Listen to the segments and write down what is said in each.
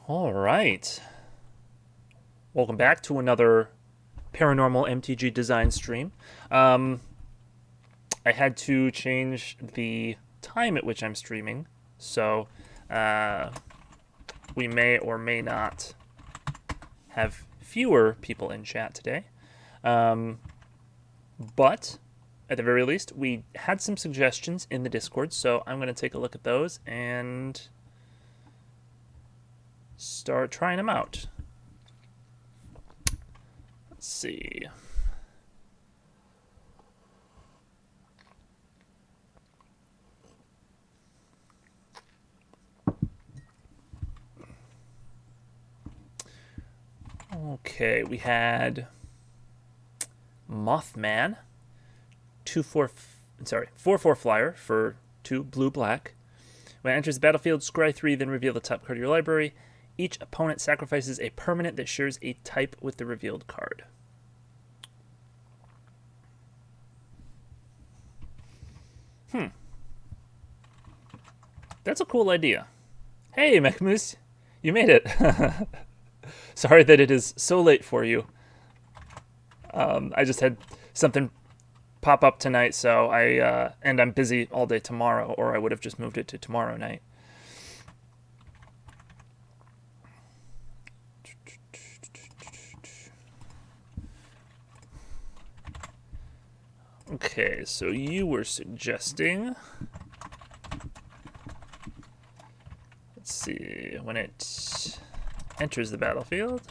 All right. Welcome back to another Paranormal MTG design stream. Um, I had to change the time at which I'm streaming, so uh, we may or may not have fewer people in chat today. Um, but at the very least, we had some suggestions in the Discord, so I'm going to take a look at those and start trying them out. Let's see. Okay, we had Mothman, 4/4 flyer for 2 blue black. When it enters the battlefield, scry 3, then reveal the top card of your library. Each opponent sacrifices a permanent that shares a type with the revealed card. That's a cool idea. Hey, Mechmoose, you made it. Sorry that it is so late for you. I just had something pop up tonight, so and I'm busy all day tomorrow, or I would have just moved it to tomorrow night. Okay, so you were suggesting, let's see, when it enters the battlefield,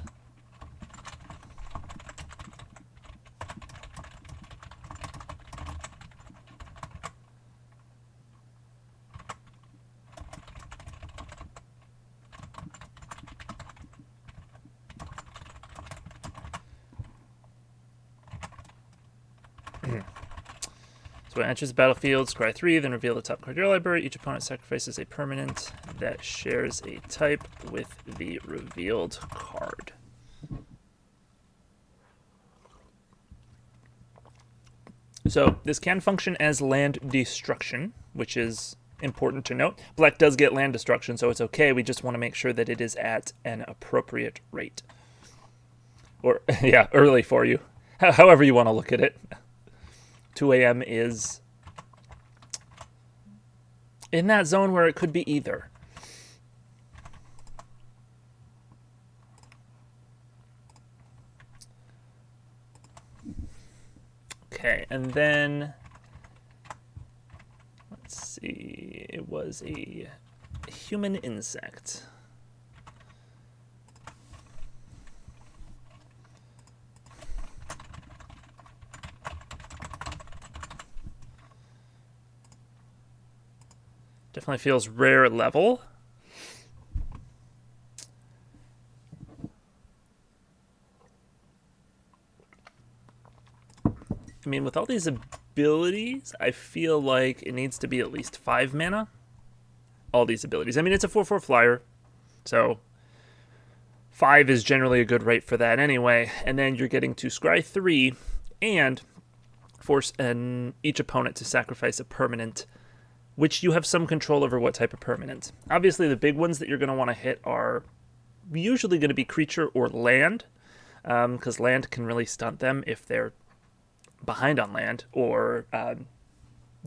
so when it enters the battlefield, scry 3, then reveal the top card of your library. Each opponent sacrifices a permanent that shares a type with the revealed card. So this can function as land destruction, which is important to note. Black does get land destruction, so it's okay. We just want to make sure that it is at an appropriate rate. Or, yeah, early for you. However you want to look at it. 2 a.m. is in that zone where it could be either. Okay, and then let's see, it was a human insect. Definitely feels rare level. I mean, with all these abilities, I feel like it needs to be at least 5 mana. All these abilities. I mean, it's a 4/4 flyer, so 5 is generally a good rate for that anyway. And then you're getting to scry 3 and force each opponent to sacrifice a permanent, which you have some control over what type of permanent. Obviously, the big ones that you're going to want to hit are usually going to be creature or land, because land can really stunt them if they're behind on land or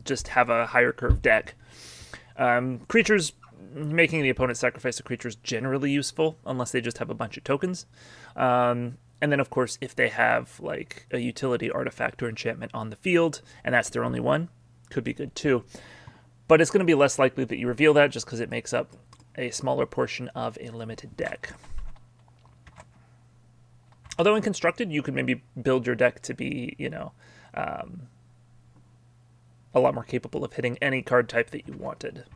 just have a higher curve deck. Creatures, making the opponent sacrifice a creature is generally useful unless they just have a bunch of tokens. And then, of course, if they have like a utility artifact or enchantment on the field and that's their only one, could be good too. But it's going to be less likely that you reveal that just because it makes up a smaller portion of a limited deck. Although in Constructed, you could maybe build your deck to be, a lot more capable of hitting any card type that you wanted.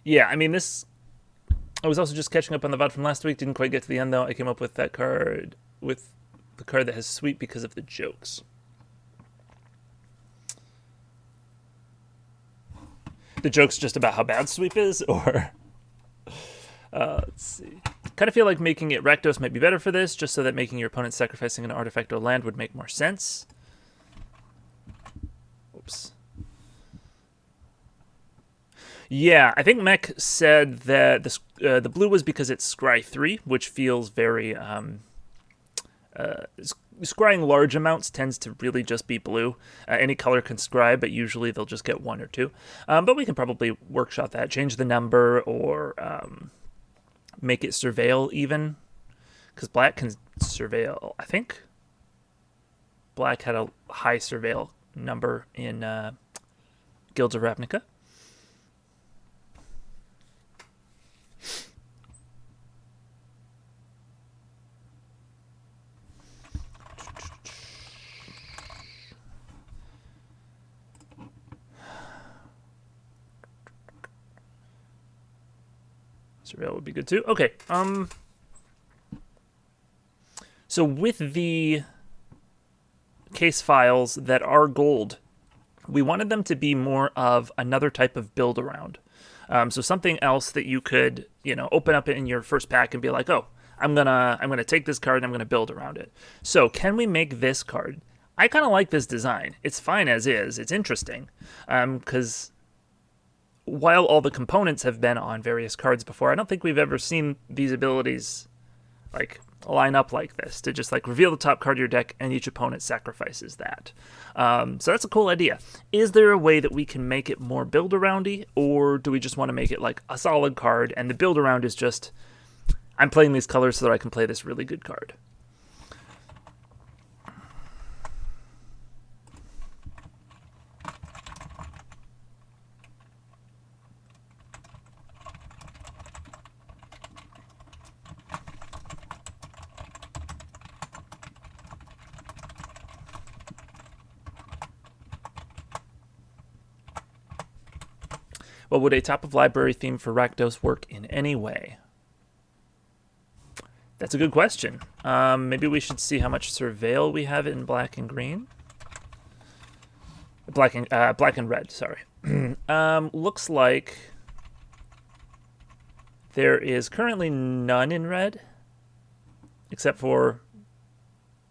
Yeah, I mean, this... I was also just catching up on the VOD from last week. Didn't quite get to the end, though. I came up with that card, with the card that has sweep because of the jokes. The joke's just about how bad sweep is, or... let's see. Kind of feel like making it Rakdos might be better for this, just so that making your opponent sacrificing an artifact or land would make more sense. Oops. Yeah, I think Mech said that the blue was because it's scry 3, which feels very... scrying large amounts tends to really just be blue. Any color can scry, but usually they'll just get 1 or 2. But we can probably workshop that, change the number, or make it surveil even. Because black can surveil, I think. Black had a high surveil number in Guilds of Ravnica. Surveil would be good too. Okay. So with the case files that are gold, we wanted them to be more of another type of build around. So something else that you could, open up in your first pack and be like, oh, I'm gonna take this card and I'm gonna build around it. So can we make this card? I kind of like this design. It's fine as is. It's interesting because while all the components have been on various cards before, I don't think we've ever seen these abilities like line up like this, to just like reveal the top card of your deck and each opponent sacrifices that. So that's a cool idea. Is there a way that we can make it more build aroundy, or do we just want to make it like a solid card and the build around is just I'm playing these colors so that I can play this really good card? Well, would a top of library theme for Rakdos work in any way? That's a good question. Maybe we should see how much surveil we have in black and green. Black and red, sorry. Looks like there is currently none in red, except for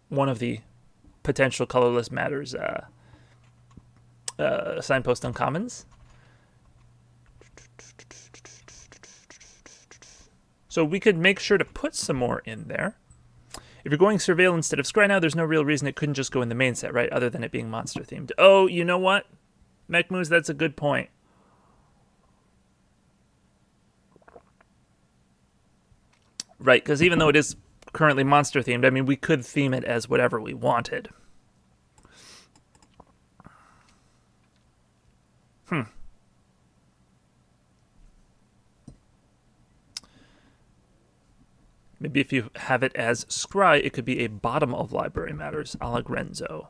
one of the potential colorless matters signpost uncommons. So we could make sure to put some more in there. If you're going surveil instead of scry now, there's no real reason it couldn't just go in the main set, right? Other than it being monster themed. Oh, you know what? Mech Moose, that's a good point. Right, because even though it is currently monster themed, I mean, we could theme it as whatever we wanted. Maybe if you have it as scry, it could be a bottom of library matters, a la Grenzo.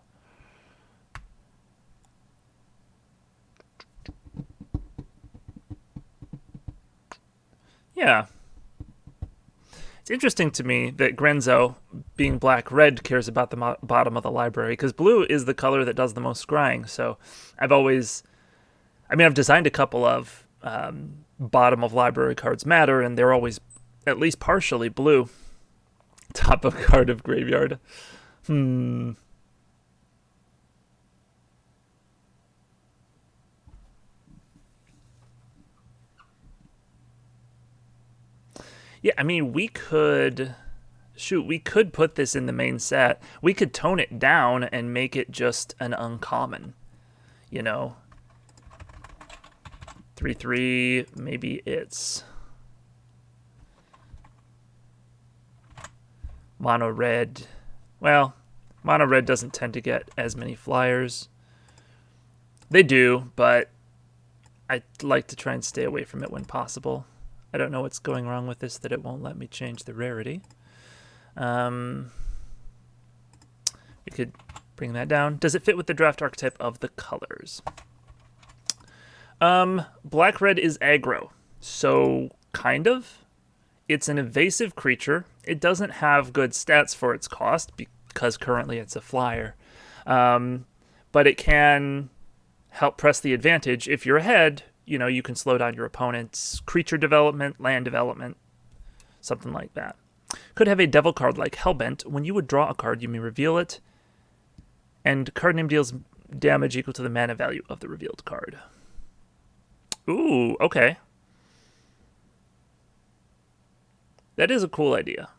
Yeah. It's interesting to me that Grenzo, being black-red, cares about the bottom of the library, because blue is the color that does the most scrying. So I've designed a couple of bottom of library cards matter, and they're always at least partially blue. Top of card of graveyard. Yeah, I mean, we could put this in the main set. We could tone it down and make it just an uncommon. 3/3, maybe it's mono red. Well, mono red doesn't tend to get as many flyers. They do, but I like to try and stay away from it when possible. I don't know what's going wrong with this that it won't let me change the rarity. We could bring that down. Does it fit with the draft archetype of the colors? Black-red is aggro, so kind of. It's an evasive creature. It doesn't have good stats for its cost because currently it's a flyer. But it can help press the advantage. If you're ahead, you can slow down your opponent's creature development, land development. something like that. Could have a devil card like Hellbent. When you would draw a card, you may reveal it, and card name deals damage equal to the mana value of the revealed card. Ooh, okay. That is a cool idea.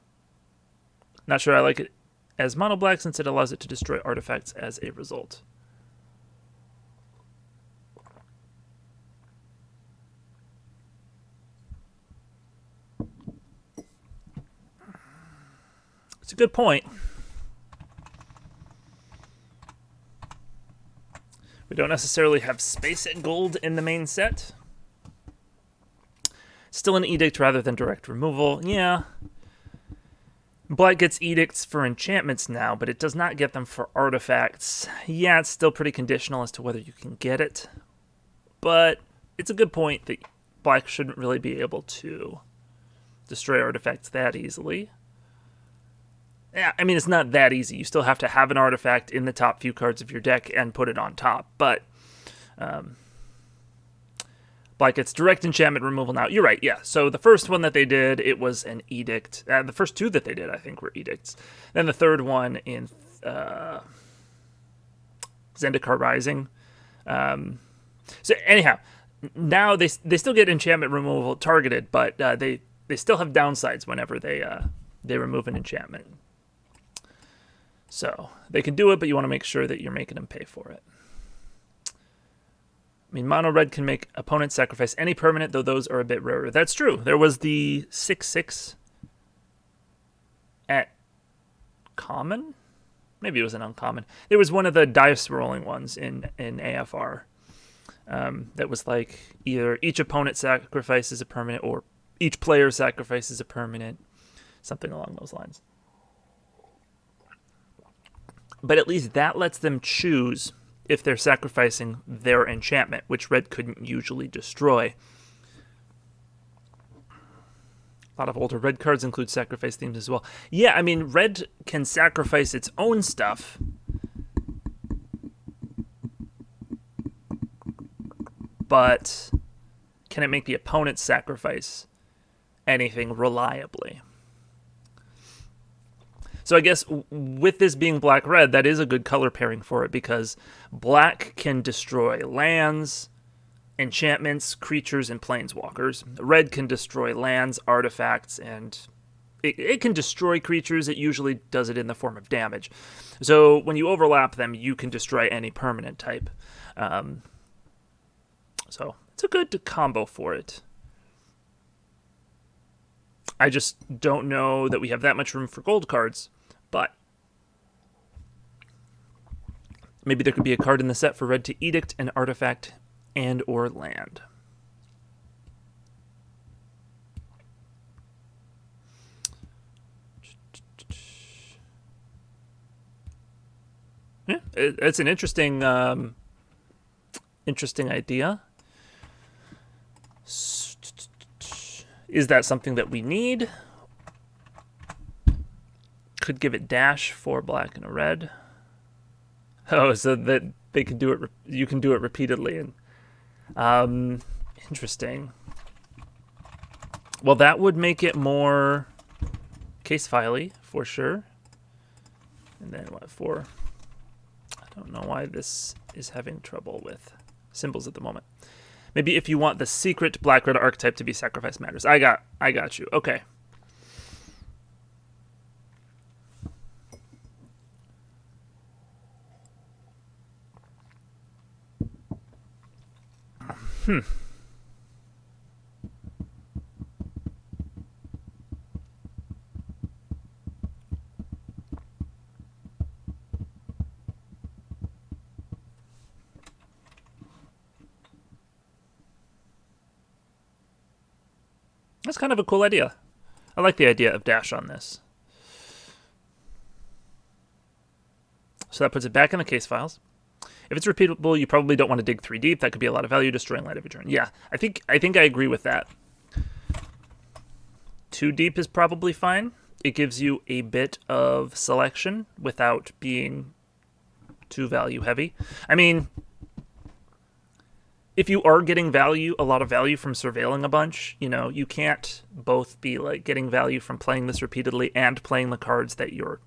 Not sure I like it as mono black since it allows it to destroy artifacts as a result. It's a good point. We don't necessarily have space and gold in the main set. Still an edict rather than direct removal. Yeah. Black gets edicts for enchantments now, but it does not get them for artifacts. Yeah, it's still pretty conditional as to whether you can get it. But it's a good point that black shouldn't really be able to destroy artifacts that easily. Yeah, I mean, it's not that easy. You still have to have an artifact in the top few cards of your deck and put it on top. But black gets direct enchantment removal now. You're right, yeah. So the first one that they did, it was an edict. The first two that they did, I think, were edicts. Then the third one in Zendikar Rising. So anyhow, now they still get enchantment removal targeted, but they still have downsides whenever they remove an enchantment. So they can do it, but you want to make sure that you're making them pay for it. I mean, mono red can make opponents sacrifice any permanent, though those are a bit rarer. That's true. There was the 6/6 at common? Maybe it was an uncommon. There was one of the dice rolling ones in AFR that was like either each opponent sacrifices a permanent or each player sacrifices a permanent, something along those lines. But at least that lets them choose if they're sacrificing their enchantment, which red couldn't usually destroy. A lot of older red cards include sacrifice themes as well. Yeah, I mean, red can sacrifice its own stuff. But can it make the opponent sacrifice anything reliably? So I guess with this being black-red, that is a good color pairing for it because black can destroy lands, enchantments, creatures, and planeswalkers. Red can destroy lands, artifacts, and it can destroy creatures. It usually does it in the form of damage. So when you overlap them, you can destroy any permanent type. So it's a good combo for it. I just don't know that we have that much room for gold cards, but maybe there could be a card in the set for red to edict an artifact and or land. Yeah, it's an interesting idea. Is that something that we need? Could give it dash for black and a red. Oh, so that they can do it. You can do it repeatedly, and interesting. Well, that would make it more case-filey for sure. And then what for? I don't know why this is having trouble with symbols at the moment. Maybe if you want the secret black-red archetype to be sacrifice matters. I got you. Okay. That's kind of a cool idea. I like the idea of dash on this. So that puts it back in the case files. If it's repeatable, you probably don't want to dig 3 deep. That could be a lot of value destroying land every turn. Yeah, I think I agree with that. 2 deep is probably fine. It gives you a bit of selection without being too value heavy. I mean, if you are getting a lot of value from surveilling a bunch, you know, you can't both be like getting value from playing this repeatedly and playing the cards that you're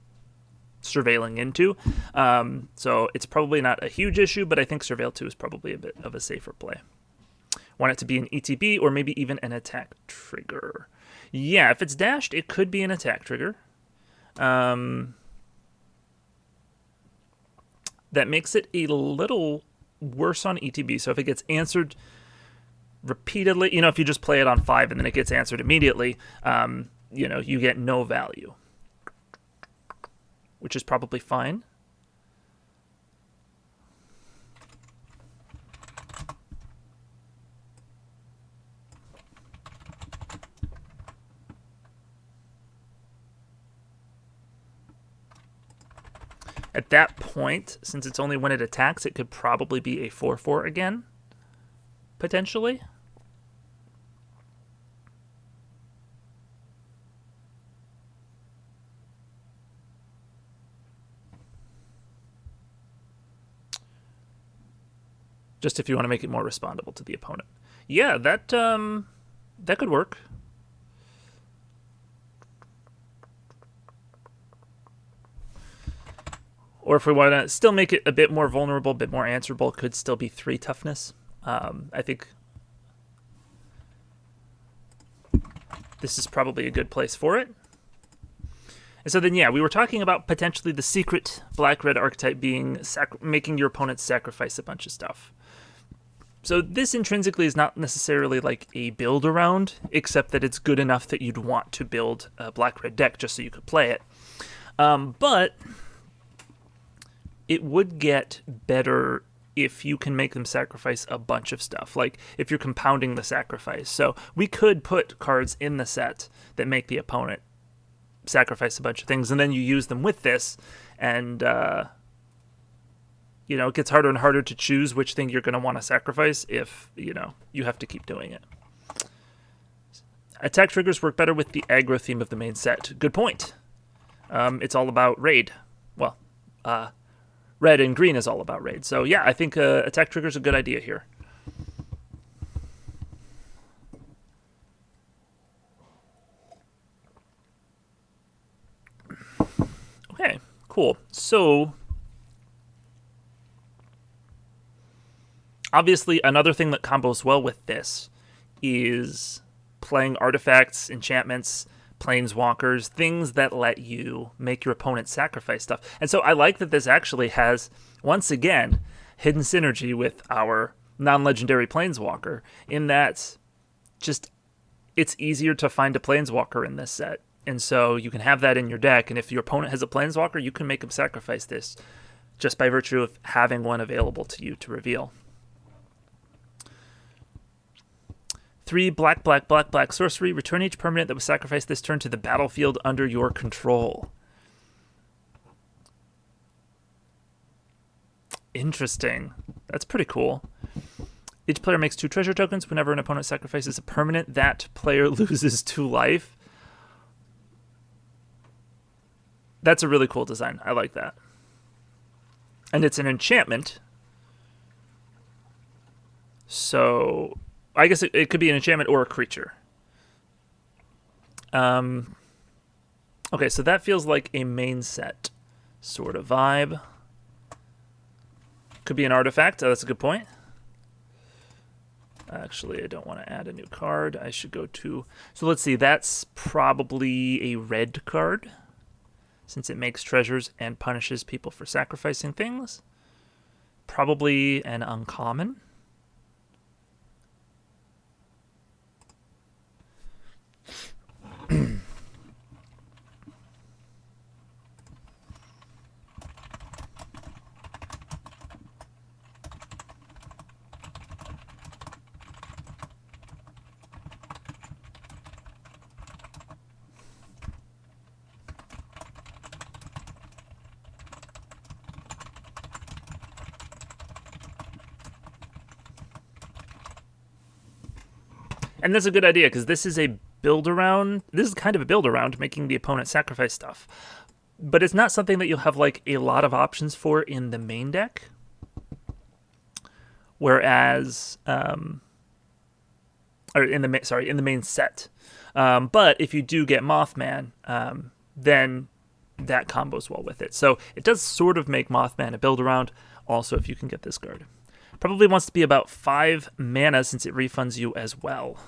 surveilling into. So it's probably not a huge issue, but I think Surveil 2 is probably a bit of a safer play. Want it to be an ETB or maybe even an attack trigger. Yeah, if it's dashed, it could be an attack trigger. That makes it a little worse on ETB. So if it gets answered repeatedly, you know, if you just play it on 5 and then it gets answered immediately, you know, you get no value, which is probably fine. At that point, since it's only when it attacks, it could probably be a 4/4 again, potentially. Just if you want to make it more respondable to the opponent. Yeah, that could work. Or if we want to still make it a bit more vulnerable, a bit more answerable, it could still be 3 toughness. I think this is probably a good place for it. And so then, yeah, we were talking about potentially the secret black-red archetype being making your opponent sacrifice a bunch of stuff. So this intrinsically is not necessarily like a build-around, except that it's good enough that you'd want to build a black-red deck just so you could play it. But it would get better if you can make them sacrifice a bunch of stuff, like if you're compounding the sacrifice. So we could put cards in the set that make the opponent sacrifice a bunch of things, and then you use them with this, and you know, it gets harder and harder to choose which thing you're going to want to sacrifice if, you know, you have to keep doing it. Attack triggers work better with the aggro theme of the main set. Good point. It's all about raid. Well, red and green is all about raid. So yeah, I think attack trigger is a good idea here. Okay, cool. So obviously another thing that combos well with this is playing artifacts, enchantments, planeswalkers, things that let you make your opponent sacrifice stuff. And so I like that this actually has, once again, hidden synergy with our non-legendary planeswalker, in that just it's easier to find a planeswalker in this set. And so you can have that in your deck, and if your opponent has a planeswalker, you can make him sacrifice this just by virtue of having one available to you to reveal. 3 black, black, black, black sorcery. Return each permanent that was sacrificed this turn to the battlefield under your control. Interesting. That's pretty cool. Each player makes 2 treasure tokens. Whenever an opponent sacrifices a permanent, that player loses 2 life. That's a really cool design. I like that. And it's an enchantment. So I guess it could be an enchantment or a creature. Okay, so that feels like a main set sort of vibe. Could be an artifact. Oh, that's a good point. Actually, I don't want to add a new card. I should go to... So let's see. That's probably a red card, since it makes treasures and punishes people for sacrificing things. Probably an uncommon. And that's a good idea, because this is a build-around. This is kind of a build-around, making the opponent sacrifice stuff. But it's not something that you'll have like a lot of options for in the main deck. whereas or in the main set. But if you do get Mothman, then that combos well with it. So it does sort of make Mothman a build around. Also, if you can get this card, probably wants to be about 5 mana since it refunds you as well.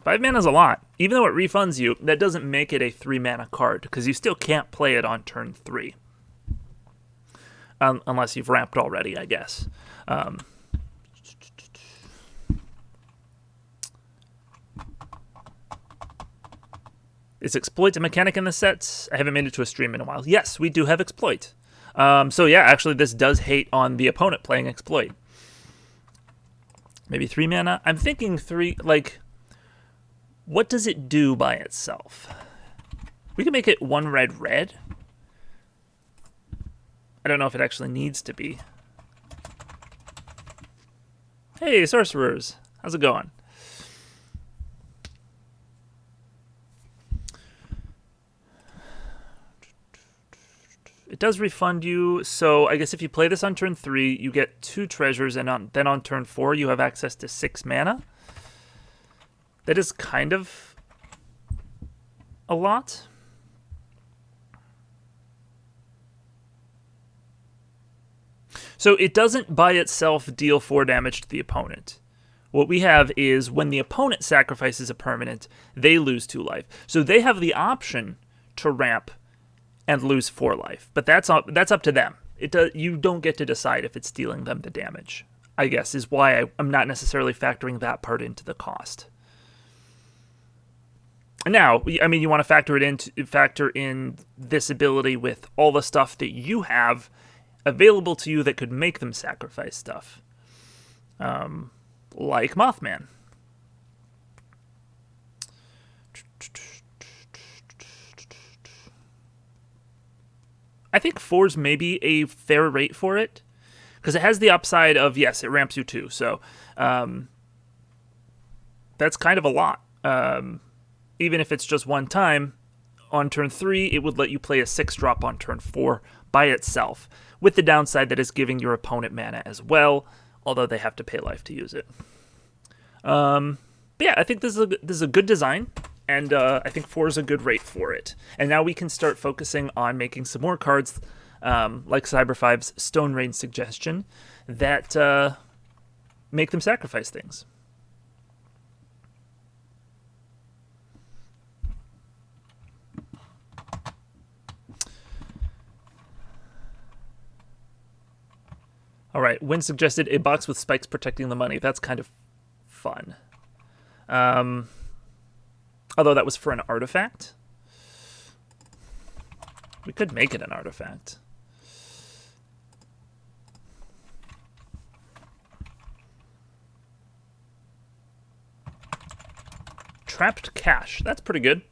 Five mana is a lot. Even though it refunds you, that doesn't make it a 3 mana card, because you still can't play it on turn 3. Unless you've ramped already, I guess. Is Exploit a mechanic in the sets? I haven't made it to a stream in a while. Yes, we do have Exploit. So yeah, actually this does hate on the opponent playing Exploit. Maybe 3 mana? I'm thinking 3, like... What does it do by itself? We can make it 1 red red. I don't know if it actually needs to be. Hey, sorcerers. How's it going? It does refund you, so I guess if you play this on turn 3, you get 2 treasures, and then on turn 4, you have access to 6 mana. That is kind of a lot. So it doesn't by itself deal 4 damage to the opponent. What we have is when the opponent sacrifices a permanent, they lose 2 life. So they have the option to ramp and lose 4 life, but that's up to them. You don't get to decide if it's dealing them the damage, I guess, is why I'm not necessarily factoring that part into the cost. Now, I mean, you want to factor in this ability with all the stuff that you have available to you that could make them sacrifice stuff, like Mothman. I think 4's maybe a fair rate for it, because it has the upside of, yes, it ramps you too, so that's kind of a lot. Even if it's just 1 time, on turn 3, it would let you play a 6-drop on turn 4 by itself, with the downside that it's giving your opponent mana as well, although they have to pay life to use it. But yeah, I think this is a good design, and I think 4 is a good rate for it. And now we can start focusing on making some more cards, like Cyber 5's Stone Rain suggestion, that make them sacrifice things. All right, Wynn suggested a box with spikes protecting the money. That's kind of fun. Although that was for an artifact. We could make it an artifact. Trapped cash. That's pretty good.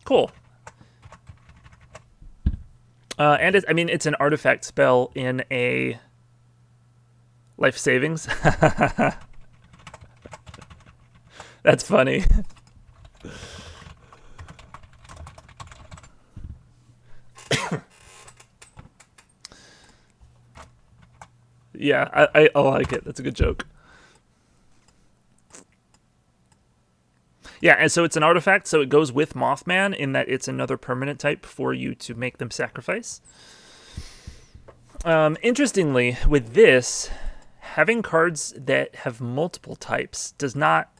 Cool. And it's an artifact spell in a life savings. That's funny. Yeah, I like it. That's a good joke. Yeah, and so it's an artifact, so it goes with Mothman in that it's another permanent type for you to make them sacrifice. Interestingly, with this, having cards that have multiple types does not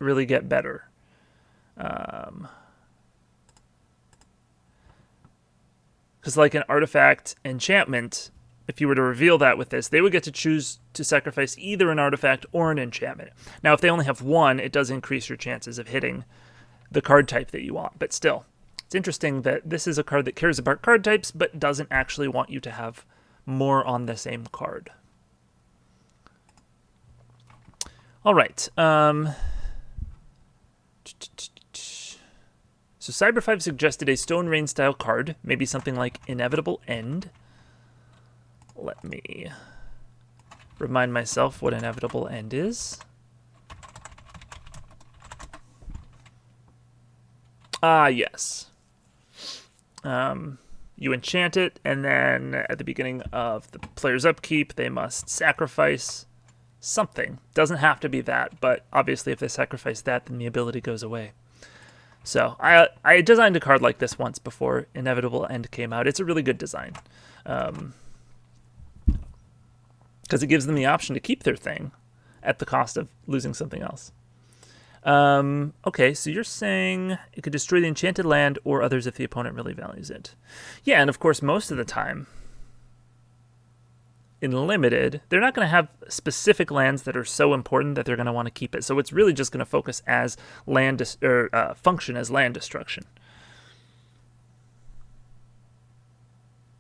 really get better. Because like an artifact enchantment, if you were to reveal that with this, they would get to choose to sacrifice either an artifact or an enchantment. Now, if they only have one, it does increase your chances of hitting the card type that you want. But still, it's interesting that this is a card that cares about card types, but doesn't actually want you to have more on the same card. All right. So So Cyber 5 suggested a Stone Rain style card, maybe something like Inevitable End. Let me remind myself what Inevitable End is. Yes. You enchant it, and then at the beginning of the player's upkeep, they must sacrifice something. Doesn't have to be that, but obviously if they sacrifice that, then the ability goes away. So I designed a card like this once before Inevitable End came out. It's a really good design. Because it gives them the option to keep their thing at the cost of losing something else. Okay, so you're saying it could destroy the enchanted land or others if the opponent really values it. Yeah, and of course, most of the time, in Limited, they're not going to have specific lands that are so important that they're going to want to keep it. So it's really just going to focus as function as land destruction.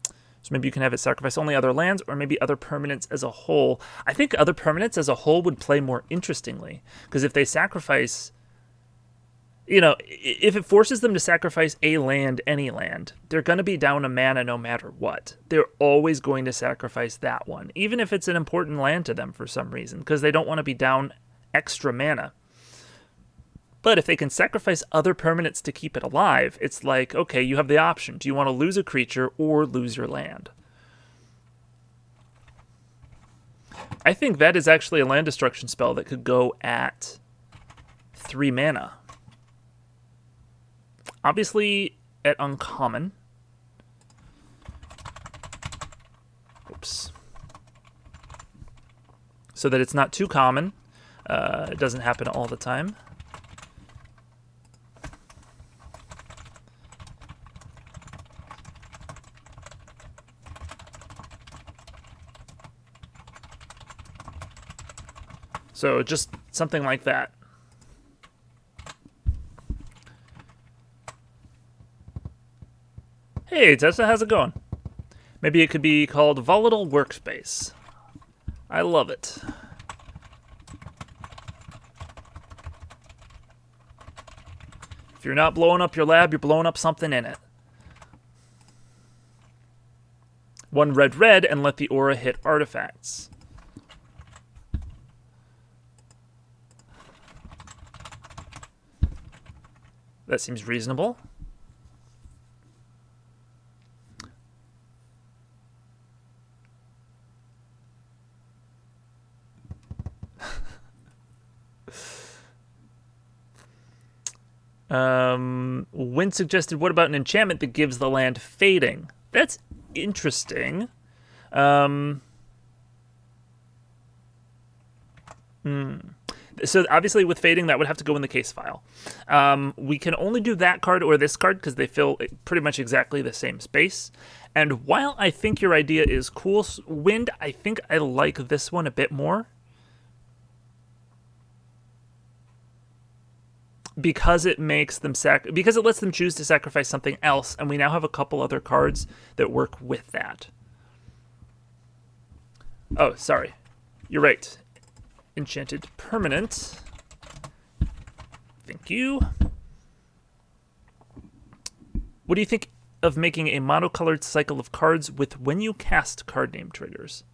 So maybe you can have it sacrifice only other lands or maybe other permanents as a whole. I think other permanents as a whole would play more interestingly. Because if they sacrifice, if it forces them to sacrifice a land, any land, they're going to be down a mana no matter what. They're always going to sacrifice that one, even if it's an important land to them for some reason, because they don't want to be down extra mana. But if they can sacrifice other permanents to keep it alive, it's like, okay, you have the option. Do you want to lose a creature or lose your land? I think that is actually a land destruction spell that could go at 3 mana. Obviously, at uncommon. Oops. So that it's not too common. It doesn't happen all the time. So just something like that. Hey, Tessa, how's it going? Maybe it could be called Volatile Workspace. I love it. If you're not blowing up your lab, you're blowing up something in it. 1 red, and let the aura hit artifacts. That seems reasonable. Wynn suggested, what about an enchantment that gives the land fading? That's interesting. So obviously with fading, that would have to go in the case file. We can only do that card or this card because they fill pretty much exactly the same space. And while I think your idea is cool, Wind, I think I like this one a bit more. Because it makes them because it lets them choose to sacrifice something else, and we now have a couple other cards that work with that. Oh, sorry. You're right. Enchanted permanent. Thank you. What do you think of making a monocolored cycle of cards with when you cast card name triggers?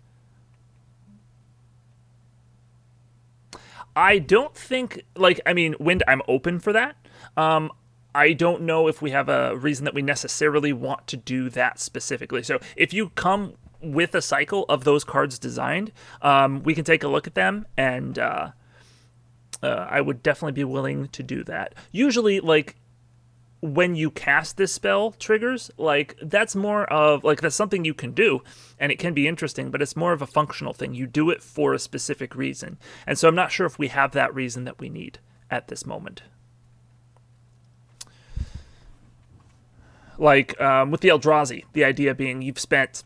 I don't think, Wind, I'm open for that. I don't know if we have a reason that we necessarily want to do that specifically. So if you come with a cycle of those cards designed, we can take a look at them, and I would definitely be willing to do that. Usually, when you cast this spell triggers, that's more of, that's something you can do, and it can be interesting, but it's more of a functional thing. You do it for a specific reason. And so I'm not sure if we have that reason that we need at this moment. With the Eldrazi, the idea being you've spent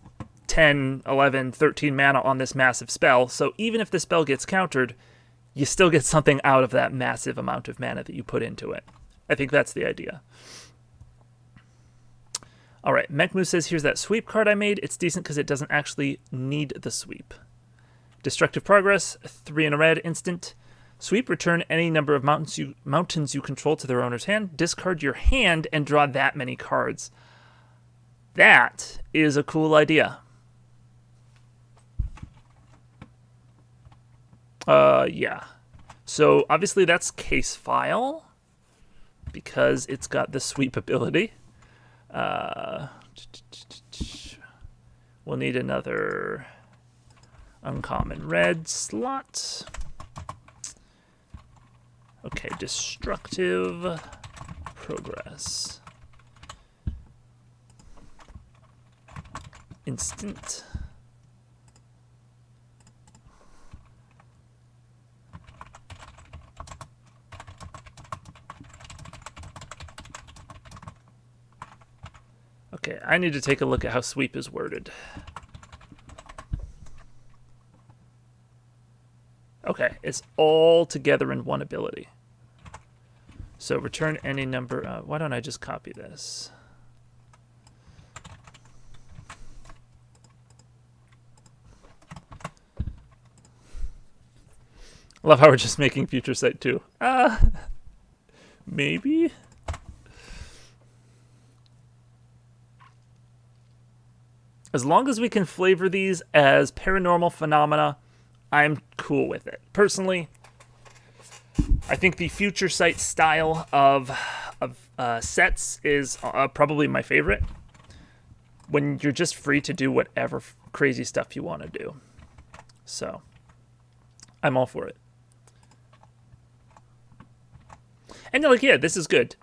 10, 11, 13 mana on this massive spell, so even if the spell gets countered, you still get something out of that massive amount of mana that you put into it. I think that's the idea. All right, Mechmoo says, here's that sweep card I made. It's decent because it doesn't actually need the sweep. Destructive Progress, 3 in a red, instant. Sweep, return any number of mountains you control to their owner's hand. Discard your hand and draw that many cards. That is a cool idea. Yeah. So obviously that's case file because it's got the sweep ability. We'll need another uncommon red slot. Okay, destructive progress. Instant. Okay, I need to take a look at how sweep is worded. Okay, it's all together in one ability. So return any number. Why don't I just copy this? Love how we're just making future sight too. Maybe? As long as we can flavor these as paranormal phenomena, I'm cool with it. Personally, I think the future sight style of sets is probably my favorite. When you're just free to do whatever crazy stuff you want to do. So, I'm all for it. And like, yeah, this is good.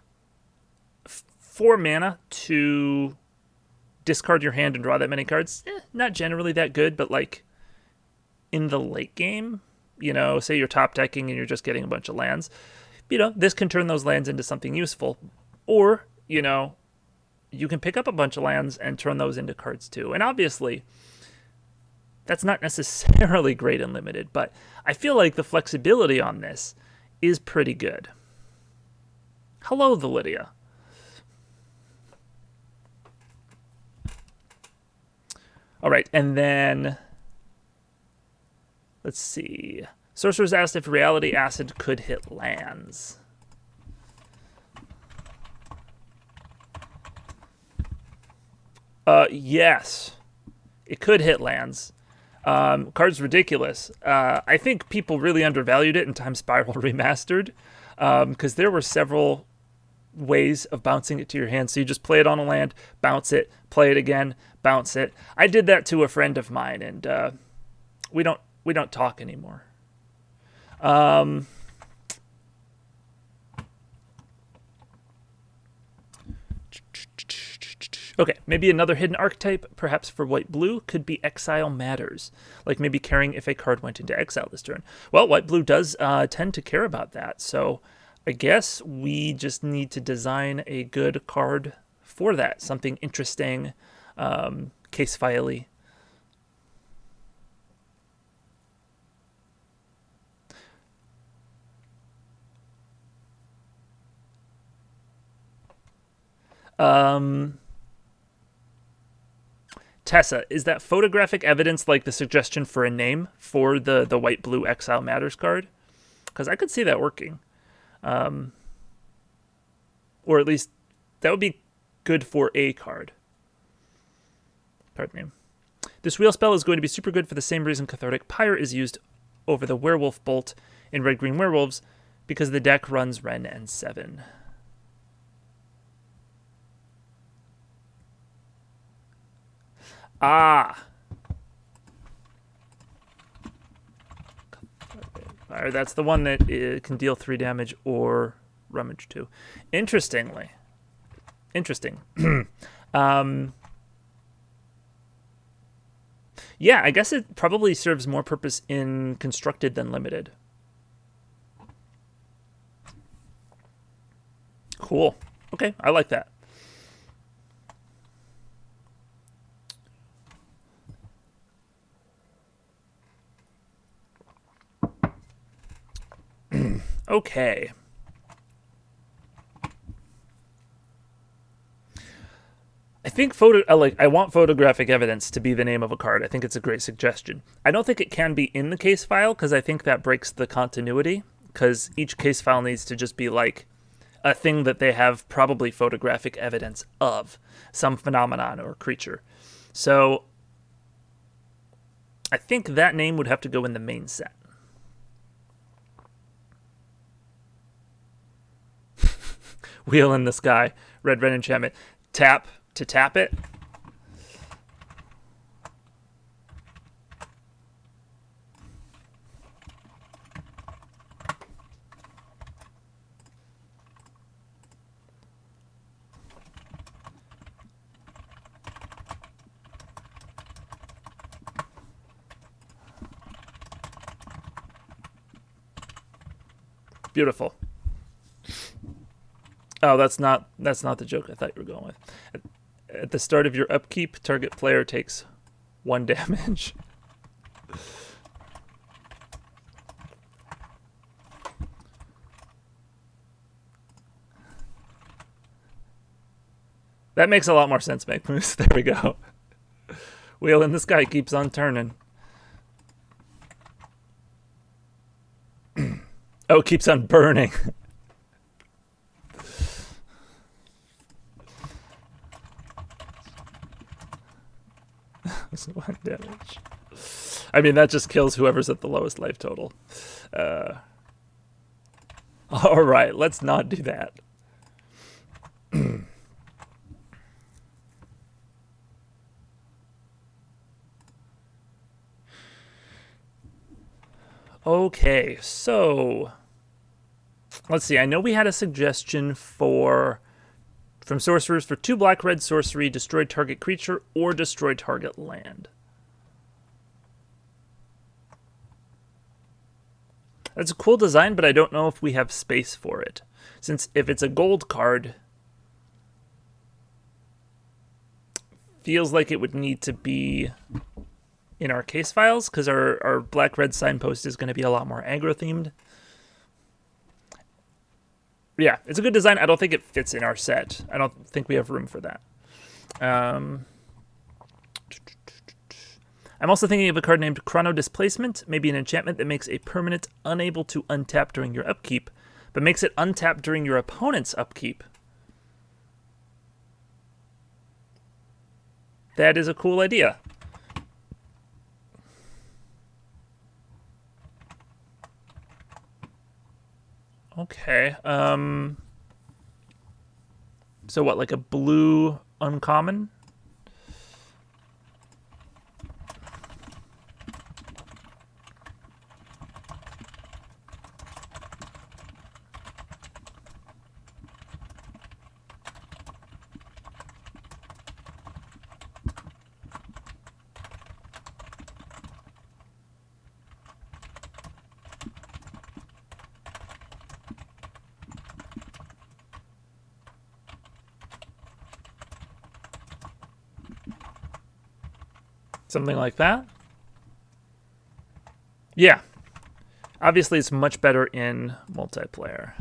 4 mana to discard your hand and draw that many cards. Not generally that good, but like in the late game, you know, say you're top decking and you're just getting a bunch of lands, you know, this can turn those lands into something useful. Or, you know, you can pick up a bunch of lands and turn those into cards too. And obviously, that's not necessarily great and limited, but I feel like the flexibility on this is pretty good. Hello, the Lydia. All right, and then let's see. Sorcerer's asked if Reality Acid could hit lands. Yes, it could hit lands. Card's ridiculous. I think people really undervalued it in Time Spiral Remastered because there were several ways of bouncing it to your hand. So you just play it on a land, bounce it, play it again, bounce it. I did that to a friend of mine, and we don't talk anymore. Okay, maybe another hidden archetype, perhaps for white-blue, could be Exile Matters. Like maybe caring if a card went into exile this turn. Well, white-blue does tend to care about that, so I guess we just need to design a good card for that. Something interesting, case file-y. Tessa, is that photographic evidence like the suggestion for a name for the white-blue Exile Matters card? Because I could see that working. Or at least that would be good for a card. Pardon me. This wheel spell is going to be super good for the same reason Cathartic Pyre is used over the Werewolf Bolt in Red-Green Werewolves, because the deck runs Ren and 7. Ah! Fire, that's the one that can deal 3 damage or rummage 2. Interesting. Yeah, I guess it probably serves more purpose in constructed than limited. Cool. Okay, I like that. Okay. I think I want photographic evidence to be the name of a card. I think it's a great suggestion. I don't think it can be in the case file because I think that breaks the continuity. because each case file needs to just be like a thing that they have probably photographic evidence of, some phenomenon or creature. So I think that name would have to go in the main set. Wheel in the Sky, red enchantment. Tap to tap it. Beautiful. Oh, that's not the joke I thought you were going with. At the start of your upkeep, target player takes 1 damage. That makes a lot more sense, Make Moose. There we go. Wheel in the Sky keeps on turning. Oh, it keeps on burning. That's 1 damage. I mean, that just kills whoever's at the lowest life total. All right, let's not do that. Okay, so let's see. I know we had a suggestion from sorcerers for 2 black-red sorcery, destroy target creature or destroy target land. That's a cool design, but I don't know if we have space for it. Since if it's a gold card, feels like it would need to be in our case files, because our black-red signpost is going to be a lot more aggro-themed. Yeah, it's a good design. I don't think it fits in our set. I don't think we have room for that. I'm also thinking of a card named Chrono Displacement, maybe an enchantment that makes a permanent unable to untap during your upkeep, but makes it untap during your opponent's upkeep. That is a cool idea. Okay. So what, like a blue uncommon? Something like that? Yeah. Obviously, it's much better in multiplayer.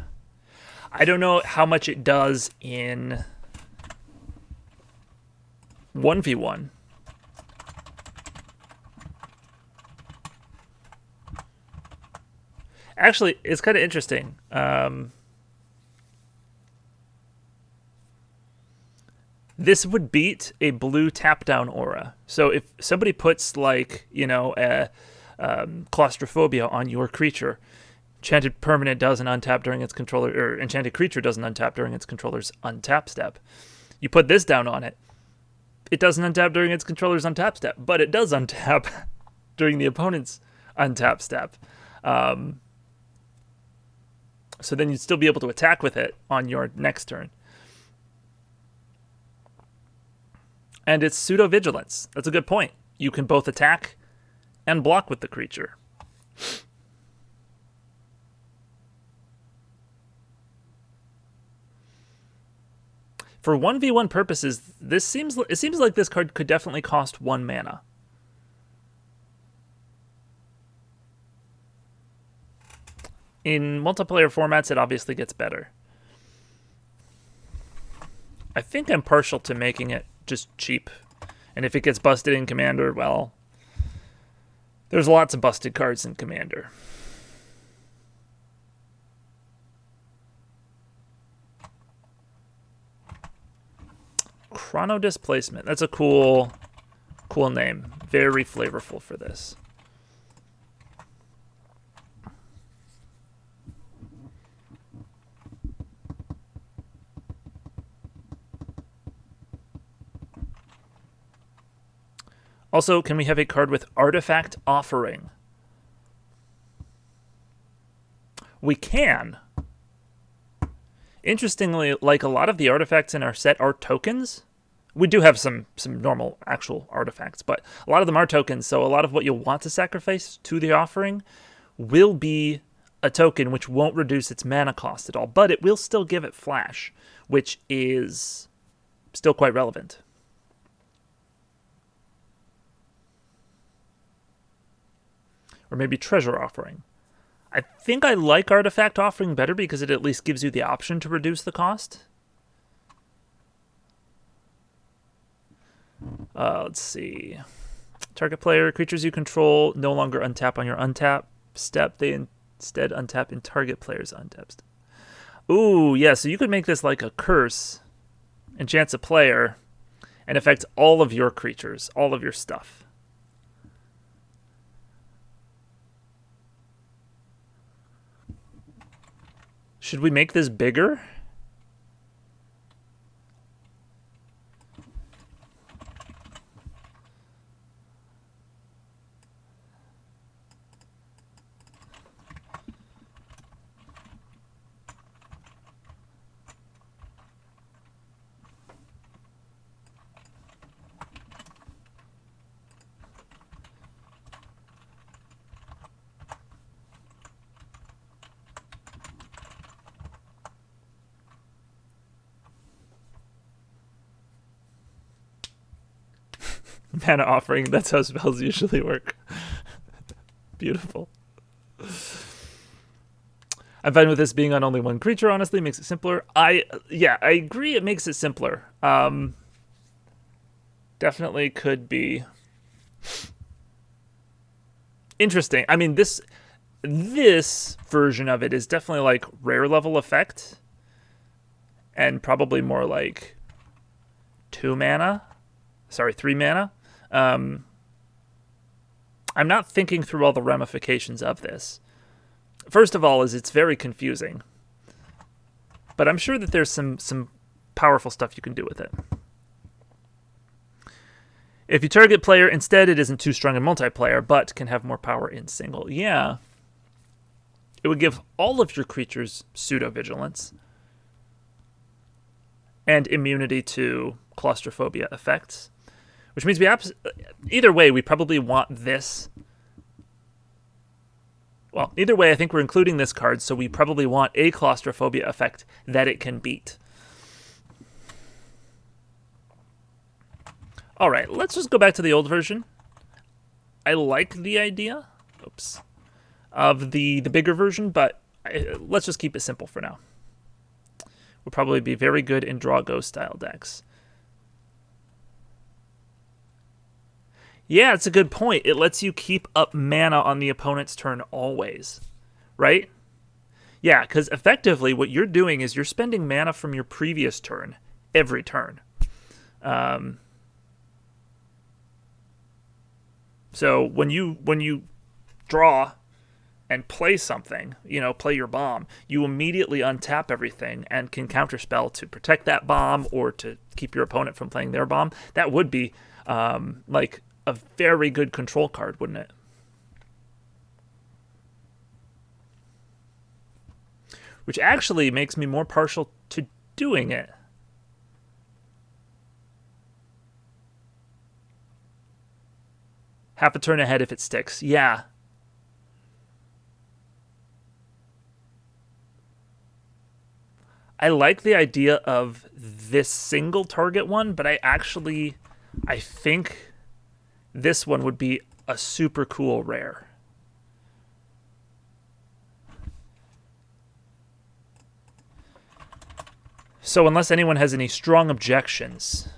I don't know how much it does in 1v1. Actually, it's kind of interesting. This would beat a blue tap-down aura. So if somebody puts, like, you know, a claustrophobia on your creature, enchanted permanent doesn't untap during its controller, or enchanted creature doesn't untap during its controller's untap step. You put this down on it, it doesn't untap during its controller's untap step, but it does untap during the opponent's untap step. So then you'd still be able to attack with it on your next turn. And it's pseudo-vigilance. That's a good point. You can both attack and block with the creature. For 1v1 purposes, it seems like this card could definitely cost 1 mana. In multiplayer formats, it obviously gets better. I think I'm partial to making it just cheap. And if it gets busted in Commander, well, there's lots of busted cards in Commander. Chrono Displacement. That's a cool name. Very flavorful for this. Also, can we have a card with Artifact Offering? We can. Interestingly, like a lot of the artifacts in our set are tokens. We do have some normal actual artifacts, but a lot of them are tokens, so a lot of what you'll want to sacrifice to the offering will be a token which won't reduce its mana cost at all, but it will still give it flash, which is still quite relevant. Or maybe Treasure Offering. I think I like Artifact Offering better because it at least gives you the option to reduce the cost. Let's see. Target player, creatures you control no longer untap on your untap step. They instead untap in target player's untap step. Ooh, yeah, so you could make this like a curse, enchants a player, and affects all of your creatures, all of your stuff. Should we make this bigger? Mana Offering, that's how spells usually work. Beautiful. I'm fine with this being on only one creature, honestly. Makes it simpler. I agree, it makes it simpler. Definitely could be interesting. I mean, this version of it is definitely like rare level effect. And probably more like 3 mana. I'm not thinking through all the ramifications of this. First of all, it's very confusing. But I'm sure that there's some powerful stuff you can do with it. If you target player, instead it isn't too strong in multiplayer, but can have more power in single. Yeah. It would give all of your creatures pseudo-vigilance. And immunity to claustrophobia effects. Which means either way, we probably want this. Well, either way, I think we're including this card, so we probably want a claustrophobia effect that it can beat. All right, let's just go back to the old version. I like the idea of the bigger version, but let's just keep it simple for now. Will probably be very good in draw ghost style decks. Yeah, it's a good point. It lets you keep up mana on the opponent's turn always, right? Yeah, because effectively what you're doing is you're spending mana from your previous turn every turn. So when you draw and play something, play your bomb, you immediately untap everything and can counterspell to protect that bomb or to keep your opponent from playing their bomb. That would be like a very good control card, wouldn't it? Which actually makes me more partial to doing it. Half a turn ahead if it sticks. Yeah. I like the idea of this single target one, but I think this one would be a super cool rare. So unless anyone has any strong objections,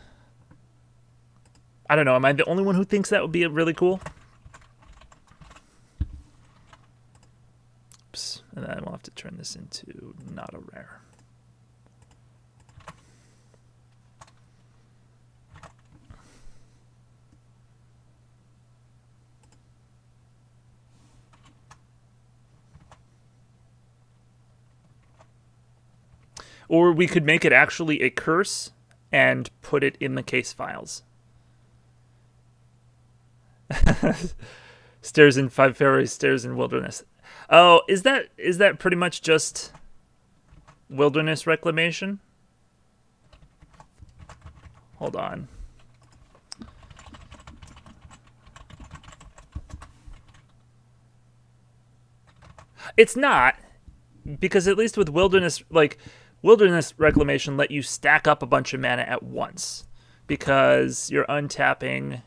I don't know, am I the only one who thinks that would be really cool? Oops, and then we'll have to turn this into not a rare. Or we could make it actually a curse and put it in the case files. Stairs in Five Fairies, stairs in Wilderness. Oh, is that pretty much just wilderness reclamation? Hold on. It's not, because at least with wilderness, like, wilderness reclamation let you stack up a bunch of mana at once, because you're untapping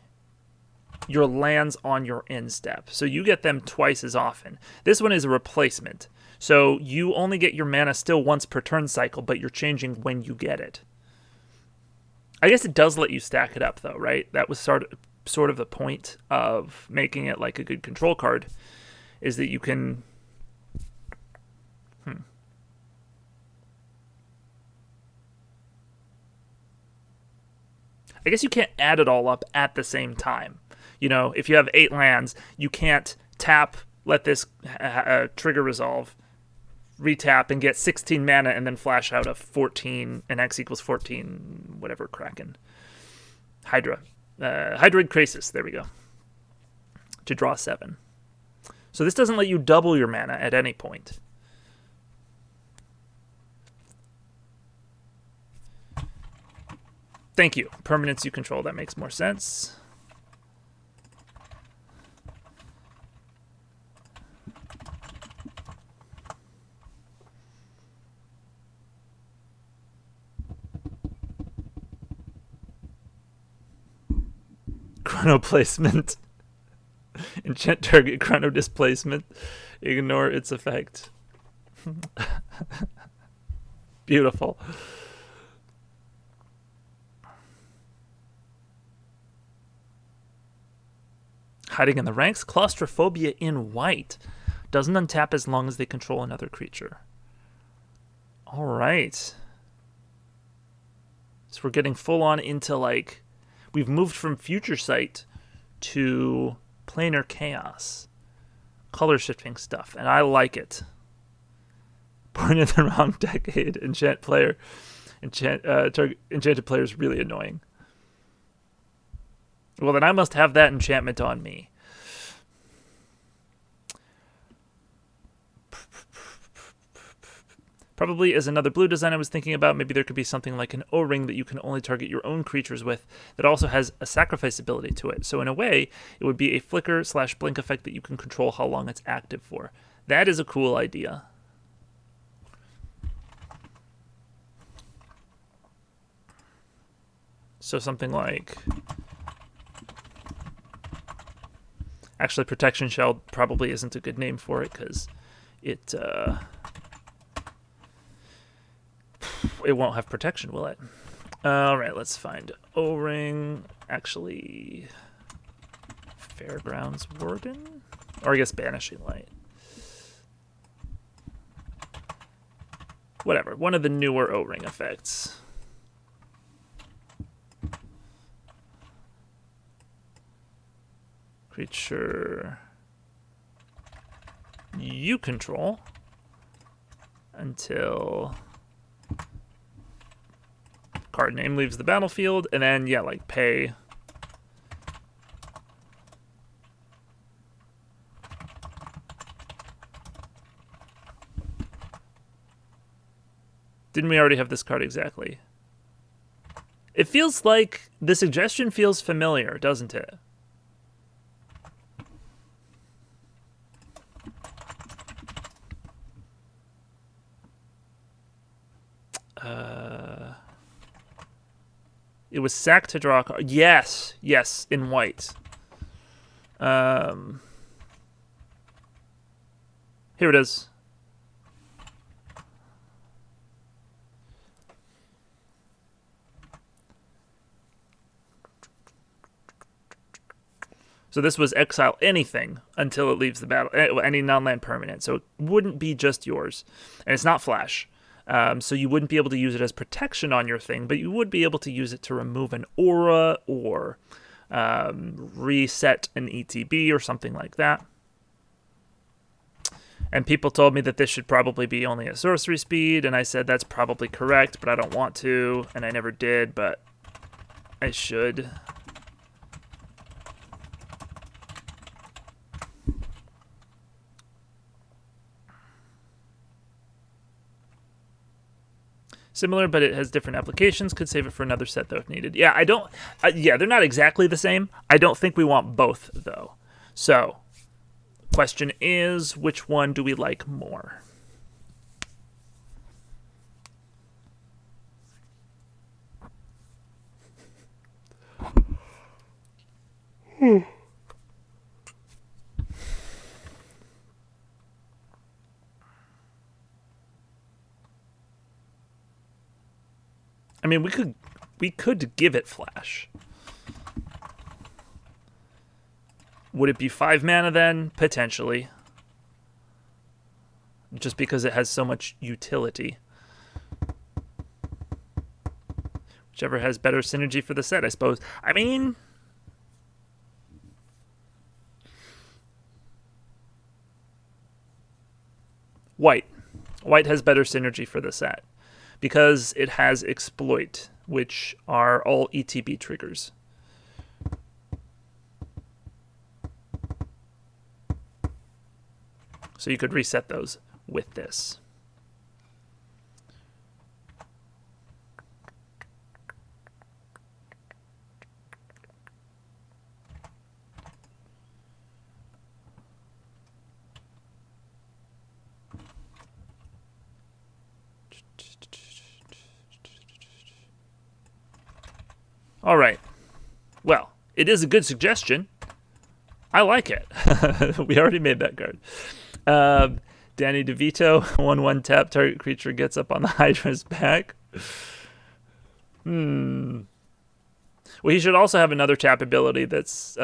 your lands on your end step. So you get them twice as often. This one is a replacement. So you only get your mana still once per turn cycle, but you're changing when you get it. I guess it does let you stack it up, though, right? That was sort of the point of making it like a good control card, is that you can... I guess you can't add it all up at the same time. You know, if you have 8 lands, you can't tap, let this trigger resolve, retap, and get 16 mana, and then flash out a 14, and X equals 14, whatever, Kraken. Hydra. Hydroid Krasis, there we go. To draw 7. So this doesn't let you double your mana at any point. Thank you. Permanents you control, that makes more sense. Chrono placement. Enchant target chrono displacement. Ignore its effect. Beautiful. Hiding in the ranks. Claustrophobia in white. Doesn't untap as long as they control another creature. All right. So we're getting full on into, like, we've moved from Future Sight to Planar Chaos. Color shifting stuff, and I like it. Born in the wrong decade. Enchanted player is really annoying. Well, then I must have that enchantment on me. Probably as another blue design I was thinking about, maybe there could be something like an O-ring that you can only target your own creatures with that also has a sacrifice ability to it. So in a way, it would be a flicker/blink effect that you can control how long it's active for. That is a cool idea. So something like... Actually, Protection Shell probably isn't a good name for it, because it won't have protection, will it? All right, let's find O-ring. Actually, Fairgrounds Warden? Or I guess Banishing Light. Whatever, one of the newer O-ring effects. Creature you control until card name leaves the battlefield, and then, yeah, like pay. Didn't we already have this card exactly? It feels like the suggestion feels familiar, doesn't it? It was sack to draw a card. Yes, yes, in white. Here it is. So this was exile anything until it leaves the battle, any non-land permanent. So it wouldn't be just yours. And it's not flash. So you wouldn't be able to use it as protection on your thing, but you would be able to use it to remove an aura or reset an ETB or something like that. And people told me that this should probably be only a sorcery speed, and I said that's probably correct, but I don't want to, and I never did, but I should. Similar, but it has different applications. Could save it for another set, though, if needed. Yeah, I don't... yeah, they're not exactly the same. I don't think we want both, though. So, question is, which one do we like more? I mean, we could give it flash. Would it be 5 mana then? Potentially. Just because it has so much utility. Whichever has better synergy for the set, I suppose. I mean... White. White has better synergy for the set. Because it has exploit, which are all ETB triggers. So you could reset those with this. All right. Well, it is a good suggestion. I like it. We already made that card. Danny DeVito, 1/1 tap, target creature gets up on the Hydra's back. Well, he should also have another tap ability that's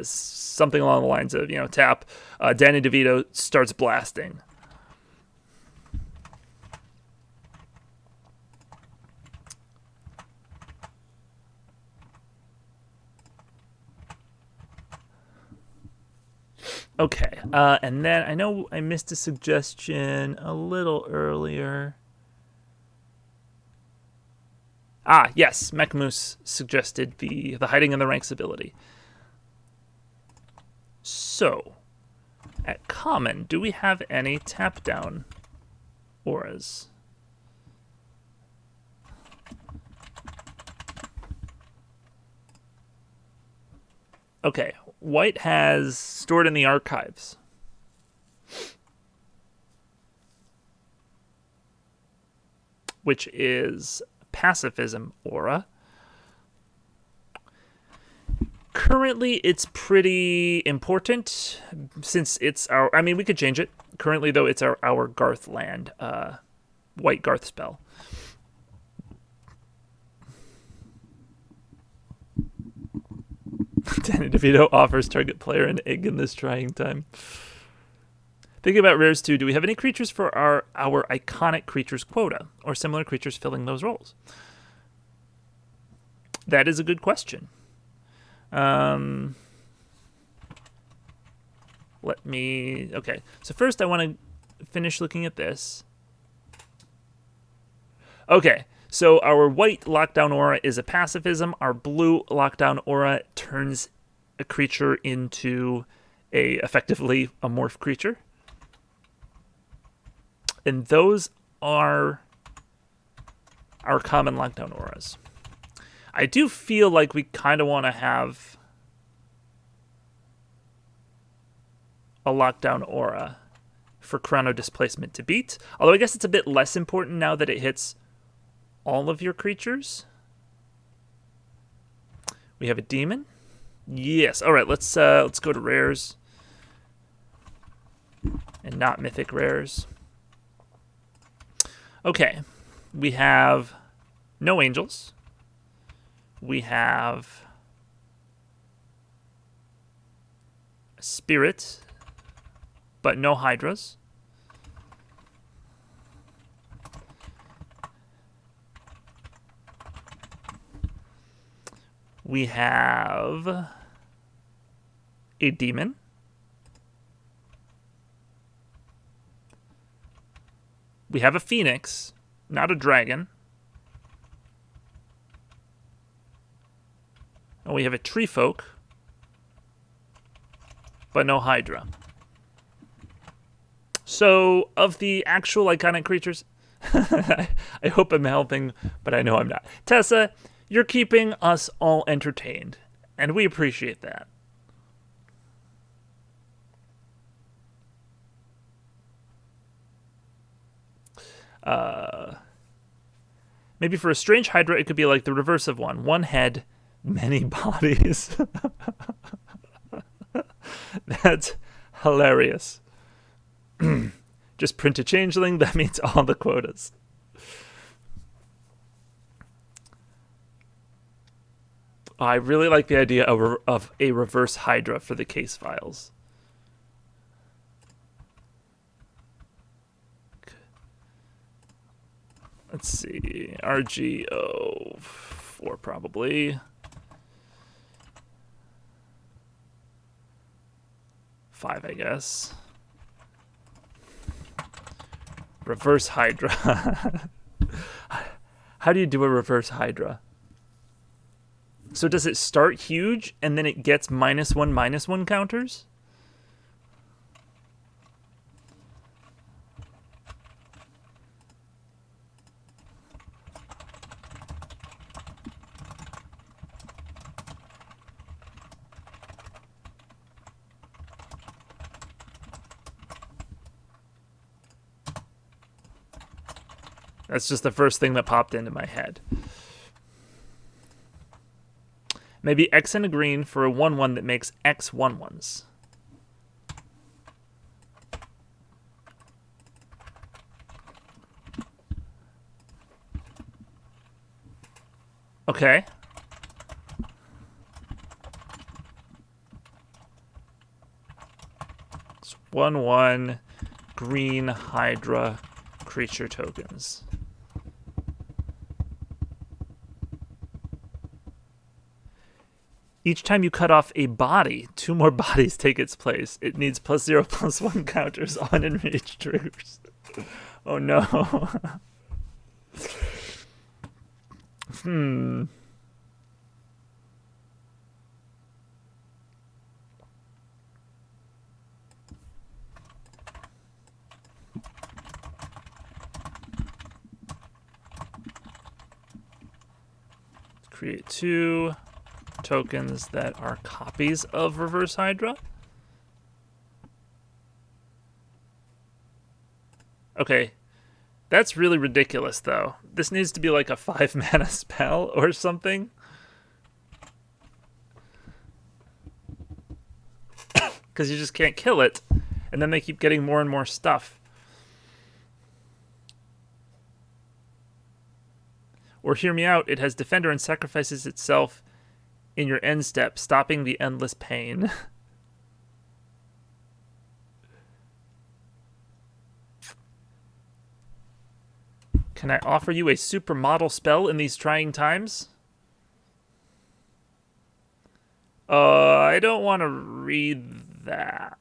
something along the lines of, tap, Danny DeVito starts blasting. Okay, and then I know I missed a suggestion a little earlier. Ah, yes, Mechmoose suggested the Hiding in the Ranks ability. So, at common, do we have any tap-down auras? Okay, white has Stored in the Archives. Which is Pacifism aura. Currently, it's pretty important since it's our... I mean, we could change it. Currently, though, it's our Garth land. White Garth spell. Danny DeVito offers target player an egg in this trying time. Thinking about rares too, do we have any creatures for our iconic creatures quota or similar creatures filling those roles? That is a good question. Okay, so first I want to finish looking at this. Okay, so our white lockdown aura is a pacifism. Our blue lockdown aura turns a creature into effectively a morph creature. And those are our common lockdown auras. I do feel like we kind of want to have a lockdown aura for Chrono Displacement to beat. Although I guess it's a bit less important now that it hits all of your creatures. We have a demon. Yes. All right. Let's go to rares and not mythic rares. Okay. We have no angels. We have a spirit, but no hydras. We have a demon. We have a phoenix, not a dragon. And we have a tree folk, but no hydra. So, of the actual iconic creatures, I hope I'm helping, but I know I'm not. Tessa, you're keeping us all entertained, and we appreciate that. Maybe for a strange hydra, it could be like the reverse of one. One head, many bodies. That's hilarious. Just print a changeling, that means all the quotas. I really like the idea of a reverse hydra for the case files. Let's see, RGO4 probably. 5, I guess. Reverse hydra. How do you do a reverse hydra? So does it start huge and then it gets -1/-1 counters? That's just the first thing that popped into my head. Maybe X and a green for a 1/1 that makes X 1/1s. Okay. It's 1/1 green Hydra creature tokens. Each time you cut off a body, 2 more bodies take its place. It needs +0/+1 counters on enraged triggers. Oh no. Create 2 tokens that are copies of Reverse Hydra. Okay, that's really ridiculous, though. This needs to be like a 5-mana spell or something. Because you just can't kill it, and then they keep getting more and more stuff. Or hear me out, it has Defender and sacrifices itself in your end step, stopping the endless pain. Can I offer you a supermodel spell in these trying times? I don't want to read that.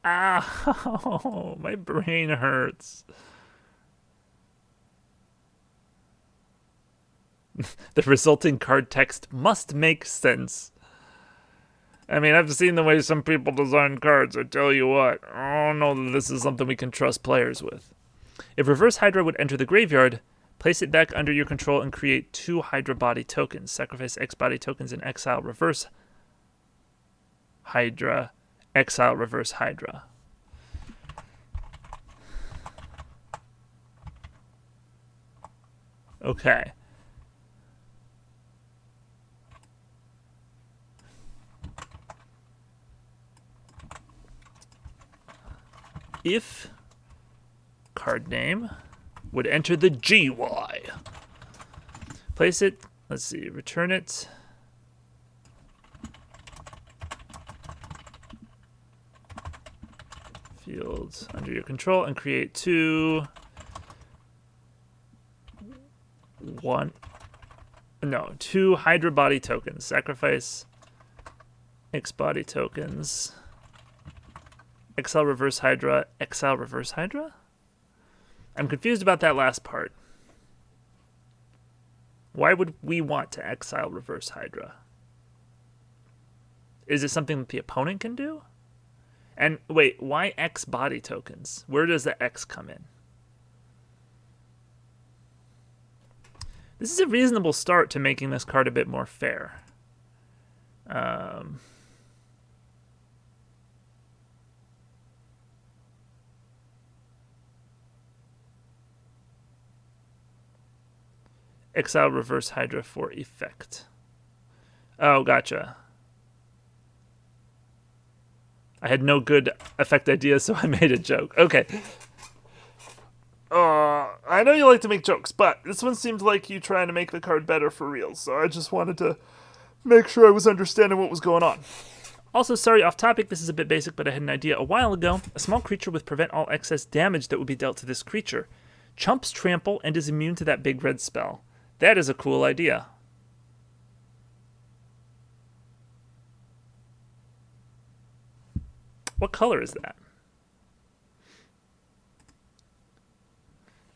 Ow, my brain hurts. The resulting card text must make sense. I mean, I've seen the way some people design cards, I tell you what. I don't know that this is something we can trust players with. If Reverse Hydra would enter the graveyard, place it back under your control and create 2 Hydra body tokens. Sacrifice X body tokens and exile Reverse Hydra. Exile Reverse Hydra. Okay. If card name would enter the GY, place it, let's see, return it. Fields under your control and create 2 1 No, 2 Hydra body tokens. Sacrifice X body tokens. Exile reverse Hydra. Exile reverse Hydra? I'm confused about that last part. Why would we want to exile reverse Hydra? Is it something that the opponent can do? And wait, why X body tokens? Where does the X come in? This is a reasonable start to making this card a bit more fair. Exile reverse Hydra for effect. Oh, gotcha. I had no good effect ideas, so I made a joke. Okay. I know you like to make jokes, but this one seemed like you trying to make the card better for real, so I just wanted to make sure I was understanding what was going on. Also, sorry, off topic, this is a bit basic, but I had an idea a while ago. A small creature with prevent all excess damage that would be dealt to this creature. Chumps trample and is immune to that big red spell. That is a cool idea. What color is that?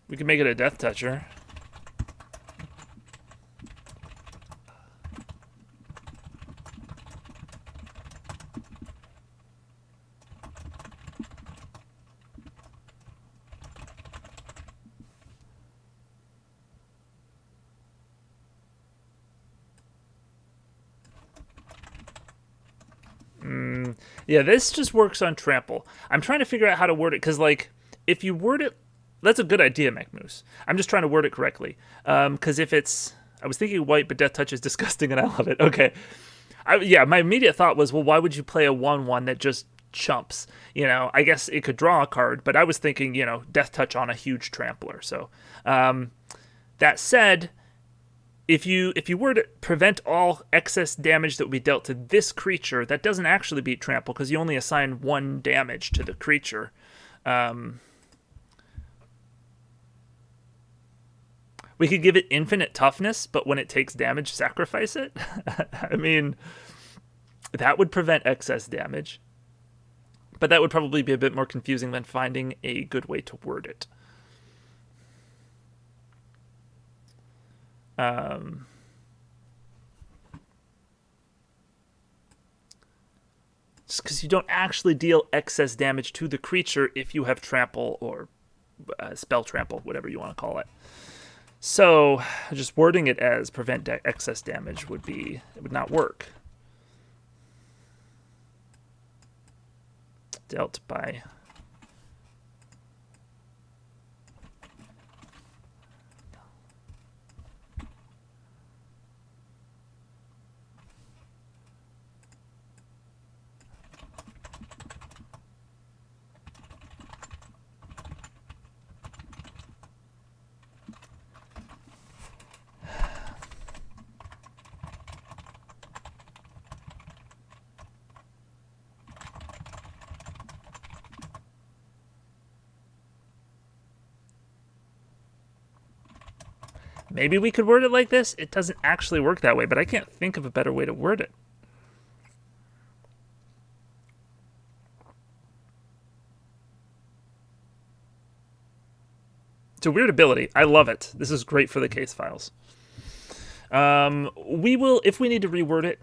We can make it a Death Toucher. Yeah, this just works on trample. I'm trying to figure out how to word it, because, like, if you word it... That's a good idea, McMoose. I'm just trying to word it correctly. Because if it's... I was thinking white, but Death Touch is disgusting, and I love it. Okay. Yeah, my immediate thought was, well, why would you play a 1/1 that just chumps? You know, I guess it could draw a card, but I was thinking, you know, Death Touch on a huge trampler. So, that said... If you were to prevent all excess damage that would be dealt to this creature, that doesn't actually beat trample because you only assign 1 damage to the creature. We could give it infinite toughness, but when it takes damage, sacrifice it. I mean, that would prevent excess damage. But that would probably be a bit more confusing than finding a good way to word it. Just because you don't actually deal excess damage to the creature if you have trample or spell trample, whatever you want to call it. So just wording it as prevent excess damage would not work. Dealt by... Maybe we could word it like this. It doesn't actually work that way, but I can't think of a better way to word it. It's a weird ability. I love it. This is great for the case files. We will, if we need to reword it,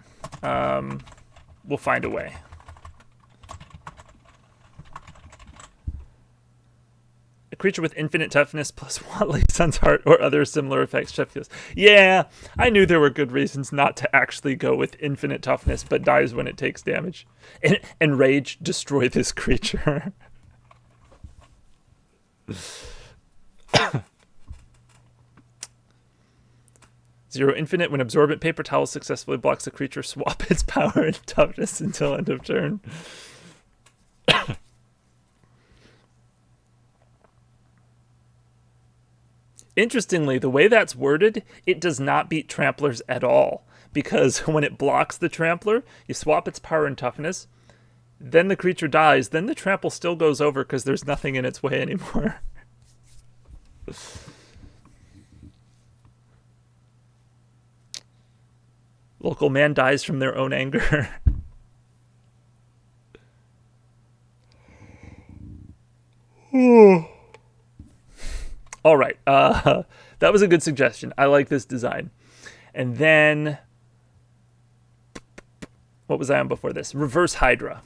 we'll find a way. A creature with infinite toughness plus Watley Sun's Heart or other similar effects. Sheffield. Yeah, I knew there were good reasons not to actually go with infinite toughness, but dies when it takes damage. And rage, destroy this creature. 0 infinite. When absorbent paper towel successfully blocks a creature, swap its power and toughness until end of turn. Interestingly, the way that's worded, it does not beat tramplers at all. Because when it blocks the trampler, you swap its power and toughness, then the creature dies, then the trample still goes over because there's nothing in its way anymore. Local man dies from their own anger. All right. That was a good suggestion. I like this design. And then, what was I on before this? Reverse Hydra.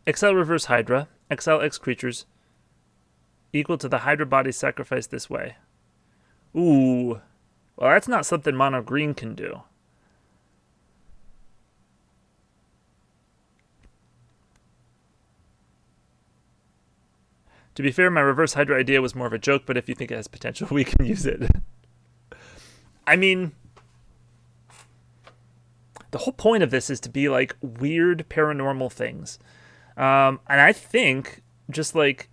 Exile Reverse Hydra. Exile X creatures equal to the Hydra body sacrificed this way. Ooh. Well, that's not something mono green can do. To be fair, my Reverse Hydra idea was more of a joke, but if you think it has potential, we can use it. I mean, the whole point of this is to be like weird paranormal things. And I think just like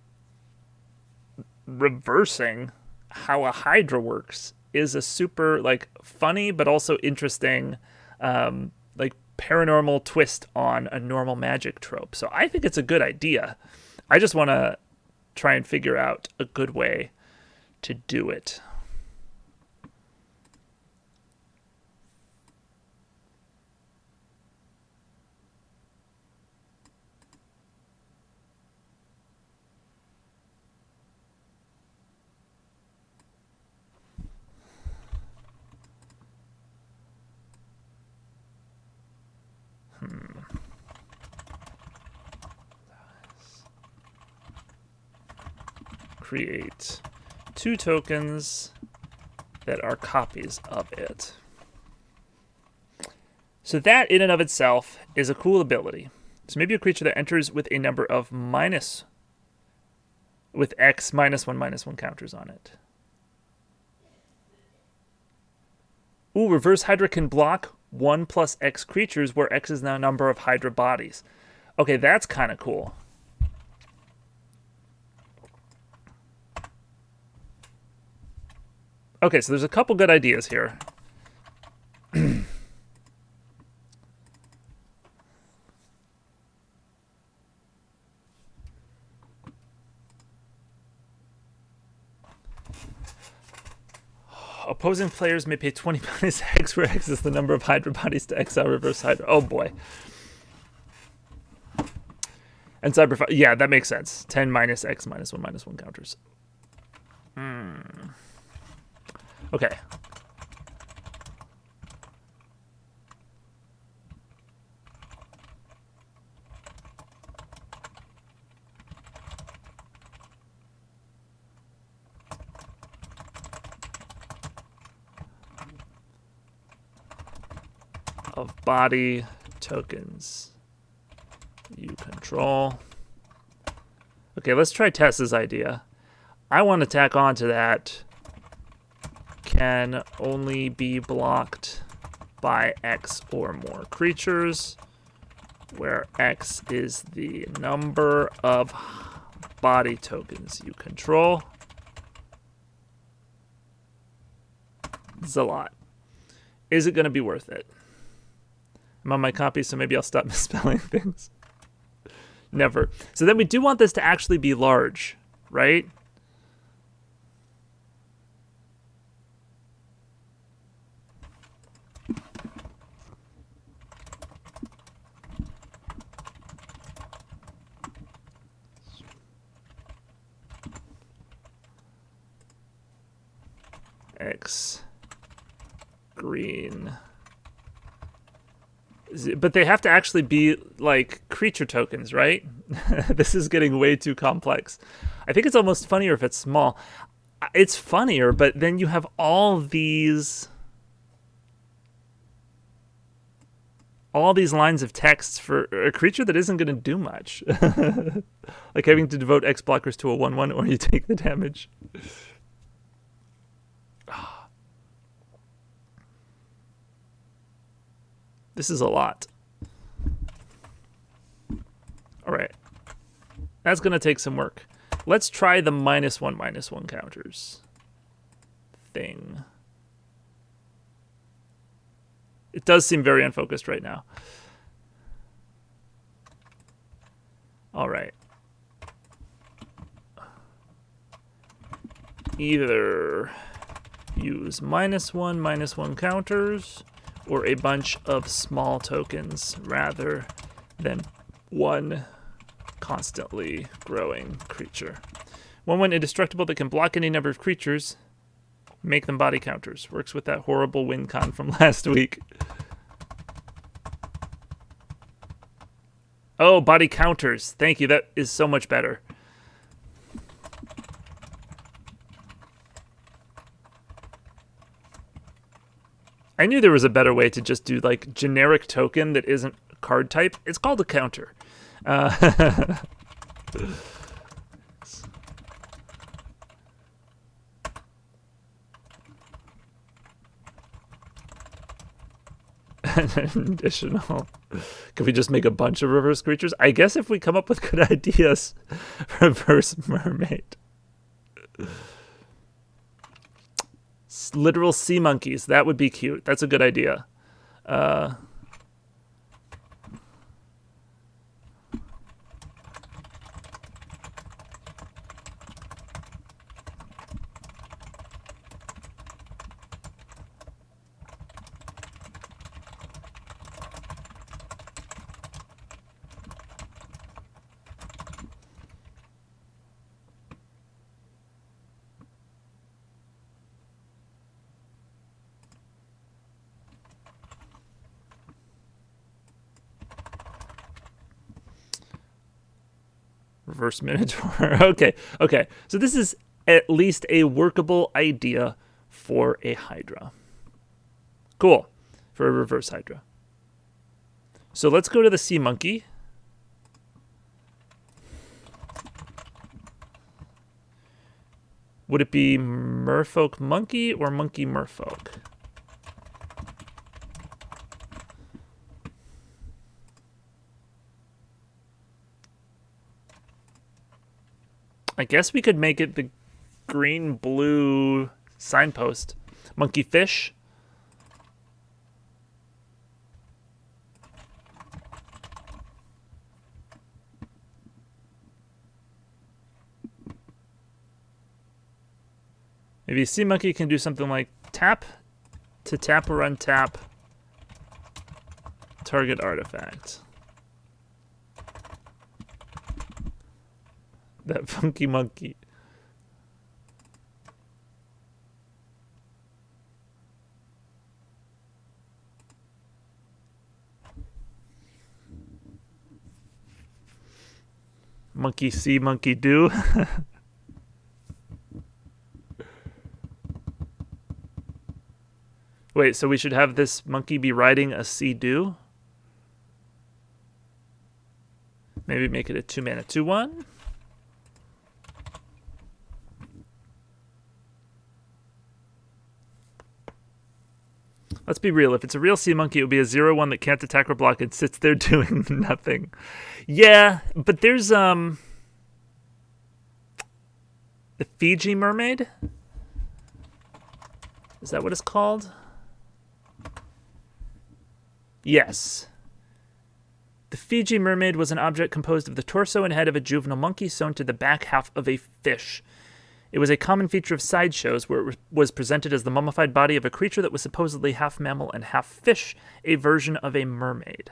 reversing how a Hydra works is a super like funny but also interesting like paranormal twist on a normal magic trope. So I think it's a good idea. I just want to try and figure out a good way to do it. Create 2 tokens that are copies of it. So that in and of itself is a cool ability. So maybe a creature that enters with a number of with X -1/-1 counters on it. Ooh, Reverse Hydra can block 1 + X creatures where X is the number of Hydra bodies. Okay, that's kind of cool. Okay, so there's a couple good ideas here. Opposing players may pay 20 -X, where X is the number of Hydra bodies to exile Reverse Hydra. Oh boy. And Cyber, yeah, that makes sense. 10 -X -1/-1 counters. Okay. Of body tokens you control. Okay, let's try Tess's idea. I want to tack on to that can only be blocked by X or more creatures, where X is the number of body tokens you control. It's a lot. Is it going to be worth it? I'm on my copy, so maybe I'll stop misspelling things. Never. So then we do want this to actually be large, right? X green. But they have to actually be like creature tokens, right? This is getting way too complex. I think it's almost funnier if it's small. It's funnier, but then you have all these lines of text for a creature that isn't going to do much. Like having to devote X blockers to a 1/1 or you take the damage. This is a lot. All right. That's going to take some work. Let's try the -1/-1 counters thing. It does seem very unfocused right now. All right. Either use -1/-1 counters or a bunch of small tokens rather than one constantly growing creature. 1/1 indestructible that can block any number of creatures. Make them body counters. Works with that horrible win con from last week. Oh, body counters. Thank you. That is so much better. I knew there was a better way to just do like generic token that isn't card type. It's called a counter. Additional. Could we just make a bunch of reverse creatures? I guess if we come up with good ideas. Reverse mermaid. Literal sea monkeys. That would be cute. That's a good idea. Reverse Minotaur. Okay. So this is at least a workable idea for a Hydra. Cool. For a reverse Hydra. So let's go to the Sea Monkey. Would it be Merfolk Monkey or Monkey Merfolk? I guess we could make it the green-blue signpost. Monkey fish. Maybe Sea Monkey can do something like tap to tap or untap target artifact. That funky monkey. Monkey see, monkey do. Wait, so we should have this monkey be riding a sea do? Maybe make it a 2-mana 2/1. Let's be real. If it's a real sea monkey, it would be a 0/1 that can't attack or block and sits there doing nothing. Yeah, but there's the Fiji Mermaid. Is that what it's called? Yes. The Fiji Mermaid was an object composed of the torso and head of a juvenile monkey sewn to the back half of a fish. It was a common feature of sideshows where it was presented as the mummified body of a creature that was supposedly half mammal and half fish, a version of a mermaid.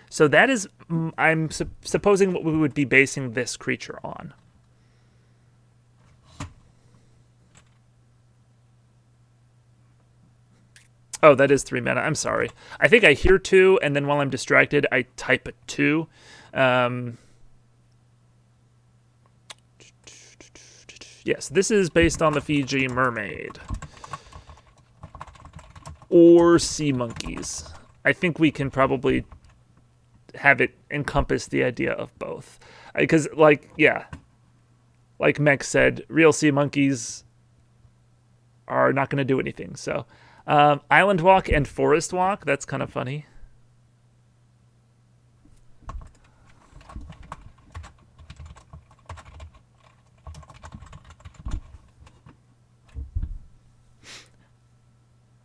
So that is, I'm supposing, what we would be basing this creature on. Oh, that is 3 mana. I'm sorry. I think I hear 2, and then while I'm distracted, I type a 2. Yes, this is based on the Fiji Mermaid. Or sea monkeys. I think we can probably have it encompass the idea of both. Because, like, yeah. Like Meg said, real sea monkeys are not going to do anything. So, Island Walk and Forest Walk, that's kind of funny.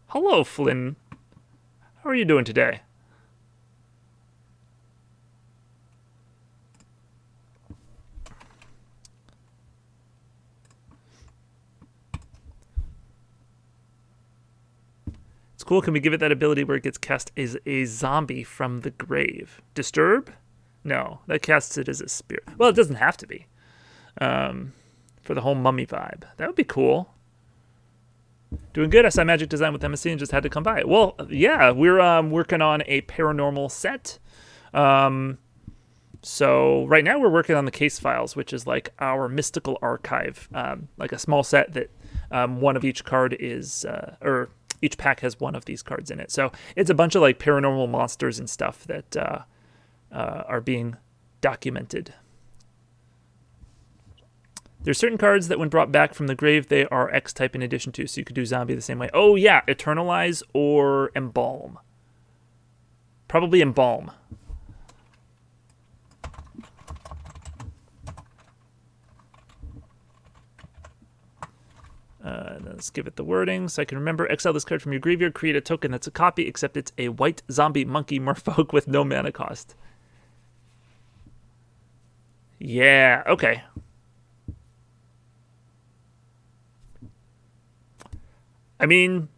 Hello, Flynn. How are you doing today? It's cool. Can we give it that ability where it gets cast as a zombie from the grave? Disturb? No, that casts it as a spirit. Well, it doesn't have to be. For the whole mummy vibe. That would be cool. Doing good. I saw Magic Design with MSC and just had to come by. Well, yeah, we're working on a paranormal set. So right now we're working on the case files, which is like our mystical archive, like a small set that one of each card is, or each pack has one of these cards in it. So it's a bunch of like paranormal monsters and stuff that are being documented. There's certain cards that when brought back from the grave, they are X-type in addition to, so you could do zombie the same way. Oh yeah, Eternalize or Embalm. Probably Embalm. Let's give it the wording so I can remember. Exile this card from your graveyard, create a token that's a copy, except it's a white zombie monkey merfolk with no mana cost. Yeah, okay. I mean,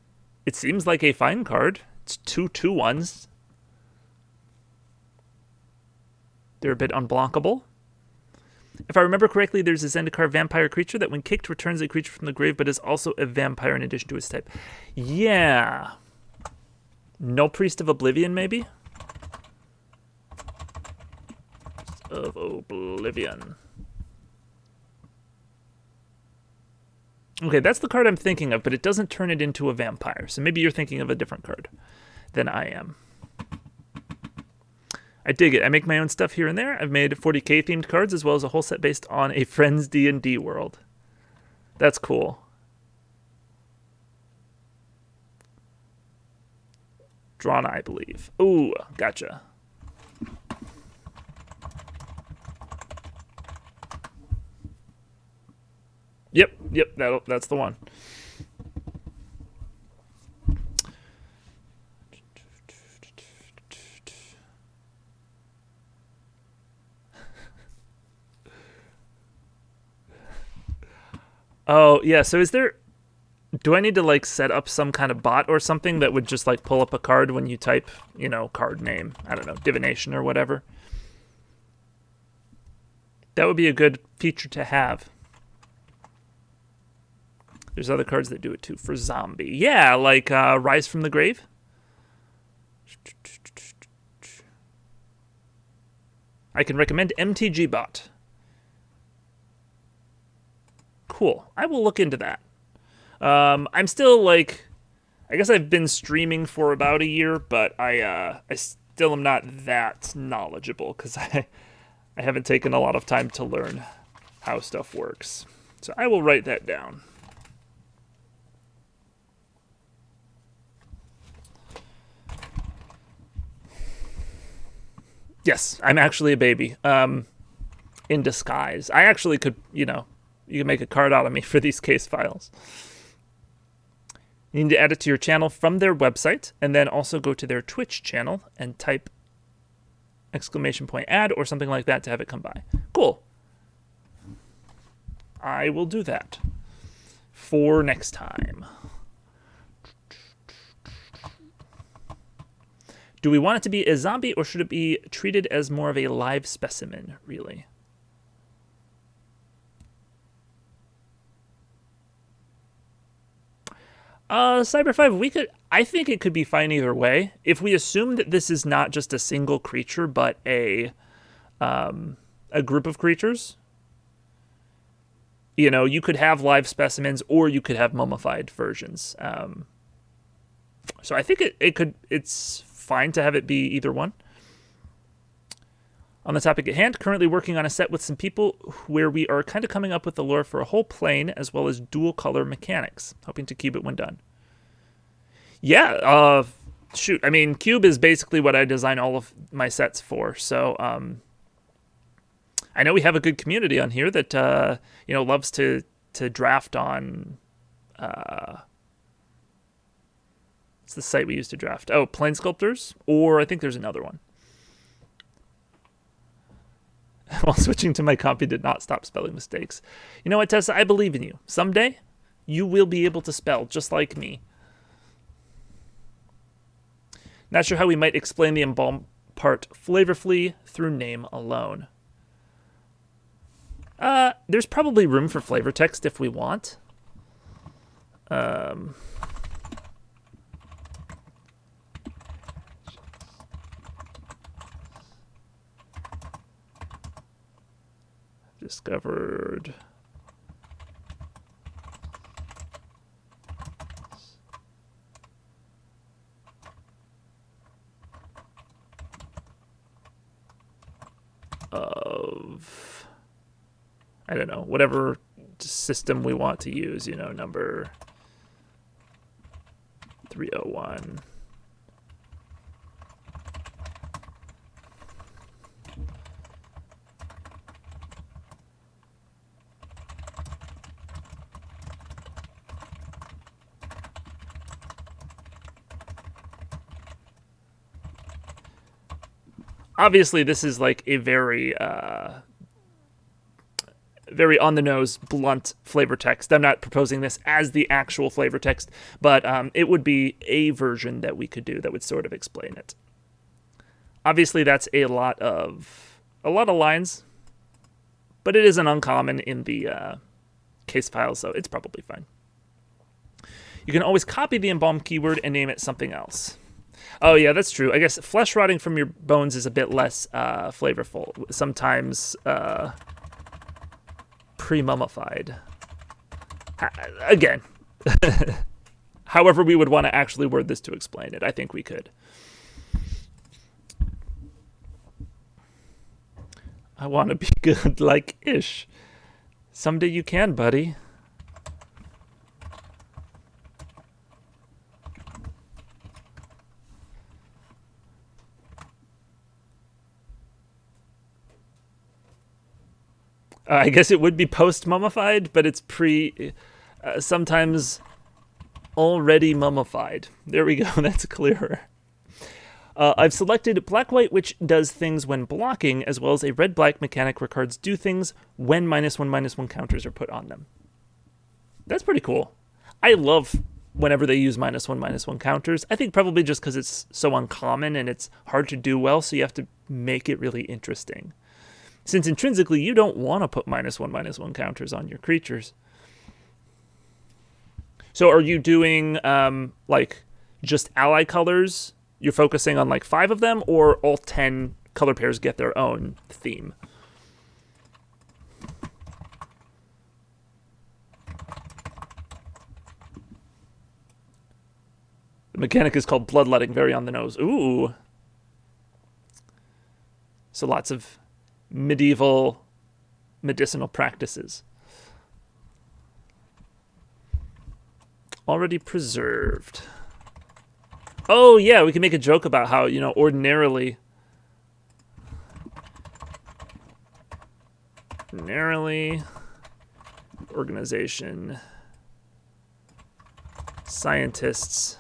it seems like a fine card. It's 2/2/1s. They're a bit unblockable. If I remember correctly, there's a Zendikar vampire creature that when kicked returns a creature from the grave, but is also a vampire in addition to its type. Yeah. No Priest of Oblivion, maybe? Of Oblivion. Okay, that's the card I'm thinking of, but it doesn't turn it into a vampire. So maybe you're thinking of a different card than I am. I dig it. I make my own stuff here and there. I've made 40k themed cards as well as a whole set based on a friend's D&D world. That's cool. Drawn, I believe. Ooh, gotcha. Yep, that's the one. Oh, yeah, so do I need to like set up some kind of bot or something that would just like pull up a card when you type, card name, I don't know, divination or whatever? That would be a good feature to have. There's other cards that do it too for zombie. Yeah, like Rise from the Grave. I can recommend MTG Bot. Cool. I will look into that. I'm still like, I guess I've been streaming for about a year, but I still am not that knowledgeable because I haven't taken a lot of time to learn how stuff works. So I will write that down. Yes, I'm actually a baby. In disguise. I actually could, you can make a card out of me for these case files. You need to add it to your channel from their website, and then also go to their Twitch channel and type !add or something like that to have it come by. Cool. I will do that for next time. Do we want it to be a zombie, or should it be treated as more of a live specimen, really? Cyber 5, I think it could be fine either way. If we assume that this is not just a single creature, but a group of creatures, You know, you could have live specimens or you could have mummified versions. So I think it's fine to have it be either one. On the topic at hand, currently working on a set with some people where we are kind of coming up with the lore for a whole plane as well as dual color mechanics, hoping to cube it when done. Yeah, shoot. I mean, cube is basically what I design all of my sets for. So I know we have a good community on here that loves to draft on. What's the site we use to draft? Oh, Plane Sculptors, or I think there's another one. While switching to my copy, did not stop spelling mistakes. You know what, Tessa? I believe in you. Someday, you will be able to spell just like me. Not sure how we might explain the embalm part flavorfully through name alone. There's probably room for flavor text if we want. Discovered of, I don't know, whatever system we want to use, number 301. Obviously, this is like a very on the nose, blunt flavor text. I'm not proposing this as the actual flavor text, but it would be a version that we could do that would sort of explain it. Obviously, that's a lot of lines, but it isn't uncommon in the case files, so it's probably fine. You can always copy the embalm keyword and name it something else. Oh, yeah, that's true. I guess flesh rotting from your bones is a bit less flavorful. Sometimes pre-mummified. Again, however we would want to actually word this to explain it, I think we could. I want to be good like Ish. Someday you can, buddy. I guess it would be post-mummified, but it's sometimes already mummified. There we go, that's clearer. I've selected black-white, which does things when blocking, as well as a red-black mechanic where cards do things when -1/-1 counters are put on them. That's pretty cool. I love whenever they use -1/-1 counters. I think probably just because it's so uncommon and it's hard to do well, so you have to make it really interesting. Since intrinsically you don't want to put -1/-1 counters on your creatures. So are you doing like just ally colors? You're focusing on like 5 of them, or all 10 color pairs get their own theme? The mechanic is called bloodletting, very on the nose. Ooh. So lots of medieval medicinal practices. Already preserved. Oh, yeah, we can make a joke about how, ordinarily organization, scientists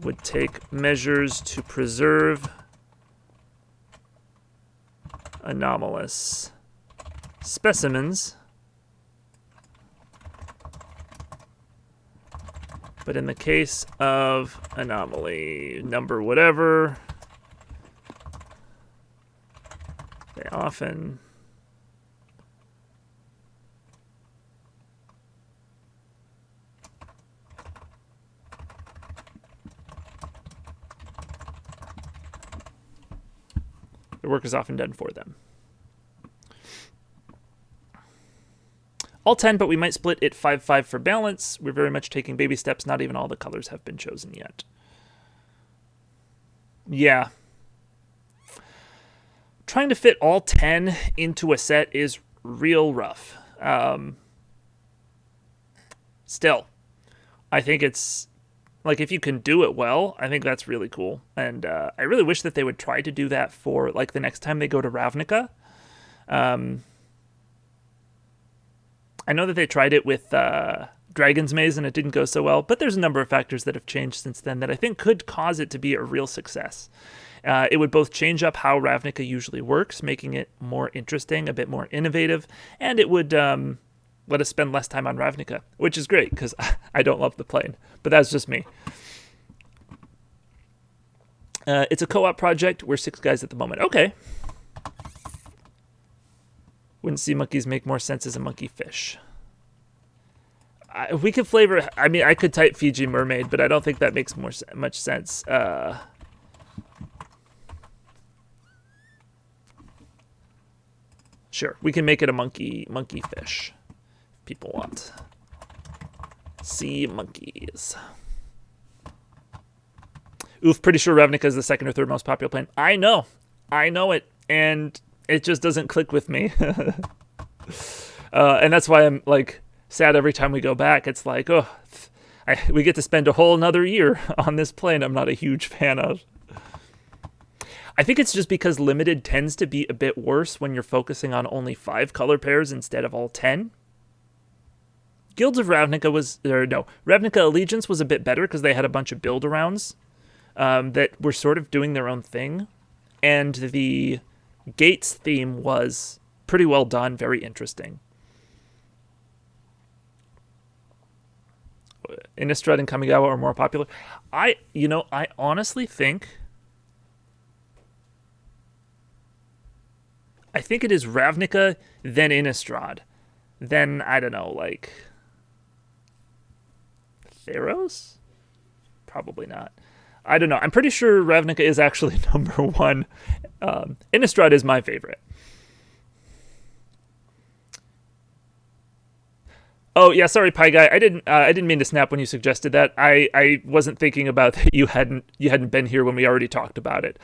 would take measures to preserve anomalous specimens, but in the case of anomaly number whatever, they often the work is often done for them. All 10, but we might split it 5-5 for balance. We're very much taking baby steps. Not even all the colors have been chosen yet. Yeah. Trying to fit all 10 into a set is real rough. Still, I think it's, like, if you can do it well, I think that's really cool. And I really wish that they would try to do that for, like, the next time they go to Ravnica. I know that they tried it with Dragon's Maze and it didn't go so well, but there's a number of factors that have changed since then that I think could cause it to be a real success. It would both change up how Ravnica usually works, making it more interesting, a bit more innovative, and it would let us spend less time on Ravnica, which is great because I don't love the plane, but that's just me. It's a co-op project. We're 6 guys at the moment. Okay. Wouldn't sea monkeys make more sense as a monkey fish? If we could flavor, I mean, I could type Fiji Mermaid, but I don't think that makes much sense. Sure, we can make it a monkey fish. If people want. Sea monkeys. Oof, pretty sure Ravnica is the second or third most popular plane. I know it, and it just doesn't click with me. And that's why I'm, like, sad every time we go back. It's like, oh, we get to spend a whole another year on this plane I'm not a huge fan of. I think it's just because limited tends to be a bit worse when you're focusing on only 5 color pairs instead of all 10. Guilds of Ravnica Ravnica Allegiance was a bit better because they had a bunch of build-arounds that were sort of doing their own thing. And the Gates theme was pretty well done, very interesting. Innistrad and Kamigawa are more popular. I honestly think it is Ravnica, then Innistrad, then, I don't know, like, Theros? Probably not. I don't know. I'm pretty sure Ravnica is actually number 1. Innistrad is my favorite. Oh yeah, sorry, Pie Guy. I didn't mean to snap when you suggested that. I wasn't thinking about that. You hadn't been here when we already talked about it.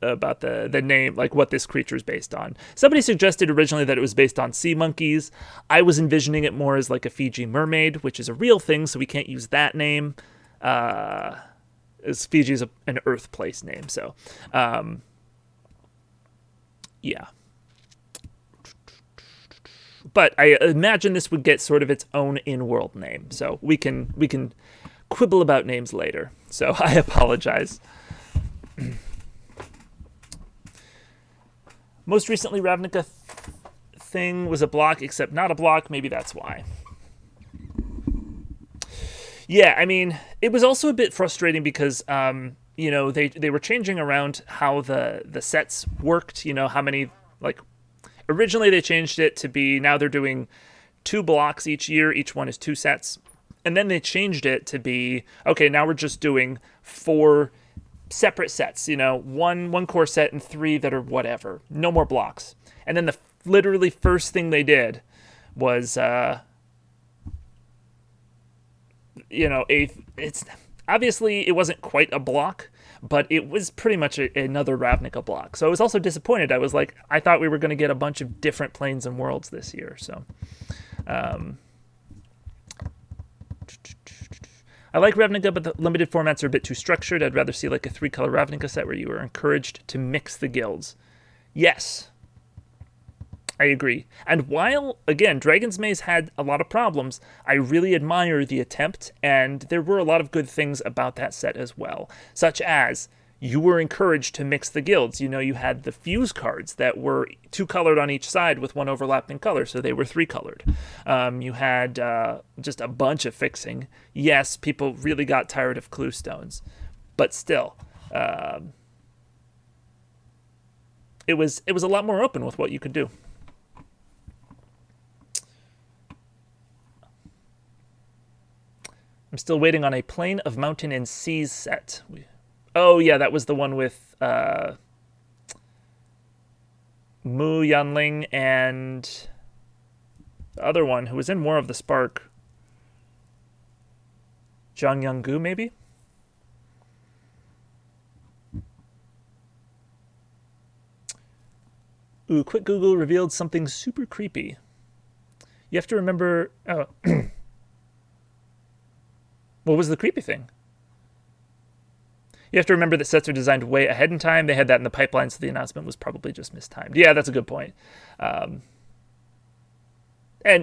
About the name, like what this creature is based on. Somebody suggested originally that it was based on sea monkeys. I was envisioning it more as like a Fiji Mermaid, which is a real thing, so we can't use that name. As Fiji is an Earth place name, so yeah. But I imagine this would get sort of its own in-world name, so we can quibble about names later. So I apologize. Most recently, Ravnica thing was a block, except not a block. Maybe that's why. Yeah, I mean, it was also a bit frustrating because, they were changing around how the sets worked. You know, how many, like, originally they changed it to be, now they're doing 2 blocks each year. Each one is 2 sets. And then they changed it to be, okay, now we're just doing 4 separate sets, one core set and 3 that are whatever, no more blocks. And then the literally first thing they did was it's obviously it wasn't quite a block, but it was pretty much another Ravnica block. So I was also disappointed. I was like, I thought we were going to get a bunch of different planes and worlds this year. So I like Ravnica, but the limited formats are a bit too structured. I'd rather see like a 3-color Ravnica set where you are encouraged to mix the guilds. Yes, I agree. And while, again, Dragon's Maze had a lot of problems, I really admire the attempt, and there were a lot of good things about that set as well, such as you were encouraged to mix the guilds. You had the fuse cards that were 2-colored on each side with 1 overlapping color, so they were 3-colored. You had just a bunch of fixing. Yes, people really got tired of clue stones, but still, it was a lot more open with what you could do. I'm still waiting on a Plane of Mountain and Seas set. Oh, yeah, that was the one with Mu Yanling and the other one who was in War of the Spark. Zhang Yanggu, maybe? Ooh, quick Google revealed something super creepy. You have to remember... Oh. What was the creepy thing? You have to remember that sets are designed way ahead in time. They had that in the pipeline, so the announcement was probably just mistimed. Yeah, that's a good point. And,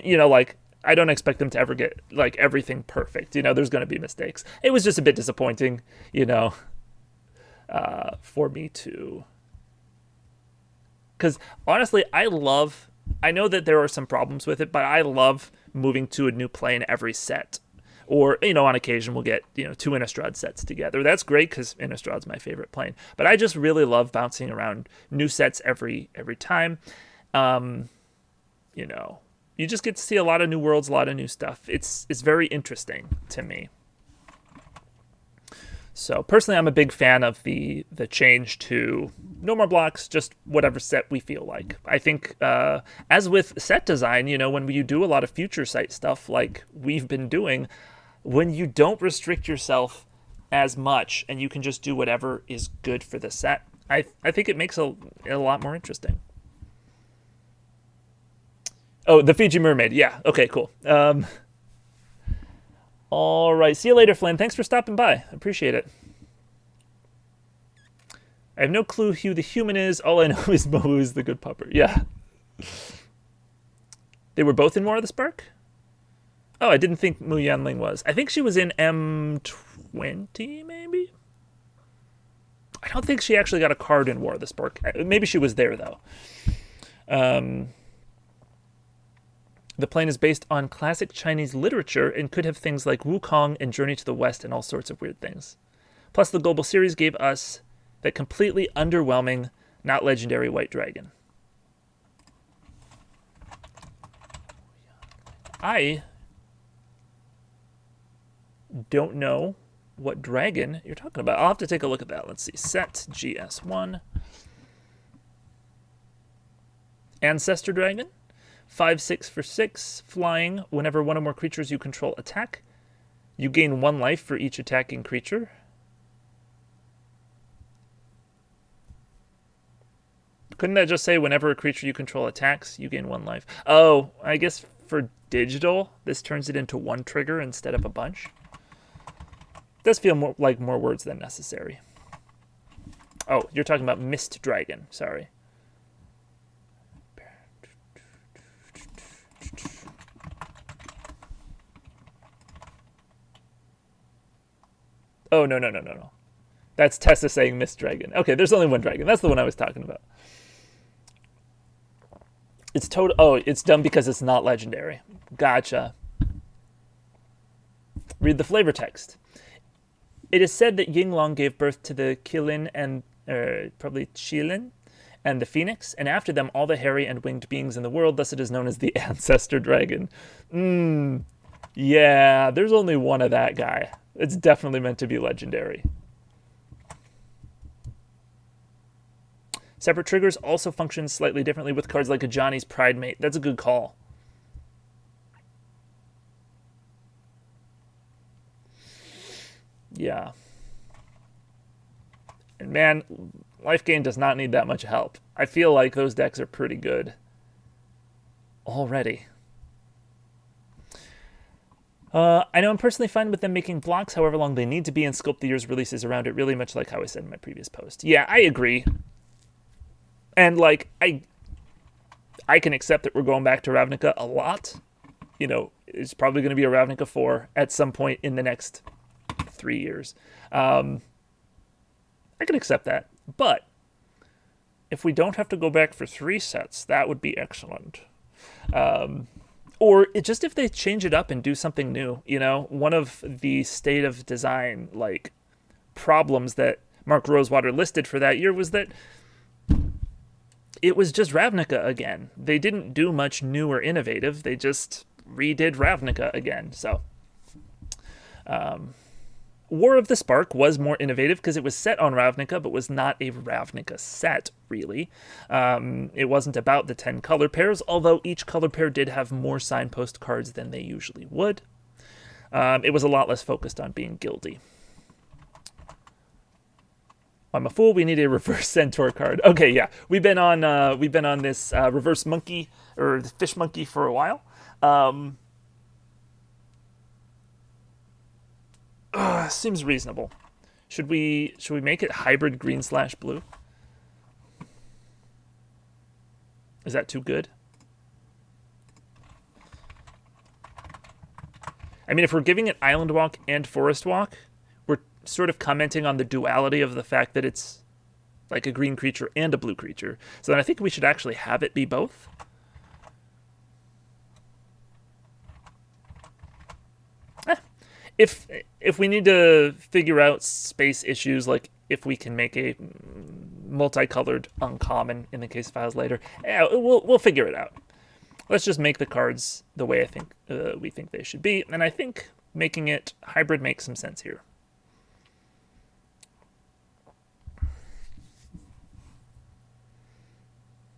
you know, like, I don't expect them to ever get, like, everything perfect. You know, there's going to be mistakes. It was just a bit disappointing, you know, for me to... Because, honestly, I know that there are some problems with it, but I love moving to a new plane every set. Or, you know, on occasion we'll get, you know, 2 Innistrad sets together. That's great because Innistrad's my favorite plane. But I just really love bouncing around new sets every time. You know, you just get to see a lot of new worlds, a lot of new stuff. It's very interesting to me. So personally, I'm a big fan of the change to no more blocks, just whatever set we feel like. I think as with set design, you know, when you do a lot of future sight stuff like we've been doing, when you don't restrict yourself as much and you can just do whatever is good for the set, I think it makes it a lot more interesting. Oh, the Fiji Mermaid. Yeah. Okay, cool. All right. See you later, Flynn. Thanks for stopping by. Appreciate it. I have no clue who the human is. All I know is Mo is the good pupper. Yeah. They were both in War of the Spark? Oh, I didn't think Mu Yanling was. I think she was in M20, maybe? I don't think she actually got a card in War of the Spark. Maybe she was there, though. The plane is based on classic Chinese literature and could have things like Wukong and Journey to the West and all sorts of weird things. Plus, the global series gave us that completely underwhelming, not legendary white dragon. I don't know what dragon you're talking about. I'll have to take a look at that. Let's see. Set GS1. Ancestor Dragon. 5/6 for 6. Flying. Whenever one or more creatures you control attack, you gain 1 life for each attacking creature. Couldn't that just say whenever a creature you control attacks, you gain 1 life? Oh, I guess for digital, this turns it into 1 trigger instead of a bunch. Does feel more like more words than necessary. Oh, you're talking about Mist Dragon. Sorry. Oh, no. That's Tessa saying Mist Dragon. Okay, there's only 1 dragon. That's the one I was talking about. It's total. Oh, it's dumb because it's not legendary. Gotcha. Read the flavor text. It is said that Yinglong gave birth to the Qilin and probably Qilin and the Phoenix, and after them all the hairy and winged beings in the world. Thus, it is known as the Ancestor Dragon. Yeah, there's only 1 of that guy. It's definitely meant to be legendary. Separate triggers also function slightly differently with cards like a Johnny's Pride Mate. That's a good call. Yeah. And man, Life Gain does not need that much help. I feel like those decks are pretty good already. I know I'm personally fine with them making blocks however long they need to be and sculpt the year's releases around it, really much like how I said in my previous post. Yeah, I agree. And, like, I can accept that we're going back to Ravnica a lot. You know, it's probably going to be a Ravnica 4 at some point in the next 3 years. I can accept that. But if we don't have to go back for 3 sets, that would be excellent. Or just if they change it up and do something new, you know, one of the state of design, like, problems that Mark Rosewater listed for that year was that it was just Ravnica again. They didn't do much new or innovative. They just redid Ravnica again. So, War of the Spark was more innovative because it was set on Ravnica, but was not a Ravnica set, really. It wasn't about the 10 color pairs, although each color pair did have more signpost cards than they usually would. It was a lot less focused on being guildy. I'm a fool. We need a reverse centaur card. Okay, yeah, we've been on this reverse monkey or fish monkey for a while. Seems reasonable. Should we make it hybrid green/blue? Is that too good? I mean, if we're giving it Island Walk and Forest Walk, we're sort of commenting on the duality of the fact that it's like a green creature and a blue creature. So then I think we should actually have it be both. If we need to figure out space issues, like if we can make a multicolored uncommon in the case files later, we'll figure it out. Let's just make the cards the way I think we think they should be, and I think making it hybrid makes some sense here.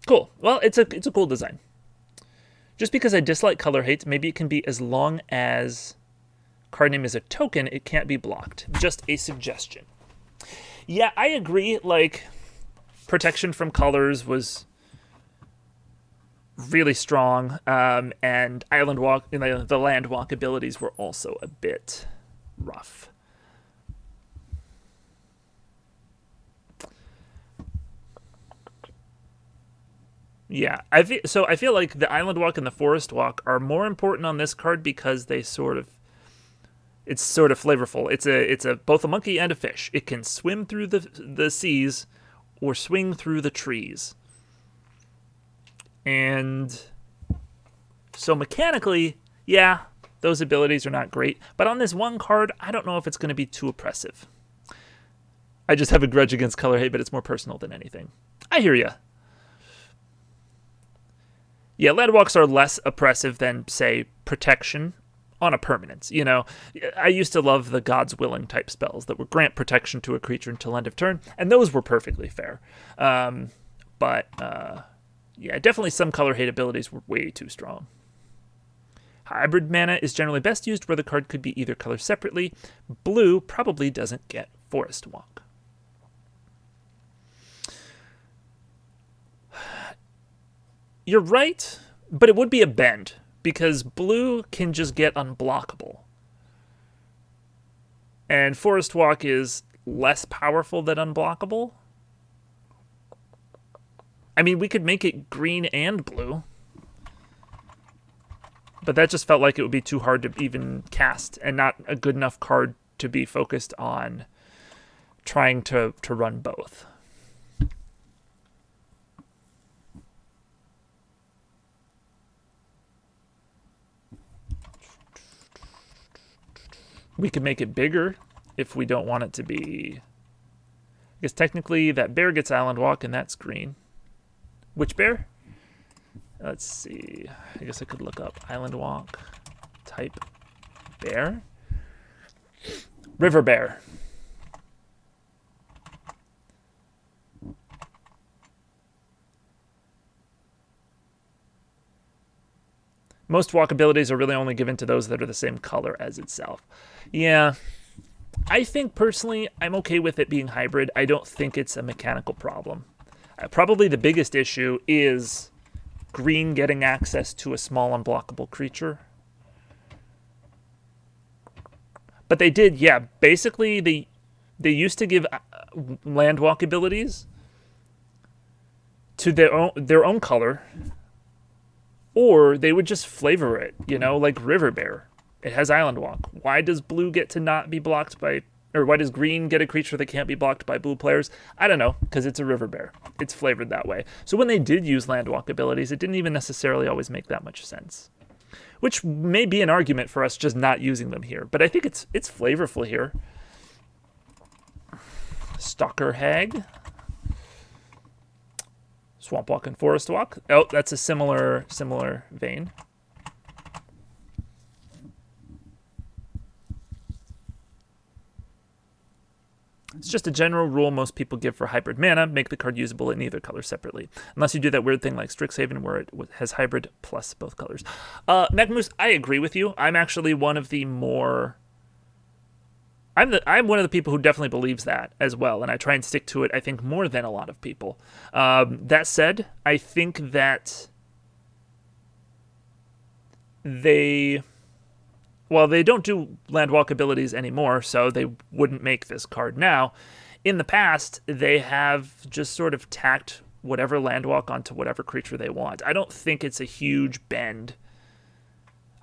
Cool. Well, it's a cool design. Just because I dislike color hate, maybe it can be as long as card name is a token, it can't be blocked. Just a suggestion. Yeah, I agree. Like, protection from colors was really strong, and Island Walk, the Land Walk abilities were also a bit rough. Yeah, I feel like the Island Walk and the Forest Walk are more important on this card because they it's sort of flavorful. It's both a monkey and a fish. It can swim through the seas or swing through the trees. And so mechanically, yeah, those abilities are not great. But on this one card, I don't know if it's going to be too oppressive. I just have a grudge against color hate, but it's more personal than anything. I hear ya. Yeah, land walks are less oppressive than, say, protection on a permanence. You know, I used to love the God's Willing type spells that would grant protection to a creature until end of turn, and those were perfectly fair. Yeah, definitely some color hate abilities were way too strong. Hybrid mana is generally best used where the card could be either color separately. Blue probably doesn't get Forest Walk. You're right, but it would be a bend, because blue can just get unblockable. And Forest Walk is less powerful than unblockable. I mean, we could make it green and blue, but that just felt like it would be too hard to even cast and not a good enough card to be focused on trying to run both. We could make it bigger if we don't want it to be... I guess technically that bear gets Island Walk and that's green. Which bear? Let's see. I guess I could look up Island Walk type bear. River bear. Most walk abilities are really only given to those that are the same color as itself. Yeah, I think personally I'm okay with it being hybrid. I don't think it's a mechanical problem. Probably the biggest issue is green getting access to a small unblockable creature. But they did, yeah, basically they used to give land walk abilities to their own color, or they would just flavor it, you know, like River Bear. It has Island Walk. Why does blue get to not be blocked by... Or why does green get a creature that can't be blocked by blue players? I don't know, because it's a river bear. It's flavored that way. So when they did use land walk abilities, it didn't even necessarily always make that much sense. Which may be an argument for us just not using them here. But I think it's flavorful here. Stalker Hag. Swamp Walk and Forest Walk. Oh, that's a similar vein. It's just a general rule most people give for hybrid mana. Make the card usable in either color separately. Unless you do that weird thing like Strixhaven where it has hybrid plus both colors. Magmoose, I agree with you. I'm actually one of the more... I'm one of the people who definitely believes that as well, and I try and stick to it, I think, more than a lot of people. That said, I think that they don't do landwalk abilities anymore, so they wouldn't make this card now. In the past, they have just sort of tacked whatever landwalk onto whatever creature they want. I don't think it's a huge bend.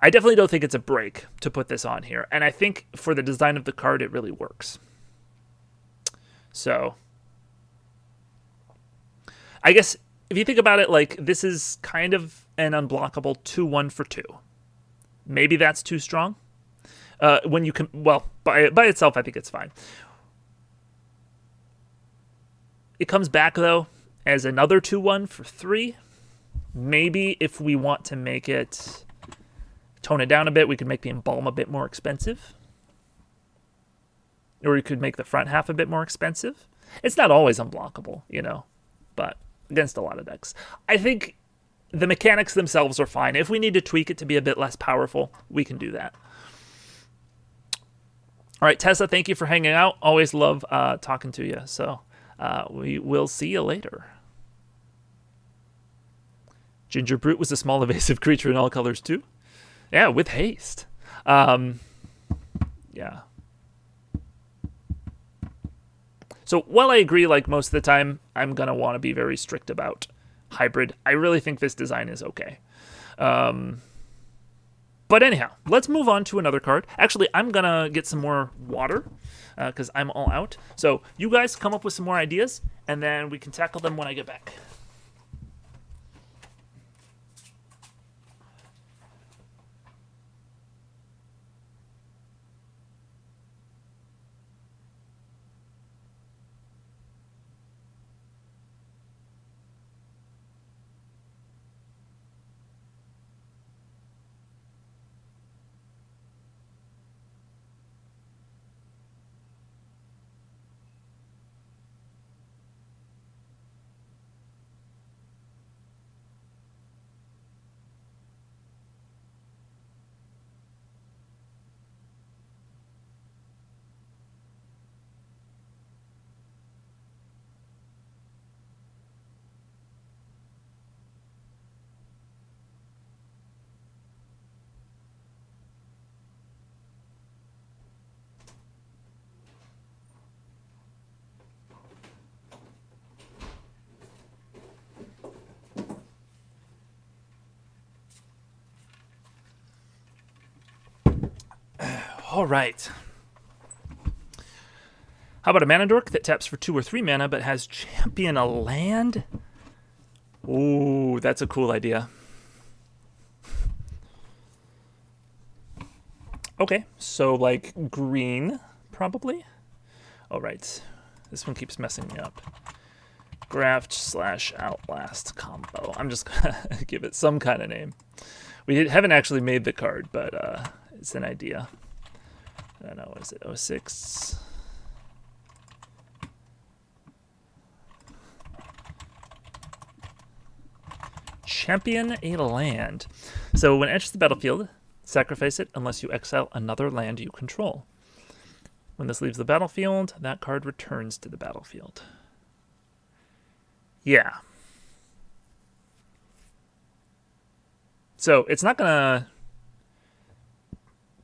I definitely don't think it's a break to put this on here. And I think for the design of the card, it really works. So, I guess if you think about it, like, this is kind of an unblockable 2-1 for 2. Maybe that's too strong. When you can, well, by itself, I think it's fine. It comes back, though, as another 2-1 for 3. Maybe if we want to make it... tone it down a bit, we could make the embalm a bit more expensive. Or we could make the front half a bit more expensive. It's not always unblockable, you know, but against a lot of decks. I think the mechanics themselves are fine. If we need to tweak it to be a bit less powerful, we can do that. All right, Tessa, thank you for hanging out. Always love talking to you. So we will see you later. Ginger Brute was a small evasive creature in all colors too. Yeah, with haste. Yeah. So while I agree, like most of the time, I'm going to want to be very strict about hybrid, I really think this design is okay. But anyhow, let's move on to another card. Actually, I'm going to get some more water because I'm all out. So you guys come up with some more ideas, and then we can tackle them when I get back. All right. How about a mana dork that taps for 2 or 3 mana but has champion a land? Ooh, that's a cool idea. Okay, so like green, probably. All right. This one keeps messing me up. Graft/Outlast combo. I'm just going to give it some kind of name. We haven't actually made the card, but it's an idea. I don't know, is it 06? Champion a land. So when it enters the battlefield, sacrifice it unless you exile another land you control. When this leaves the battlefield, that card returns to the battlefield. Yeah. So it's not going to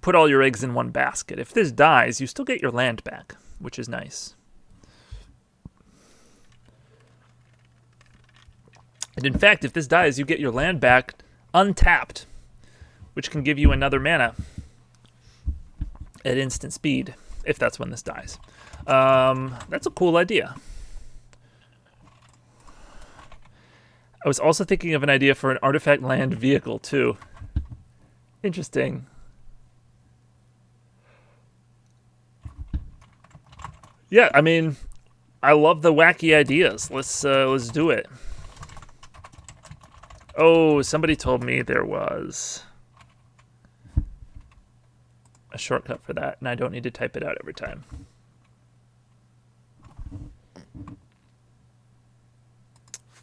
put all your eggs in one basket. If this dies, you still get your land back, which is nice. And in fact, if this dies, you get your land back untapped, which can give you another mana at instant speed, if that's when this dies. That's a cool idea. I was also thinking of an idea for an artifact land vehicle, too. Interesting. Yeah, I mean, I love the wacky ideas. Let's do it. Oh, somebody told me there was a shortcut for that, and I don't need to type it out every time.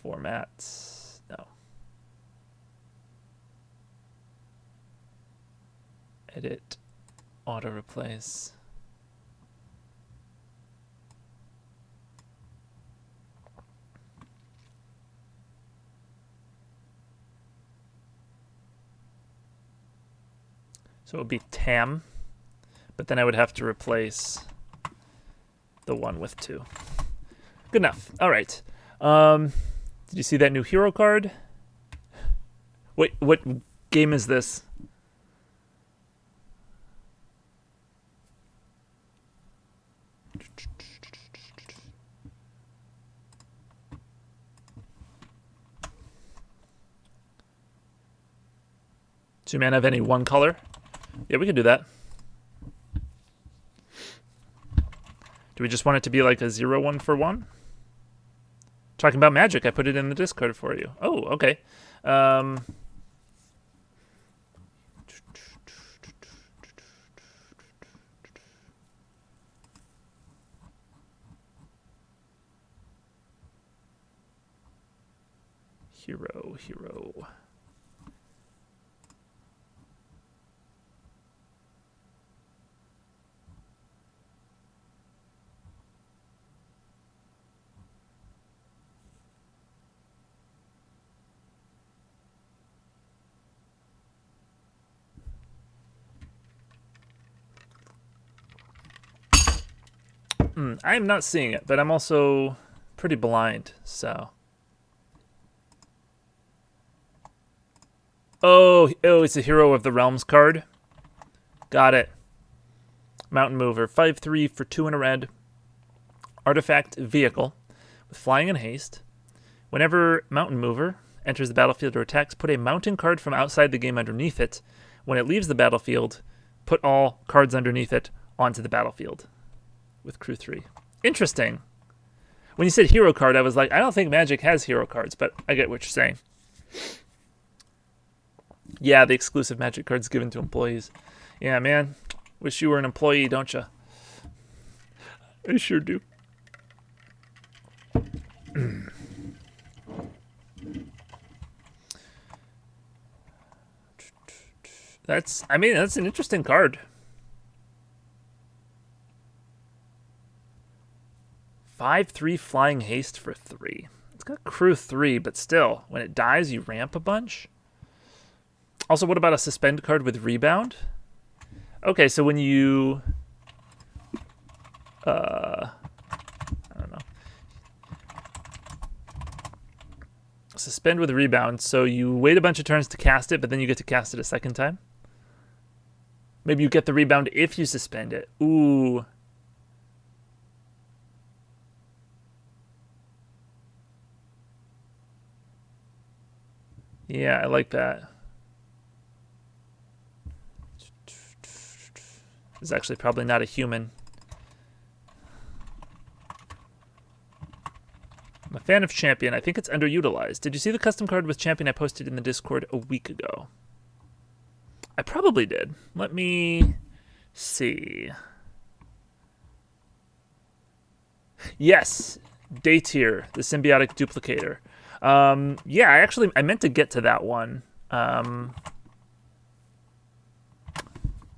formats. No. Edit, auto replace. So it would be tam, but then I would have to replace the 1 with 2. Good enough. All right. Did you see that new hero card? Wait, what game is this? Two mana of any one color? Yeah, we can do that. Do we just want it to be like a 0-1 for 1? Talking about magic, I put it in the Discord for you. Oh, okay. Hero. I'm not seeing it, but I'm also pretty blind, so. Oh, it's a Hero of the Realms card. Got it. Mountain Mover, 5/3 for 2 and a red. Artifact vehicle with flying and haste. Whenever Mountain Mover enters the battlefield or attacks, put a mountain card from outside the game underneath it. When it leaves the battlefield, put all cards underneath it onto the battlefield with crew 3. Interesting. When you said hero card, I was like, I don't think Magic has hero cards, but I get what you're saying. Yeah, the exclusive Magic cards given to employees. Yeah, man. Wish you were an employee, don't you? I sure do. That's an interesting card. 5/3 flying haste for 3. It's got crew 3, but still, when it dies, you ramp a bunch. Also, what about a suspend card with rebound? Okay, so when you... I don't know. Suspend with rebound, so you wait a bunch of turns to cast it, but then you get to cast it a second time. Maybe you get the rebound if you suspend it. Ooh. Yeah, I like that. This is actually probably not a human. I'm a fan of Champion. I think it's underutilized. Did you see the custom card with Champion I posted in the Discord a week ago? I probably did. Let me see. Yes, Daytier, the symbiotic duplicator. Yeah, I meant to get to that one.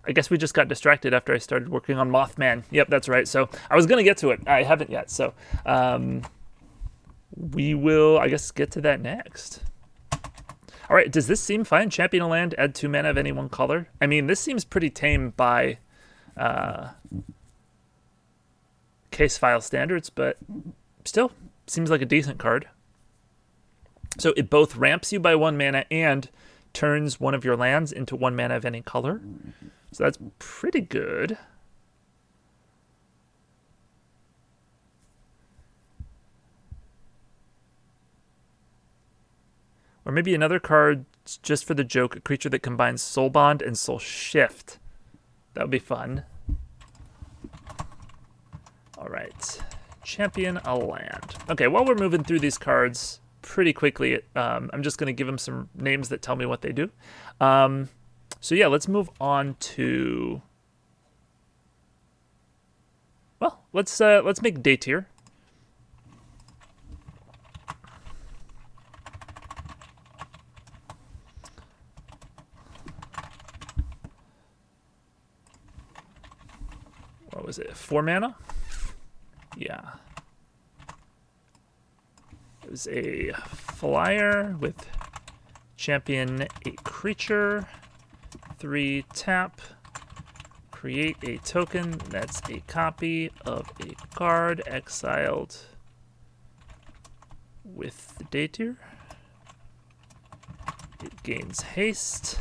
I guess we just got distracted after I started working on Mothman. Yep, that's right. So I was going to get to it. I haven't yet. So we will, I guess, get to that next. All right, does this seem fine? Champion a land, add 2 mana of any one color. I mean, this seems pretty tame by case file standards, but still seems like a decent card. So it both ramps you by 1 mana and turns one of your lands into 1 mana of any color. So that's pretty good. Or maybe another card just for the joke, a creature that combines Soul Bond and Soul Shift. That would be fun. All right. Champion a land. Okay, while we're moving through these cards pretty quickly, I'm just going to give them some names that tell me what they do. So yeah, let's move on to... Well, let's make Daytier. what was it, 4 mana? Yeah. It was a flyer with champion a creature, 3 tap, create a token that's a copy of a card exiled with the day tier. It gains haste.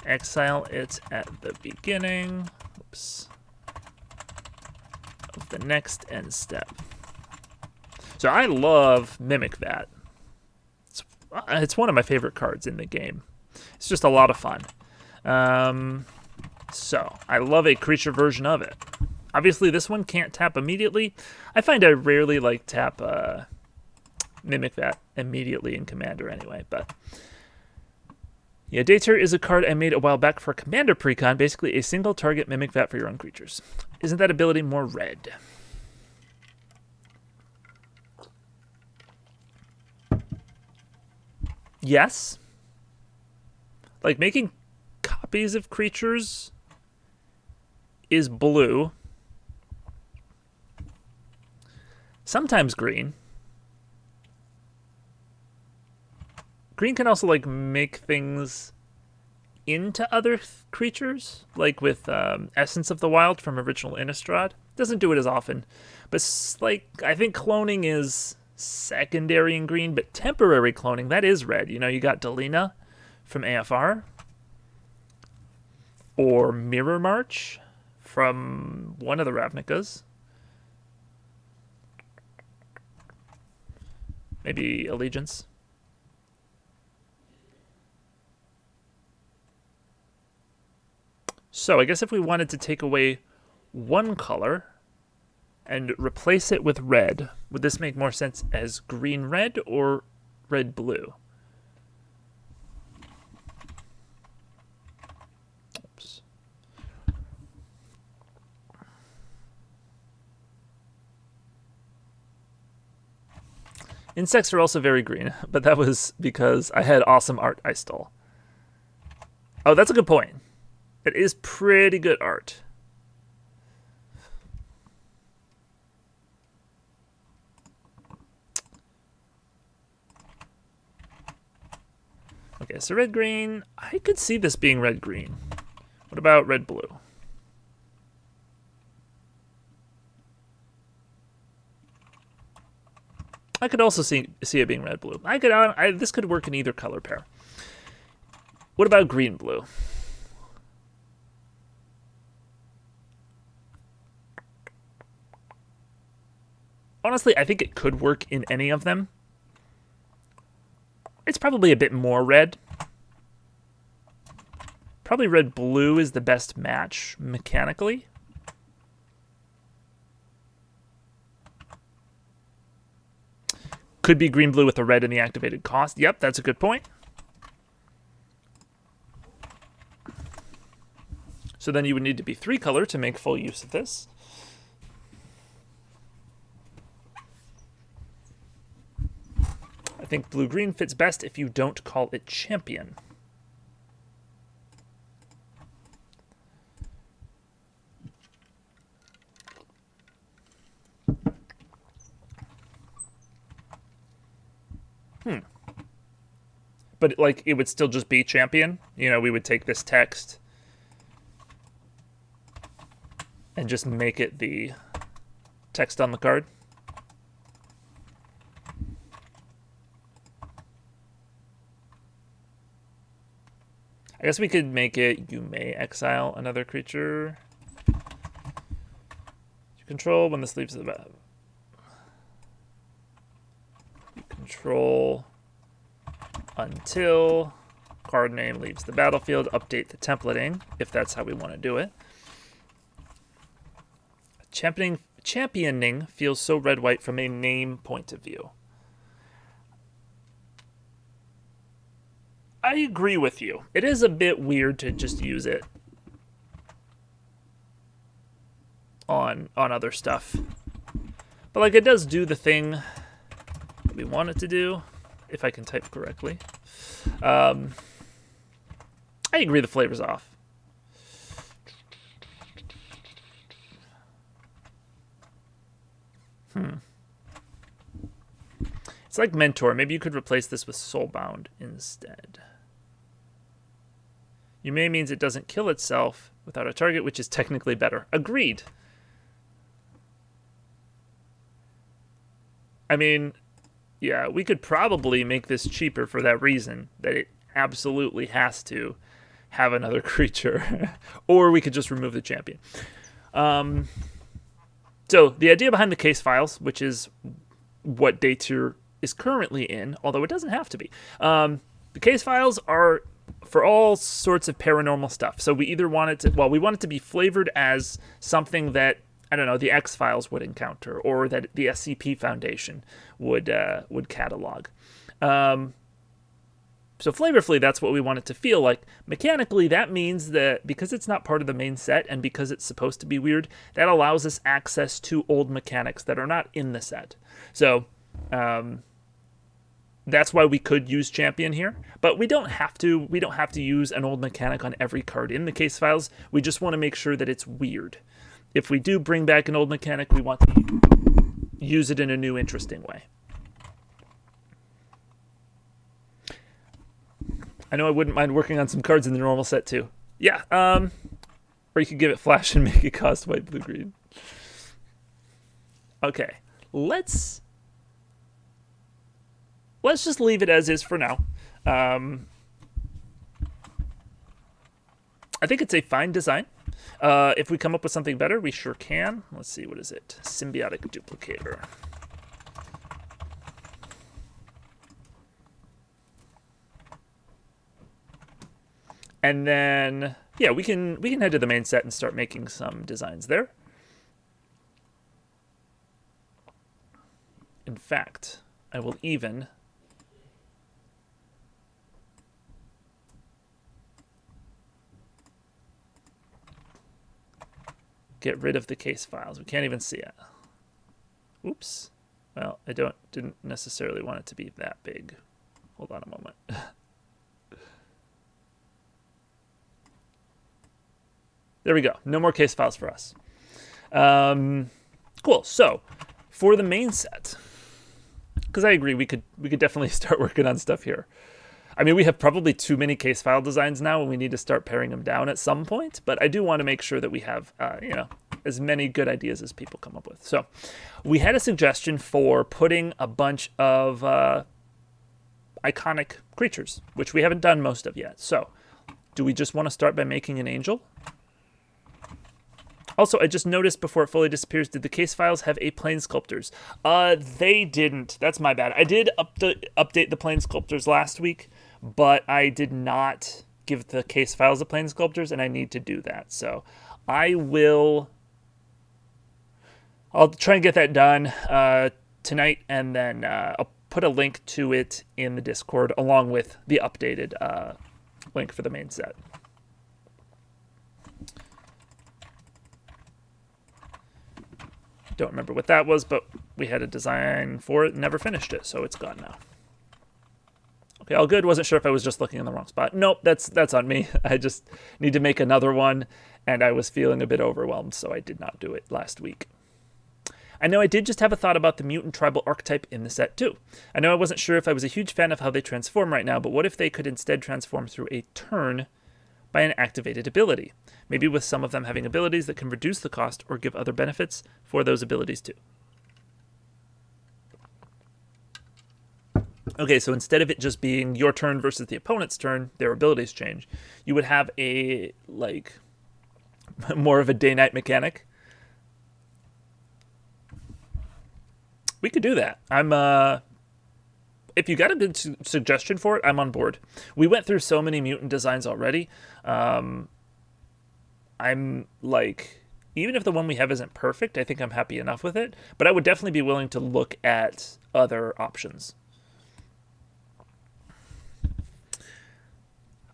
Exile it at the beginning. Oops. Of the next end step. So I love Mimic Vat. It's one of my favorite cards in the game. It's just a lot of fun. So I love a creature version of it. Obviously, this one can't tap immediately. I find I rarely like tap Mimic Vat immediately in Commander anyway. But yeah, Daytier is a card I made a while back for Commander Precon. Basically, a single target Mimic Vat for your own creatures. Isn't that ability more red? Yes. Like, making copies of creatures is blue. Sometimes green. Green can also, like, make things into other creatures, like with Essence of the Wild from original Innistrad. Doesn't do it as often. But, like, I think cloning is secondary in green, but temporary cloning, that is red. You know, you got Delina from AFR, or Mirror March from one of the Ravnicas. Maybe Allegiance. So I guess if we wanted to take away one color and replace it with red, would this make more sense as green-red or red-blue? Oops. Insects are also very green, but that was because I had awesome art I stole. Oh, that's a good point. It is pretty good art. Okay, so red-green. I could see this being red-green. What about red-blue? I could also see it being red-blue. This could work in either color pair. What about green-blue? Honestly, I think it could work in any of them. It's probably a bit more red. Probably red-blue is the best match mechanically. Could be green-blue with the red in the activated cost. Yep, that's a good point. So then you would need to be 3-color to make full use of this. I think blue-green fits best if you don't call it champion. But, like, it would still just be champion. You know, we would take this text and just make it the text on the card. I guess we could make it, you may exile another creature you control when this leaves the battlefield. You control until card name leaves the battlefield. Update the templating, if that's how we want to do it. Championing feels so red-white from a name point of view. I agree with you. It is a bit weird to just use it on other stuff. But, like, it does do the thing that we want it to do, if I can type correctly. I agree the flavor's off. It's like Mentor. Maybe you could replace this with Soulbound instead. You may means it doesn't kill itself without a target, which is technically better. Agreed. I mean, yeah, we could probably make this cheaper for that reason, that it absolutely has to have another creature. Or we could just remove the champion. So the idea behind the case files, which is what day tier is currently in, although it doesn't have to be. The case files are for all sorts of paranormal stuff. So we either want it to, well, we want it to be flavored as something that, I don't know, the X-Files would encounter, or that the SCP Foundation would catalog. So flavorfully, that's what we want it to feel like. Mechanically, that means that because it's not part of the main set and because it's supposed to be weird, that allows us access to old mechanics that are not in the set. So that's why we could use Champion here, but we don't have to. We don't have to use an old mechanic on every card in the case files. We just want to make sure that it's weird. If we do bring back an old mechanic, we want to use it in a new, interesting way. I know I wouldn't mind working on some cards in the normal set too. Yeah, or you could give it flash and make it cost white, blue, green. Okay, let's just leave it as is for now. I think it's a fine design. If we come up with something better, we sure can. Let's see, what is it? Symbiotic Duplicator. And then, yeah, we can head to the main set and start making some designs there. In fact, I will even get rid of the case files. We can't even see it. Oops. Well, I didn't necessarily want it to be that big. Hold on a moment. There we go. No more case files for us. Cool. So, for the main set, because I agree, we could definitely start working on stuff here. I mean, we have probably too many case file designs now, and we need to start paring them down at some point. But I do want to make sure that we have, as many good ideas as people come up with. So, we had a suggestion for putting a bunch of iconic creatures, which we haven't done most of yet. So, do we just want to start by making an angel? Also, I just noticed before it fully disappears, did the case files have a plane sculptors? They didn't. That's my bad. I did update the plane sculptors last week, but I did not give the case files a plane sculptors, and I need to do that. So I'll try and get that done tonight, and then I'll put a link to it in the Discord along with the updated link for the main set. Don't remember what that was, but we had a design for it and never finished it, so it's gone now. Okay, all good. Wasn't sure if I was just looking in the wrong spot. Nope, that's on me. I just need to make another one, and I was feeling a bit overwhelmed, so I did not do it last week. I know I did just have a thought about the mutant tribal archetype in the set too. I know I wasn't sure if I was a huge fan of how they transform right now, but what if they could instead transform through a turn by an activated ability? Maybe with some of them having abilities that can reduce the cost or give other benefits for those abilities too. Okay, so instead of it just being your turn versus the opponent's turn, their abilities change. You would have a, more of a day-night mechanic. We could do that. If you got a good suggestion for it, I'm on board. We went through so many mutant designs already. I'm even if the one we have isn't perfect, I think I'm happy enough with it. But I would definitely be willing to look at other options.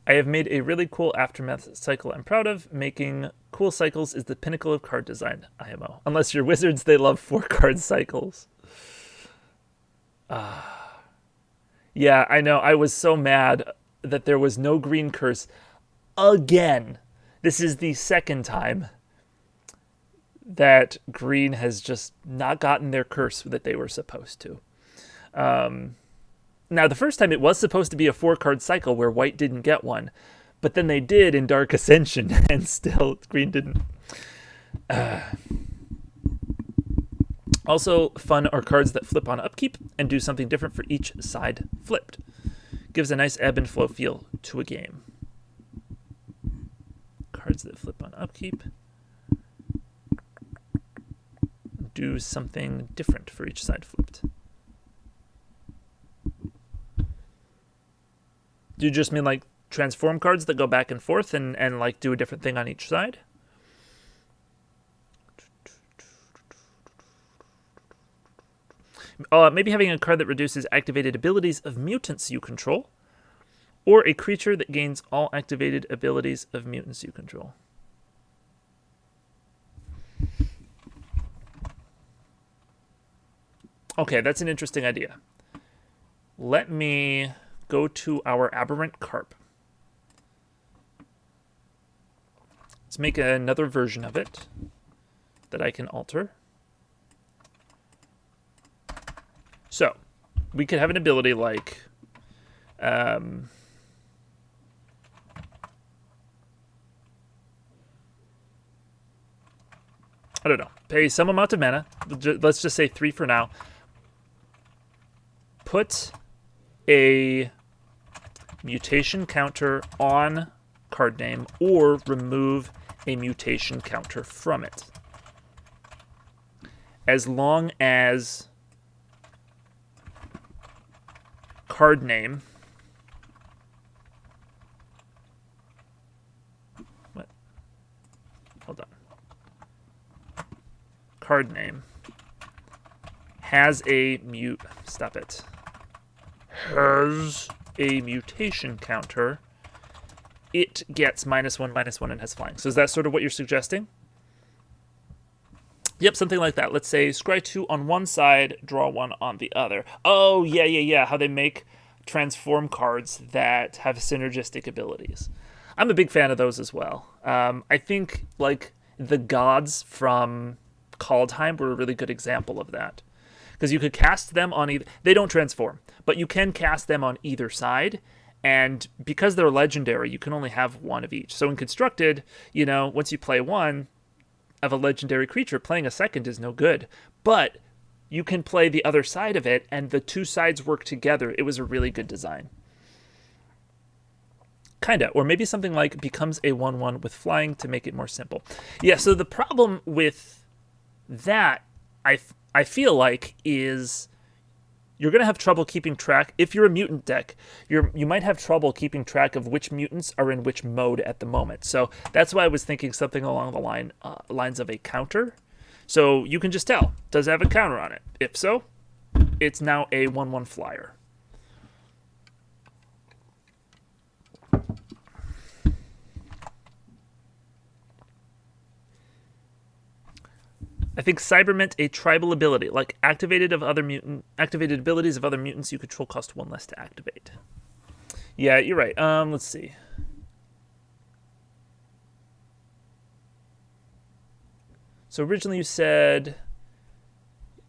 I have made a really cool aftermath cycle I'm proud of. Making cool cycles is the pinnacle of card design, IMO. Unless you're wizards, they love 4-card cycles. Yeah, I know. I was so mad that there was no green curse again. This is the second time that green has just not gotten their curse that they were supposed to. Now, the first time it was supposed to be a 4-card cycle where white didn't get one, but then they did in Dark Ascension, and still green didn't. Also, fun are cards that flip on upkeep and do something different for each side flipped. Gives a nice ebb and flow feel to a game. Cards that flip on upkeep do something different for each side flipped. Do you just mean like transform cards that go back and forth and like do a different thing on each side? Maybe having a card that reduces activated abilities of mutants you control, or a creature that gains all activated abilities of mutants you control. Okay, that's an interesting idea. Let me go to our Aberrant Carp. Let's make another version of it that I can alter. So, we could have an ability like... I don't know. Pay some amount of mana. Let's just say 3 for now. Put a mutation counter on card name, or remove a mutation counter from it. As long as card name... What? Hold on. Card name has a Stop it. Has a mutation counter, it gets -1/-1 and has flying. So is that sort of what you're suggesting? Yep, something like that. Let's say scry 2 on one side, draw 1 on the other. Oh, yeah. How they make transform cards that have synergistic abilities. I'm a big fan of those as well. I think like the gods from Kaldheim were a really good example of that. Because you could cast them on either... They don't transform, but you can cast them on either side. And because they're legendary, you can only have one of each. So in Constructed, you know, once you play one of a legendary creature, playing a second is no good. But you can play the other side of it, and the two sides work together. It was a really good design. Kinda. Or maybe something like becomes a 1/1 with flying to make it more simple. Yeah, so the problem with that, I feel like, is you're going to have trouble keeping track. If you're a mutant deck, you might have trouble keeping track of which mutants are in which mode at the moment. So that's why I was thinking something along the lines of a counter. So you can just tell, does it have a counter on it? If so, it's now a 1/1 flyer. I think Cyberment a tribal ability, like activated abilities of other mutants you control cost 1 less to activate. Yeah, you're right. Let's see. So originally you said,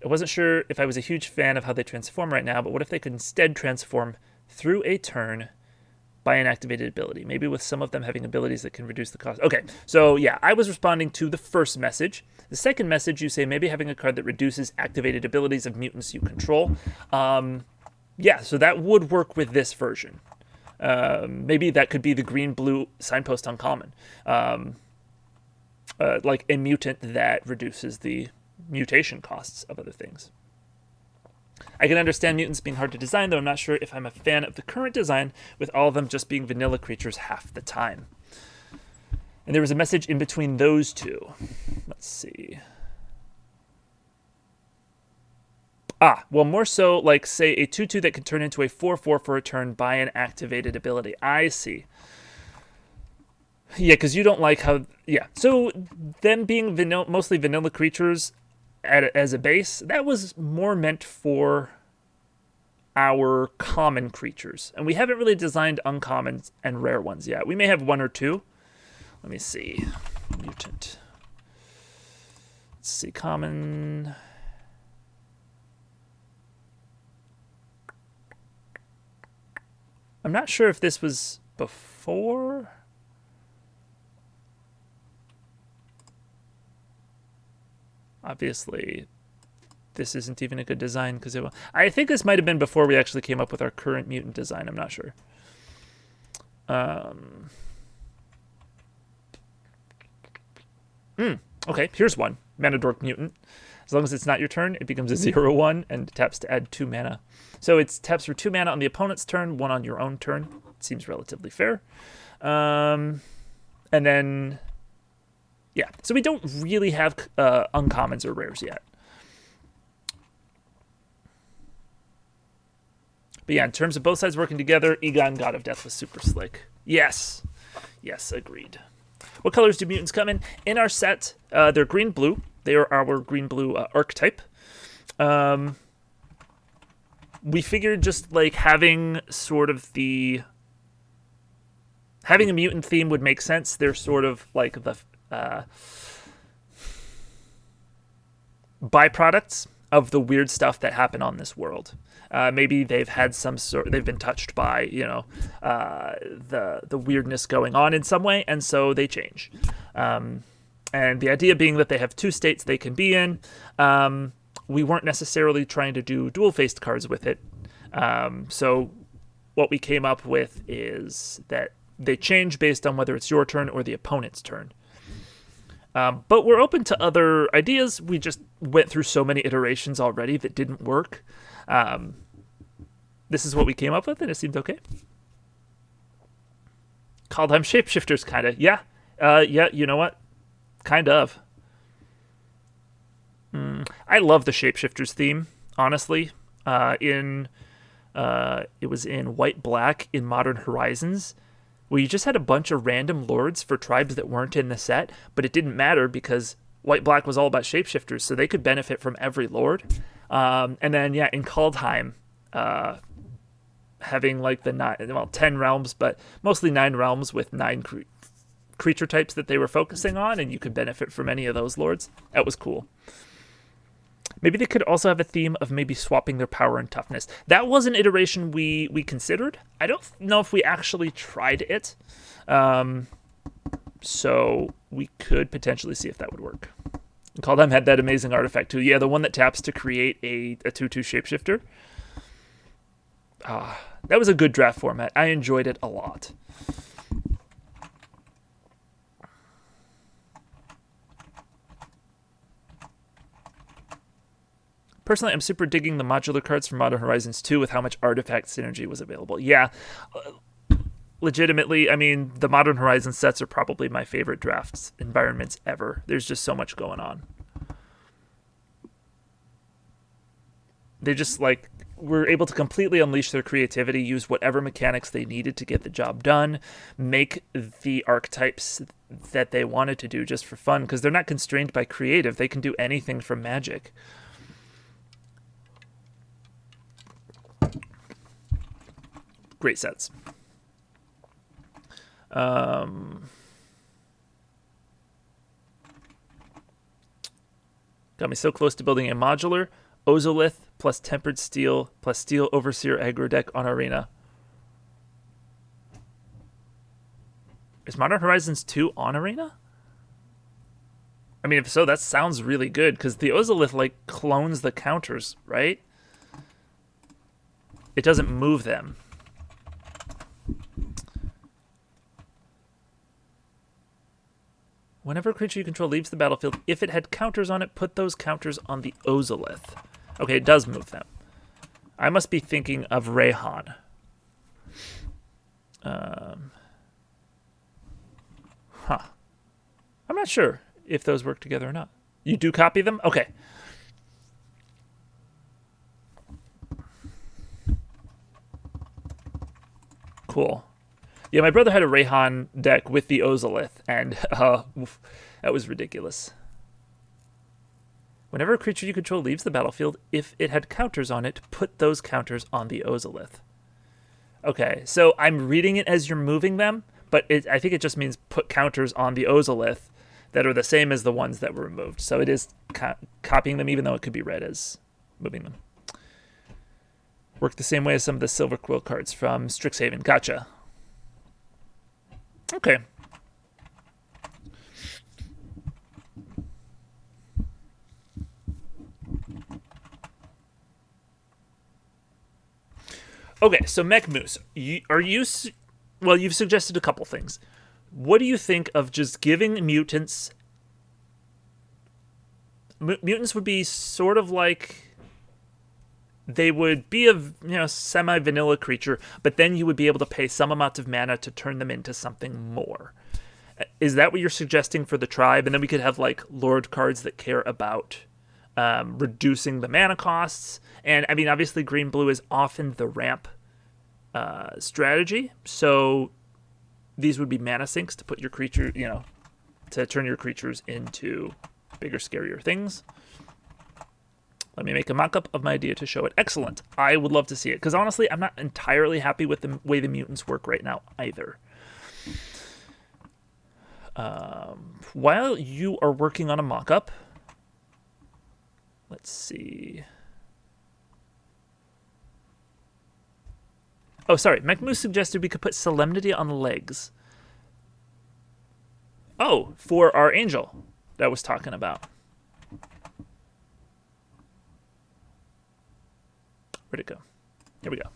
I wasn't sure if I was a huge fan of how they transform right now, but what if they could instead transform through a turn by an activated ability, maybe with some of them having abilities that can reduce the cost. Okay, so yeah, I was responding to the first message. The second message, you say maybe having a card that reduces activated abilities of mutants you control. Yeah, so that would work with this version. Maybe that could be the green-blue signpost uncommon. Like a mutant that reduces the mutation costs of other things. I can understand mutants being hard to design, though I'm not sure if I'm a fan of the current design, with all of them just being vanilla creatures half the time. And there was a message in between those two. Let's see. Well, more so like, say, a 2/2 that can turn into a 4/4 for a turn by an activated ability. I see. Yeah, because you don't like how... Yeah, so them being mostly vanilla creatures as a base, that was more meant for our common creatures. And we haven't really designed uncommons and rare ones yet. We may have one or two. Let me see. Mutant. Let's see, common. I'm not sure if this was before. Obviously, this isn't even a good design because I think this might have been before we actually came up with our current mutant design. I'm not sure. Okay, here's one. Mana Dork Mutant. As long as it's not your turn, it becomes a 0/1 and taps to add 2 mana. So it taps for 2 mana on the opponent's turn, 1 on your own turn. Seems relatively fair. And then, yeah. So we don't really have uncommons or rares yet. But yeah, in terms of both sides working together, Egon, God of Death, was super slick. Yes. Yes, agreed. What colors do mutants come in? In our set, they're green-blue. They are our green-blue archetype. We figured just like having sort of having a mutant theme would make sense. They're sort of like the byproducts of the weird stuff that happened on this world. Maybe they've had they've been touched by, the weirdness going on in some way, and so they change. And the idea being that they have 2 states they can be in. We weren't necessarily trying to do dual-faced cards with it. So what we came up with is that they change based on whether it's your turn or the opponent's turn. But we're open to other ideas. We just went through so many iterations already that didn't work. This is what we came up with, and it seemed okay. Kaldheim Shapeshifters, kind of. Yeah. Yeah, you know what? Kind of. I love the Shapeshifters theme, honestly. It was in White Black in Modern Horizons, where you just had a bunch of random lords for tribes that weren't in the set, but it didn't matter because White Black was all about shapeshifters, so they could benefit from every lord. And then, yeah, in Kaldheim, having like 10 realms, but mostly 9 realms with 9 creature types that they were focusing on, and you could benefit from any of those lords. That was cool. Maybe they could also have a theme of maybe swapping their power and toughness. That was an iteration we considered. I don't know if we actually tried it. So we could potentially see if that would work. Kaldheim had that amazing artifact too. Yeah, the one that taps to create a 2/2 shapeshifter. That was a good draft format. I enjoyed it a lot. Personally, I'm super digging the modular cards from Modern Horizons 2 with how much artifact synergy was available. Yeah, legitimately, I mean, the Modern Horizons sets are probably my favorite drafts environments ever. There's just so much going on. They just, like, were able to completely unleash their creativity, use whatever mechanics they needed to get the job done, make the archetypes that they wanted to do just for fun, because they're not constrained by creative. They can do anything from Magic. Great sets. Got me so close to building a modular Ozolith plus Tempered Steel plus Steel Overseer aggro deck on Arena. Is Modern Horizons 2 on Arena? I mean, if so, that sounds really good, because the Ozolith, like, clones the counters, right? It doesn't move them. Whenever a creature you control leaves the battlefield, if it had counters on it, put those counters on the Ozolith. Okay, it does move them. I must be thinking of Rayhan. I'm not sure if those work together or not. You do copy them? Okay. Cool. Yeah, my brother had a Rayhan deck with the Ozolith, and that was ridiculous. Whenever a creature you control leaves the battlefield, if it had counters on it, put those counters on the Ozolith. Okay, so I'm reading it as you're moving them, but I think it just means put counters on the Ozolith that are the same as the ones that were removed. So it is copying them, even though it could be read as moving them. Work the same way as some of the Silver Quill cards from Strixhaven. Gotcha. Okay. Okay, so Mech Moose, well, you've suggested a couple things. What do you think of just giving mutants... Mutants would be sort of like... They would be a semi-vanilla creature, but then you would be able to pay some amount of mana to turn them into something more. Is that what you're suggesting for the tribe? And then we could have like Lord cards that care about reducing the mana costs. And I mean, obviously, green-blue is often the ramp strategy. So these would be mana sinks to put your creature, to turn your creatures into bigger, scarier things. Let me make a mock-up of my idea to show it. Excellent. I would love to see it. Because honestly, I'm not entirely happy with the way the mutants work right now either. While you are working on a mock-up, let's see. Oh, sorry. McMoose suggested we could put Solemnity on legs. Oh, for our angel that I was talking about. Where'd it go? Here we go.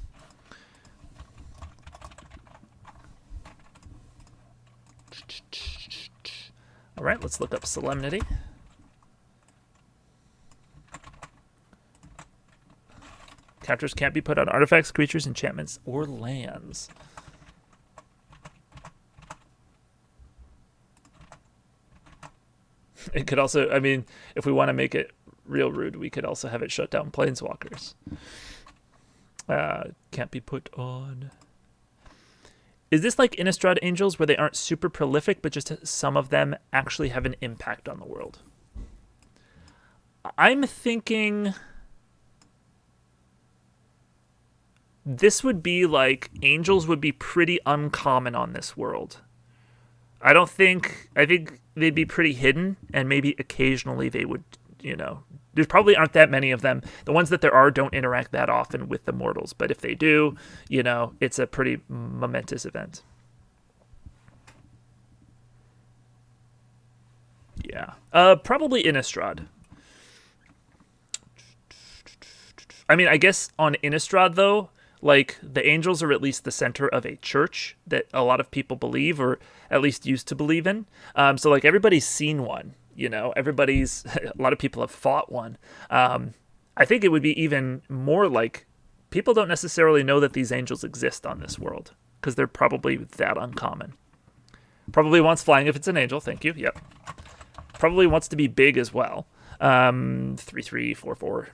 All right, let's look up Solemnity. Captures can't be put on artifacts, creatures, enchantments, or lands. It could also, I mean, if we want to make it real rude, we could also have it shut down planeswalkers. Can't be put on. Is this like Innistrad Angels where they aren't super prolific, but just some of them actually have an impact on the world? I'm thinking this would be like Angels would be pretty uncommon on this world. I think they'd be pretty hidden, and maybe occasionally they would, there probably aren't that many of them. The ones that there are don't interact that often with the mortals, but if they do, it's a pretty momentous event. Yeah. Probably Innistrad. I mean, I guess on Innistrad, though, like, the Angels are at least the center of a church that a lot of people believe, or at least used to believe in. So, like, everybody's seen one. A lot of people have fought one. I think it would be even more like people don't necessarily know that these angels exist on this world because they're probably that uncommon. Probably wants flying if it's an angel. Thank you. Yep. Probably wants to be big as well. 3/3, 4/4.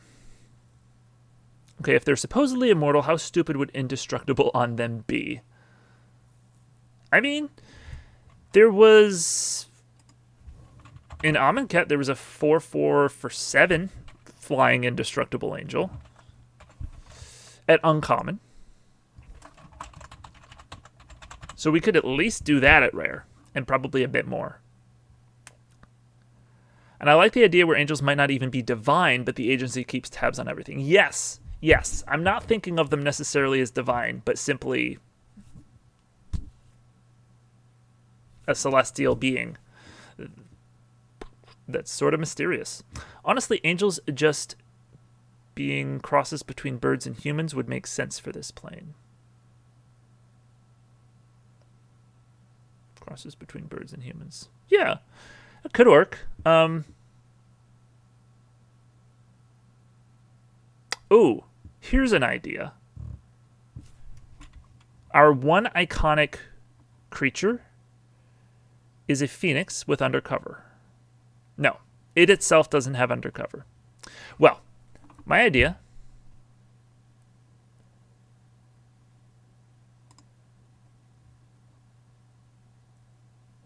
Okay, if they're supposedly immortal, how stupid would indestructible on them be? I mean, there was... In Amonkhet, there was a 4/4 for 7 flying indestructible angel at uncommon. So we could at least do that at rare, and probably a bit more. And I like the idea where angels might not even be divine, but the agency keeps tabs on everything. Yes. I'm not thinking of them necessarily as divine, but simply a celestial being that's sort of mysterious. Honestly, angels just being crosses between birds and humans would make sense for this plane. Crosses between birds and humans. Yeah, it could work. Ooh, here's an idea. Our one iconic creature is a phoenix with undercover. No, it itself doesn't have undercover. Well, my idea...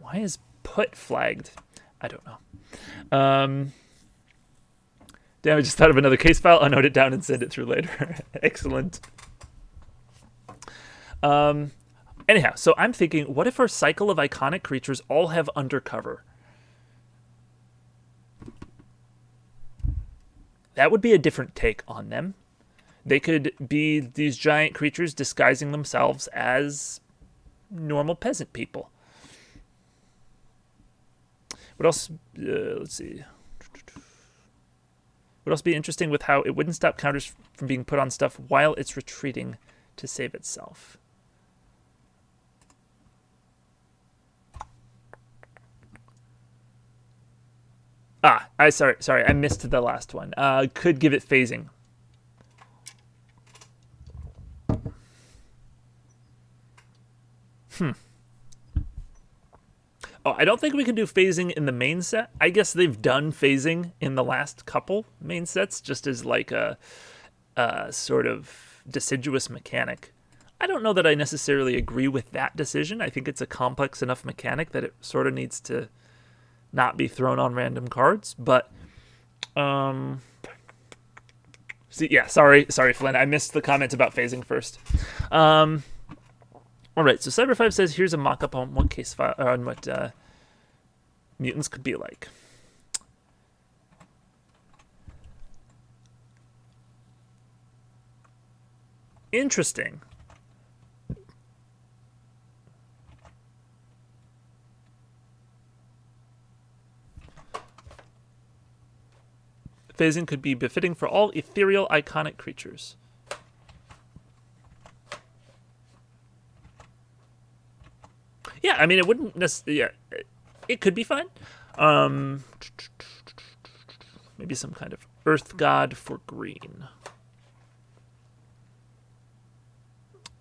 Why is put flagged? I don't know. Damn, I just thought of another case file. I'll note it down and send it through later. Excellent. Anyhow, so I'm thinking, what if our cycle of iconic creatures all have undercover? that would be a different take on them. They could be these giant creatures disguising themselves as normal peasant people. What else? Let's see. Would also be interesting with how it wouldn't stop counters from being put on stuff while it's retreating to save itself. Sorry, I missed the last one. Could give it phasing. Oh, I don't think we can do phasing in the main set. I guess they've done phasing in the last couple main sets, just as like a sort of deciduous mechanic. I don't know that I necessarily agree with that decision. I think it's a complex enough mechanic that it sort of needs to not be thrown on random cards. But, sorry, Flynn. I missed the comment about phasing first. All right, so Cyber5 says, here's a mock-up on what case file, on what mutants could be like. Interesting. Phasing could be befitting for all ethereal iconic creatures. Yeah, I mean, it wouldn't necessarily... Yeah, it could be fine. Maybe some kind of earth god for green.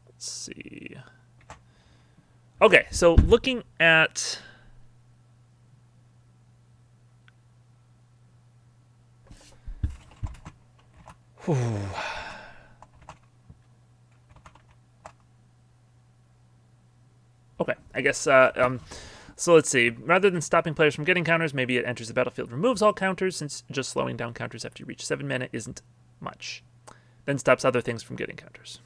Let's see. Okay, so looking at... Whew. Okay, I guess, so let's see. Rather than stopping players from getting counters, maybe it enters the battlefield, removes all counters, since just slowing down counters after you reach 7 mana isn't much. Then stops other things from getting counters.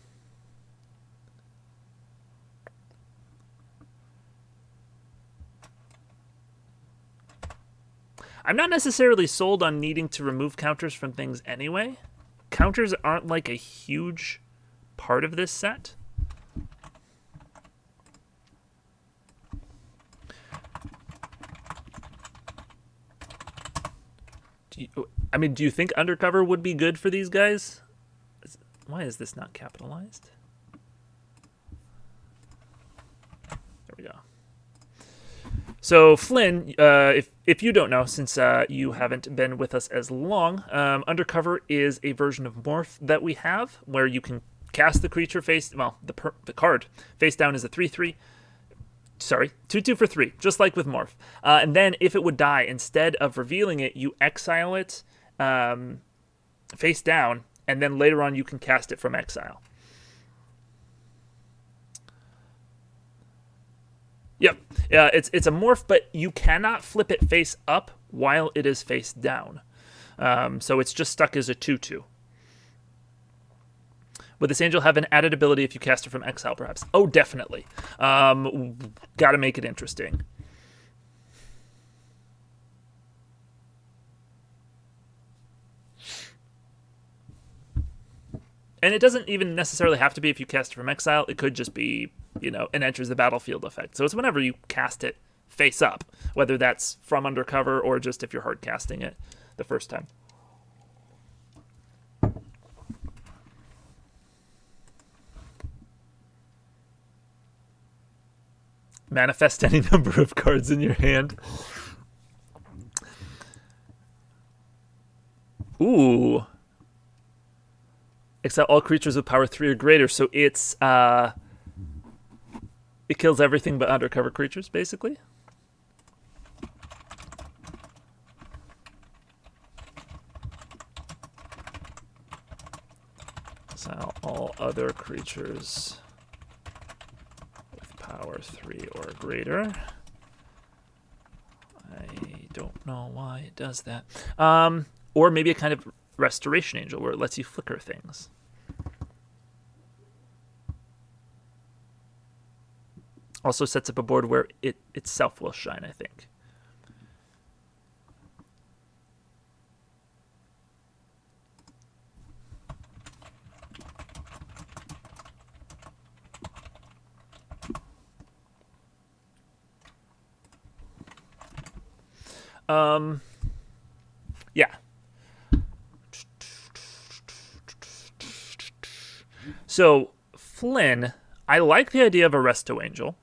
I'm not necessarily sold on needing to remove counters from things anyway. Counters aren't like a huge part of this set. Do you think Undercover would be good for these guys? Why is this not capitalized? There we go. So Flynn, if you don't know, since you haven't been with us as long, Undercover is a version of Morph that we have, where you can cast the creature face, well, the card face down is a 3/3. Sorry, 2/2 for 3, just like with Morph. And then if it would die, instead of revealing it, you exile it face down, and then later on you can cast it from exile. Yep, it's a Morph, but you cannot flip it face up while it is face down. So it's just stuck as a 2/2. Would this angel have an added ability if you cast it from exile, perhaps? Oh, definitely. Gotta make it interesting. And it doesn't even necessarily have to be if you cast it from exile. It could just be, an enters the battlefield effect. So it's whenever you cast it face up, whether that's from Undercover or just if you're hard casting it the first time. Manifest any number of cards in your hand. Ooh. Exile all creatures with power 3 or greater. So it's it kills everything but Undercover creatures, basically. Exile all other creatures with power 3 or greater. I don't know why it does that. Or maybe a kind of Restoration Angel where it lets you flicker things. Also sets up a board where it itself will shine, I think. Yeah. So, Flynn, I like the idea of a Resto Angel.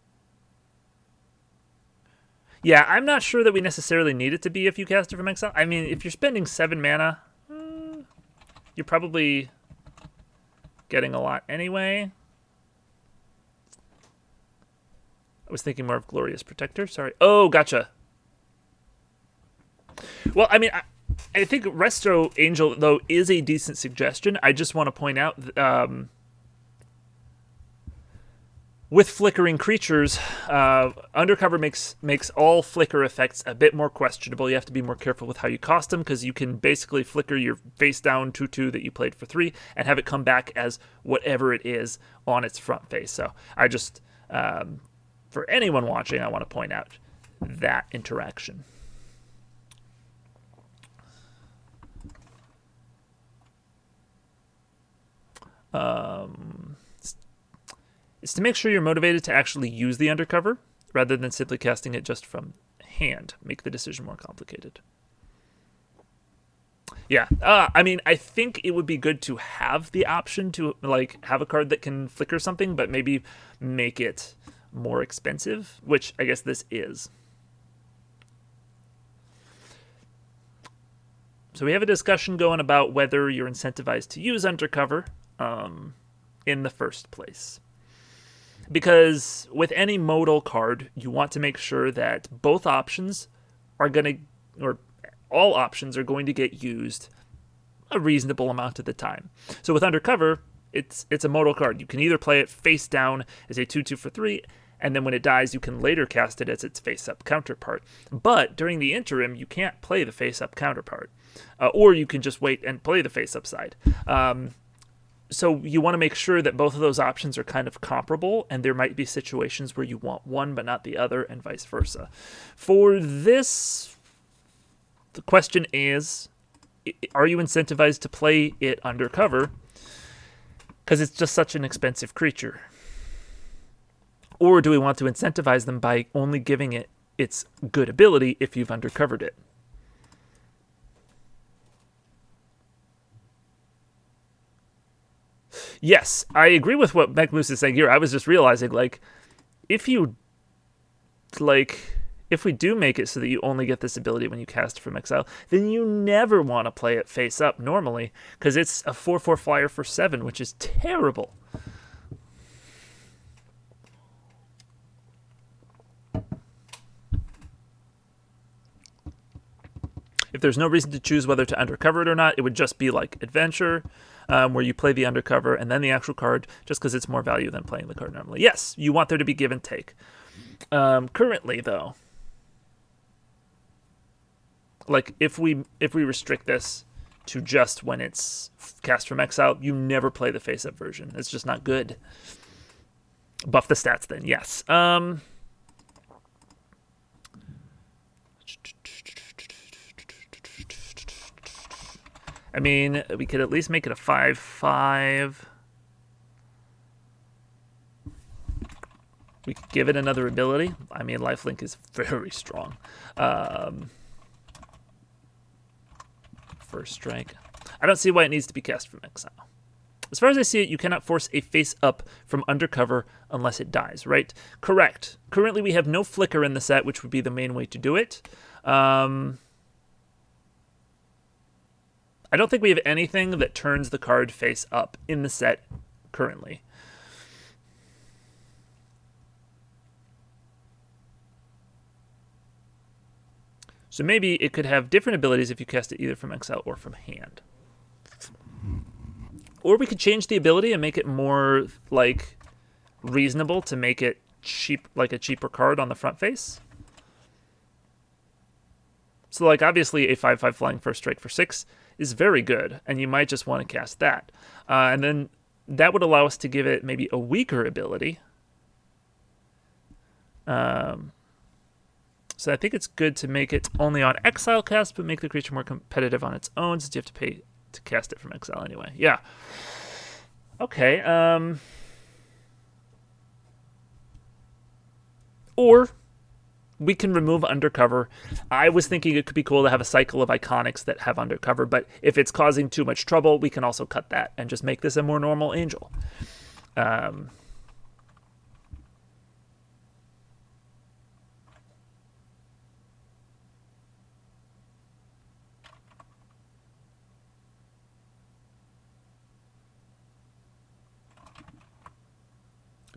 Yeah, I'm not sure that we necessarily need it to be if you cast it from exile. I mean, if you're spending 7 mana, you're probably getting a lot anyway. I was thinking more of Glorious Protector. Sorry. Oh, gotcha. Well, I mean, I think Resto Angel, though, is a decent suggestion. I just want to point out with flickering creatures, Undercover makes all flicker effects a bit more questionable. You have to be more careful with how you cost them, because you can basically flicker your face down 2/2 that you played for 3 and have it come back as whatever it is on its front face. So I just, for anyone watching, I want to point out that interaction. Is to make sure you're motivated to actually use the Undercover rather than simply casting it just from hand. Make the decision more complicated. Yeah, I mean, I think it would be good to have the option to like have a card that can flicker something, but maybe make it more expensive, which I guess this is. So we have a discussion going about whether you're incentivized to use Undercover in the first place. Because with any modal card, you want to make sure that both options are going to, or all options are going to get used a reasonable amount of the time. So with Undercover, it's a modal card. You can either play it face down as a 2/2 for 3, and then when it dies, you can later cast it as its face-up counterpart. But during the interim, you can't play the face-up counterpart. Or you can just wait and play the face-up side. So you want to make sure that both of those options are kind of comparable, and there might be situations where you want one but not the other, and vice versa. For this, the question is, are you incentivized to play it Undercover? Because it's just such an expensive creature. Or do we want to incentivize them by only giving it its good ability if you've Undercovered it? Yes, I agree with what Mechmoose is saying here. I was just realizing, if we do make it so that you only get this ability when you cast from exile, then you never want to play it face up normally, because it's a 4/4 flyer for 7, which is terrible. If there's no reason to choose whether to Undercover it or not, it would just be like Adventure, where you play the Undercover and then the actual card, just because it's more value than playing the card normally. Yes, you want there to be give and take. Currently, though, if we restrict this to just when it's cast from exile, you never play the face-up version. It's just not good. Buff the stats then, yes. I mean, we could at least make it a 5/5. We could give it another ability. I mean, Lifelink is very strong. First strike. I don't see why it needs to be cast from exile. As far as I see it, you cannot force a face-up from Undercover unless it dies, right? Correct. Currently, we have no flicker in the set, which would be the main way to do it. I don't think we have anything that turns the card face up in the set currently. So maybe it could have different abilities if you cast it either from exile or from hand. Or we could change the ability and make it more reasonable to make it cheap, like a cheaper card on the front face. So obviously a 5/5 flying first strike for 6 is very good, and you might just want to cast that. And then that would allow us to give it maybe a weaker ability. So I think it's good to make it only on exile cast, but make the creature more competitive on its own, since you have to pay to cast it from exile anyway. Yeah. Okay. Or we can remove undercover. I was thinking it could be cool to have a cycle of iconics that have undercover, but if it's causing too much trouble, we can also cut that and just make this a more normal angel.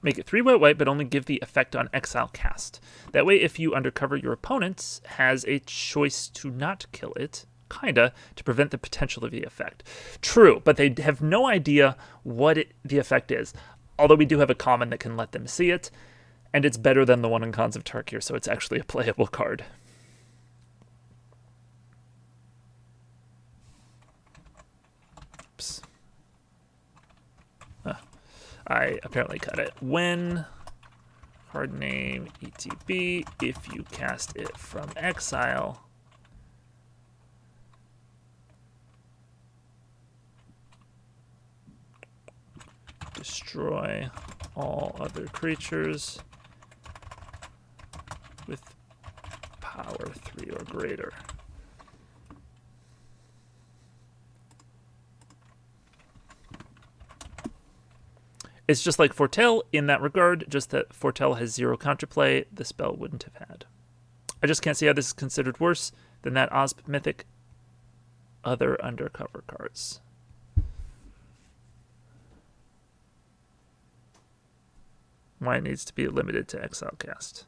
Make it 3 white, but only give the effect on exile cast. That way, if you undercover, your opponent has a choice to not kill it, kinda, to prevent the potential of the effect. True, but they have no idea what the effect is. Although we do have a common that can let them see it, and it's better than the one in Cons of Tarkir, so it's actually a playable card. Oops. I apparently cut it. When card name ETB, if you cast it from exile, destroy all other creatures with power 3 or greater. It's just like Foretell in that regard, just that Foretell has 0 counterplay, the spell wouldn't have had. I just can't see how this is considered worse than that OSP mythic other undercover cards. Why it needs to be limited to exile cast.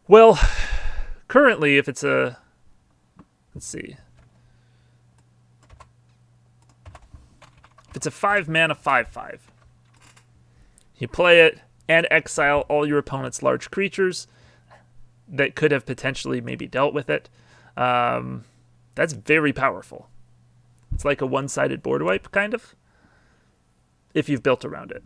Well, currently if it's a, let's see. If it's a 5 mana 5/5, you play it and exile all your opponent's large creatures that could have potentially maybe dealt with it. That's very powerful. It's like a one-sided board wipe, kind of, if you've built around it,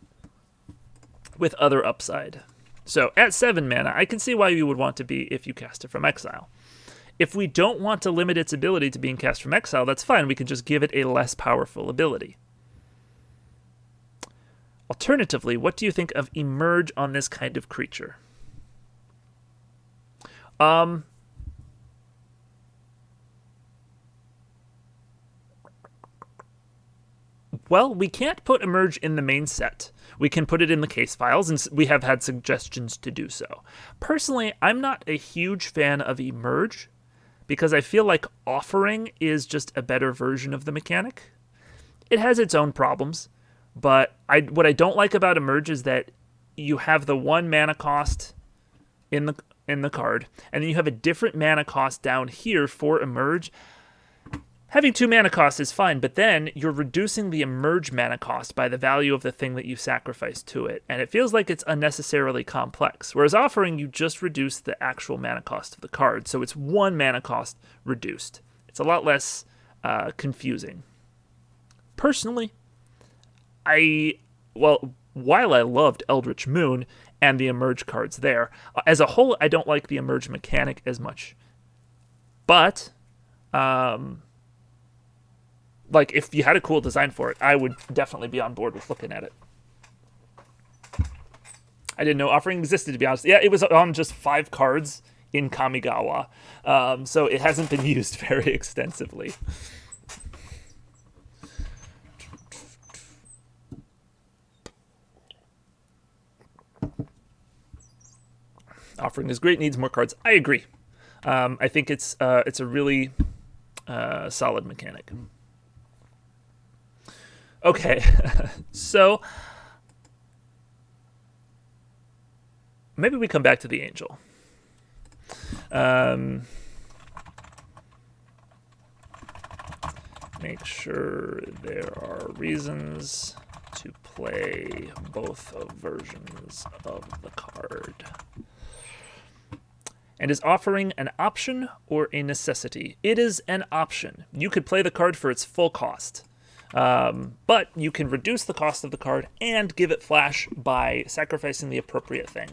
with other upside. So at 7 mana, I can see why you would want to be if you cast it from exile. If we don't want to limit its ability to being cast from exile, that's fine. We can just give it a less powerful ability. Alternatively, what do you think of Emerge on this kind of creature? Well, we can't put Emerge in the main set. We can put it in the case files, and we have had suggestions to do so. Personally, I'm not a huge fan of Emerge, because I feel like Offering is just a better version of the mechanic. It has its own problems. But what I don't like about Emerge is that you have the 1 mana cost in the card, and then you have a different mana cost down here for Emerge. Having 2 mana cost is fine, but then you're reducing the Emerge mana cost by the value of the thing that you sacrifice to it, and it feels like it's unnecessarily complex. Whereas Offering, you just reduce the actual mana cost of the card, so it's 1 mana cost reduced. It's a lot less confusing. Personally, while I loved Eldritch Moon and the Emerge cards there, as a whole, I don't like the Emerge mechanic as much. But, like, if you had a cool design for it, I would definitely be on board with looking at it. I didn't know Offering existed, to be honest. Yeah, it was on just 5 cards in Kamigawa, so it hasn't been used very extensively. Offering is great, needs more cards. I agree. I think it's a really solid mechanic. Okay, so maybe we come back to the Angel. Make sure there are reasons to play both versions of the card. And is Offering an option or a necessity? It is an option. You could play the card for its full cost, but you can reduce the cost of the card and give it flash by sacrificing the appropriate thing.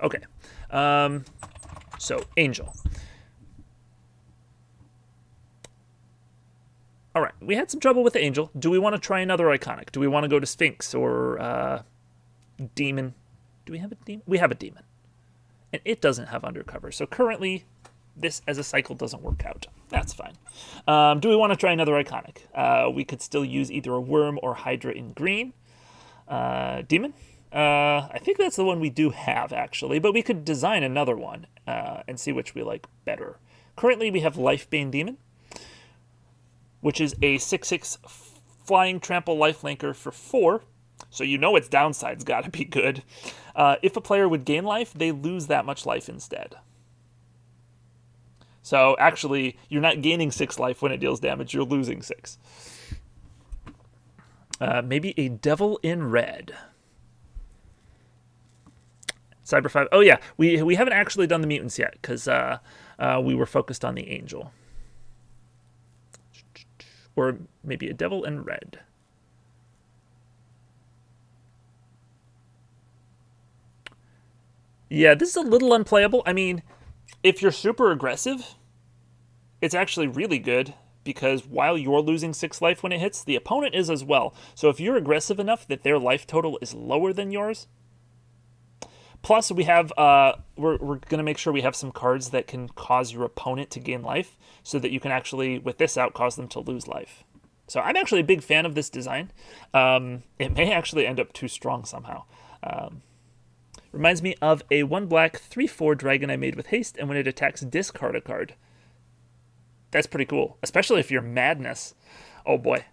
Okay. So, Angel. All right, we had some trouble with the Angel. Do we want to try another iconic? Do we want to go to Sphinx or Demon? Do we have a Demon? We have a Demon. And it doesn't have Undercover. So currently, this as a cycle doesn't work out. That's fine. Do we want to try another iconic? We could still use either a Worm or Hydra in green. Demon? I think that's the one we do have, actually. But we could design another one and see which we like better. Currently, we have Lifebane Demon, which is a 6/6 flying trample lifelinker for 4. So you know its downside's got to be good. If a player would gain life, they lose that much life instead. So actually, you're not gaining 6 life when it deals damage, you're losing 6. Maybe a Devil in Red. Cyber 5. Oh yeah, we haven't actually done the mutants yet, because we were focused on the Angel. Or maybe a Devil in Red. Yeah, this is a little unplayable. I mean, if you're super aggressive, it's actually really good, because while you're losing 6 life when it hits, the opponent is as well. So if you're aggressive enough that their life total is lower than yours, plus we have, we're going to make sure we have some cards that can cause your opponent to gain life, so that you can actually, with this out, cause them to lose life. So I'm actually a big fan of this design. It may actually end up too strong somehow. Reminds me of a 1 black 3/4 dragon I made with haste, and when it attacks, discard a card. That's pretty cool, especially if you're Madness. Oh boy.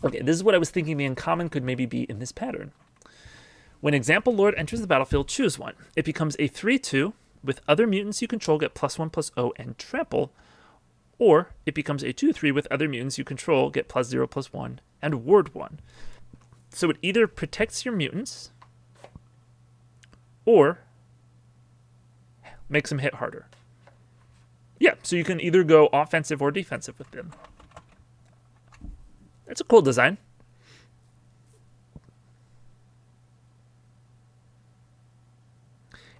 Okay, this is what I was thinking the uncommon could maybe be in this pattern. When Example Lord enters the battlefield, choose one. It becomes a 3/2 with other mutants you control get +1/+0 and trample, or it becomes a 2/3 with other mutants you control get +0/+1 and ward 1. So it either protects your mutants or makes them hit harder. Yeah, so you can either go offensive or defensive with them. That's a cool design.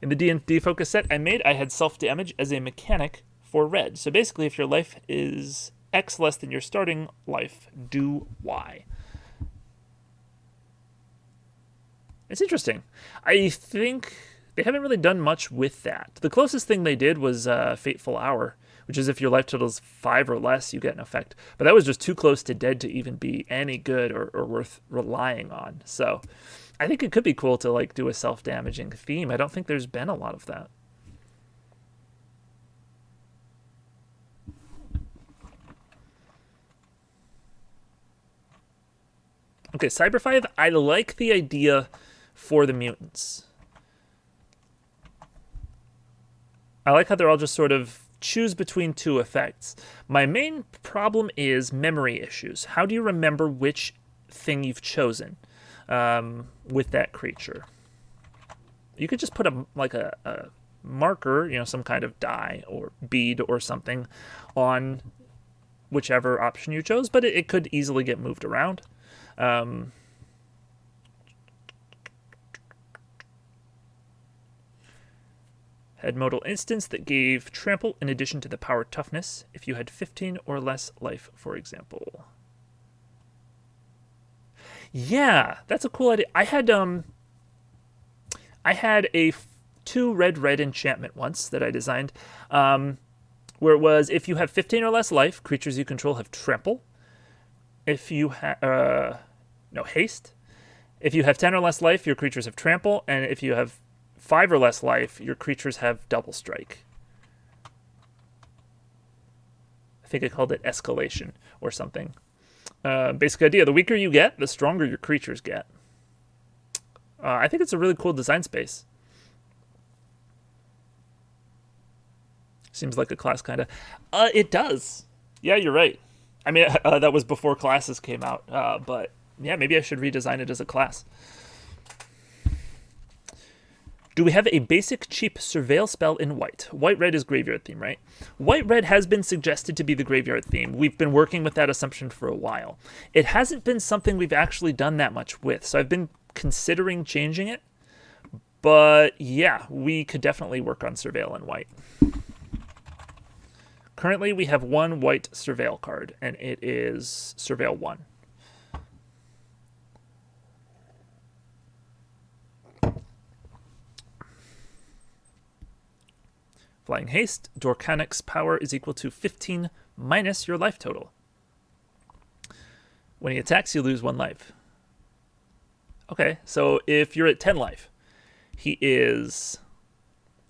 In the D&D focus set I made, I had self-damage as a mechanic for red. So basically, if your life is X less than your starting life, do Y. It's interesting. I think they haven't really done much with that. The closest thing they did was Fateful Hour, which is if your life total is 5 or less, you get an effect. But that was just too close to dead to even be any good or worth relying on. So I think it could be cool to like do a self-damaging theme. I don't think there's been a lot of that. Okay, Cyber 5, I like the idea for the mutants. I like how they're all just sort of choose between 2 effects. My main problem is memory issues. How do you remember which thing you've chosen with that creature? You could just put a marker, you know, some kind of die or bead or something on whichever option you chose, but it could easily get moved around. Had modal instance that gave trample in addition to the power toughness if you had 15 or less life, for example. Yeah, that's a cool idea. I had a 2 red enchantment once that I designed, where it was if you have 15 or less life, creatures you control have trample. If you have haste. If you have 10 or less life, your creatures have trample, and if you have 5 or less life, your creatures have double strike. I think I called it escalation or something. Basic idea, the weaker you get, the stronger your creatures get. I think it's a really cool design space. Seems like a class, kind of. It does. Yeah, you're right. I mean, that was before classes came out, but yeah, maybe I should redesign it as a class. Do we have a basic cheap surveil spell in white? White-red is graveyard theme, right? White-red has been suggested to be the graveyard theme. We've been working with that assumption for a while. It hasn't been something we've actually done that much with, so I've been considering changing it, But yeah, we could definitely work on Surveil in white. Currently, we have one white Surveil card, and it is Surveil 1. Flying Haste, Dorcanic's power is equal to 15 minus your life total. When he attacks, you lose 1 life. Okay, so if you're at 10 life, he is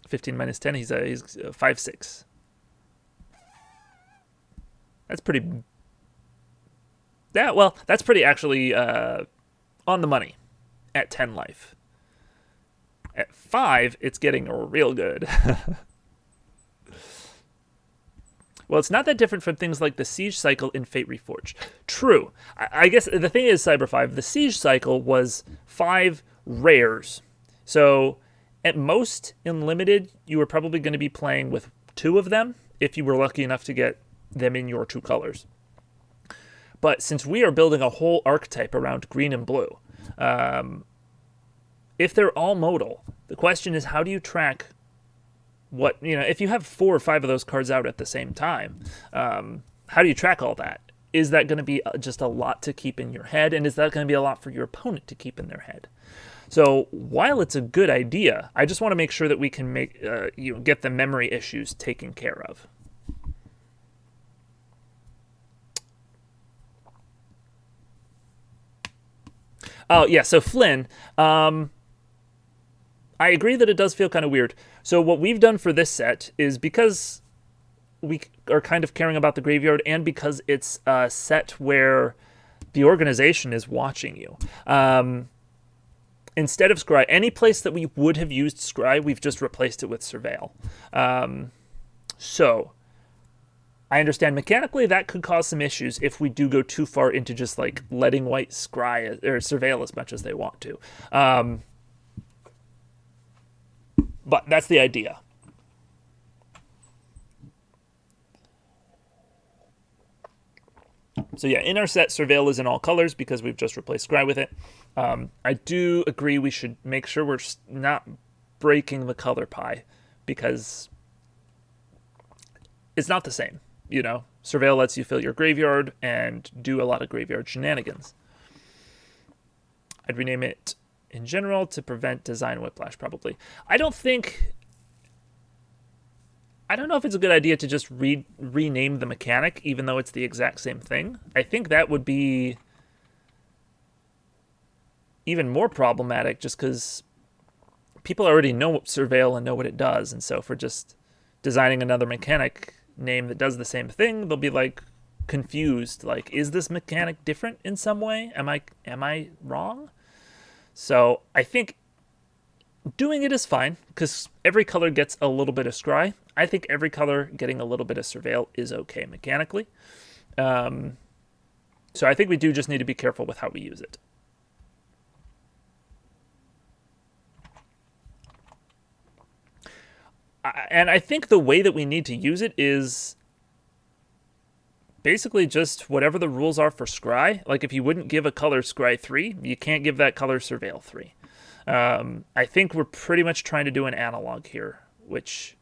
15 minus 10, he's 5/6. That's pretty... Yeah, well, that's pretty actually on the money at 10 life. At 5, it's getting real good. Well, it's not that different from things like the Siege cycle in Fate Reforged. True. I guess the thing is, Cyber 5, the Siege cycle was 5 rares. So, at most, in Limited, you were probably going to be playing with 2 of them, if you were lucky enough to get them in your 2 colors. But since we are building a whole archetype around green and blue, if they're all modal, the question is, how do you track what, if you have 4 or 5 of those cards out at the same time, how do you track all that? Is that going to be just a lot to keep in your head? And is that going to be a lot for your opponent to keep in their head? So while it's a good idea, I just want to make sure that we can get the memory issues taken care of. Oh, yeah, so Flynn, I agree that it does feel kind of weird. So what we've done for this set is, because we are kind of caring about the graveyard, and because it's a set where the organization is watching you, instead of Scry, any place that we would have used Scry, we've just replaced it with Surveil. So I understand mechanically that could cause some issues if we do go too far into just like letting white Scry or Surveil as much as they want to. But that's the idea. So yeah, in our set, Surveil is in all colors because we've just replaced Scry with it. I do agree we should make sure we're not breaking the color pie, because it's not the same. Surveil lets you fill your graveyard and do a lot of graveyard shenanigans. I'd rename it in general to prevent design whiplash, probably. I don't know if it's a good idea to just rename the mechanic, even though it's the exact same thing. I think that would be even more problematic, just because people already know Surveil and know what it does. And so for just designing another mechanic name that does the same thing, they'll be like confused. Like, is this mechanic different in some way? Am I wrong? So I think doing it is fine, because every color gets a little bit of Scry. I think every color getting a little bit of Surveil is okay mechanically. So I think we do just need to be careful with how we use it. And I think the way that we need to use it is basically just whatever the rules are for Scry. Like, if you wouldn't give a color Scry 3, you can't give that color Surveil 3. I think we're pretty much trying to do an analog here, which,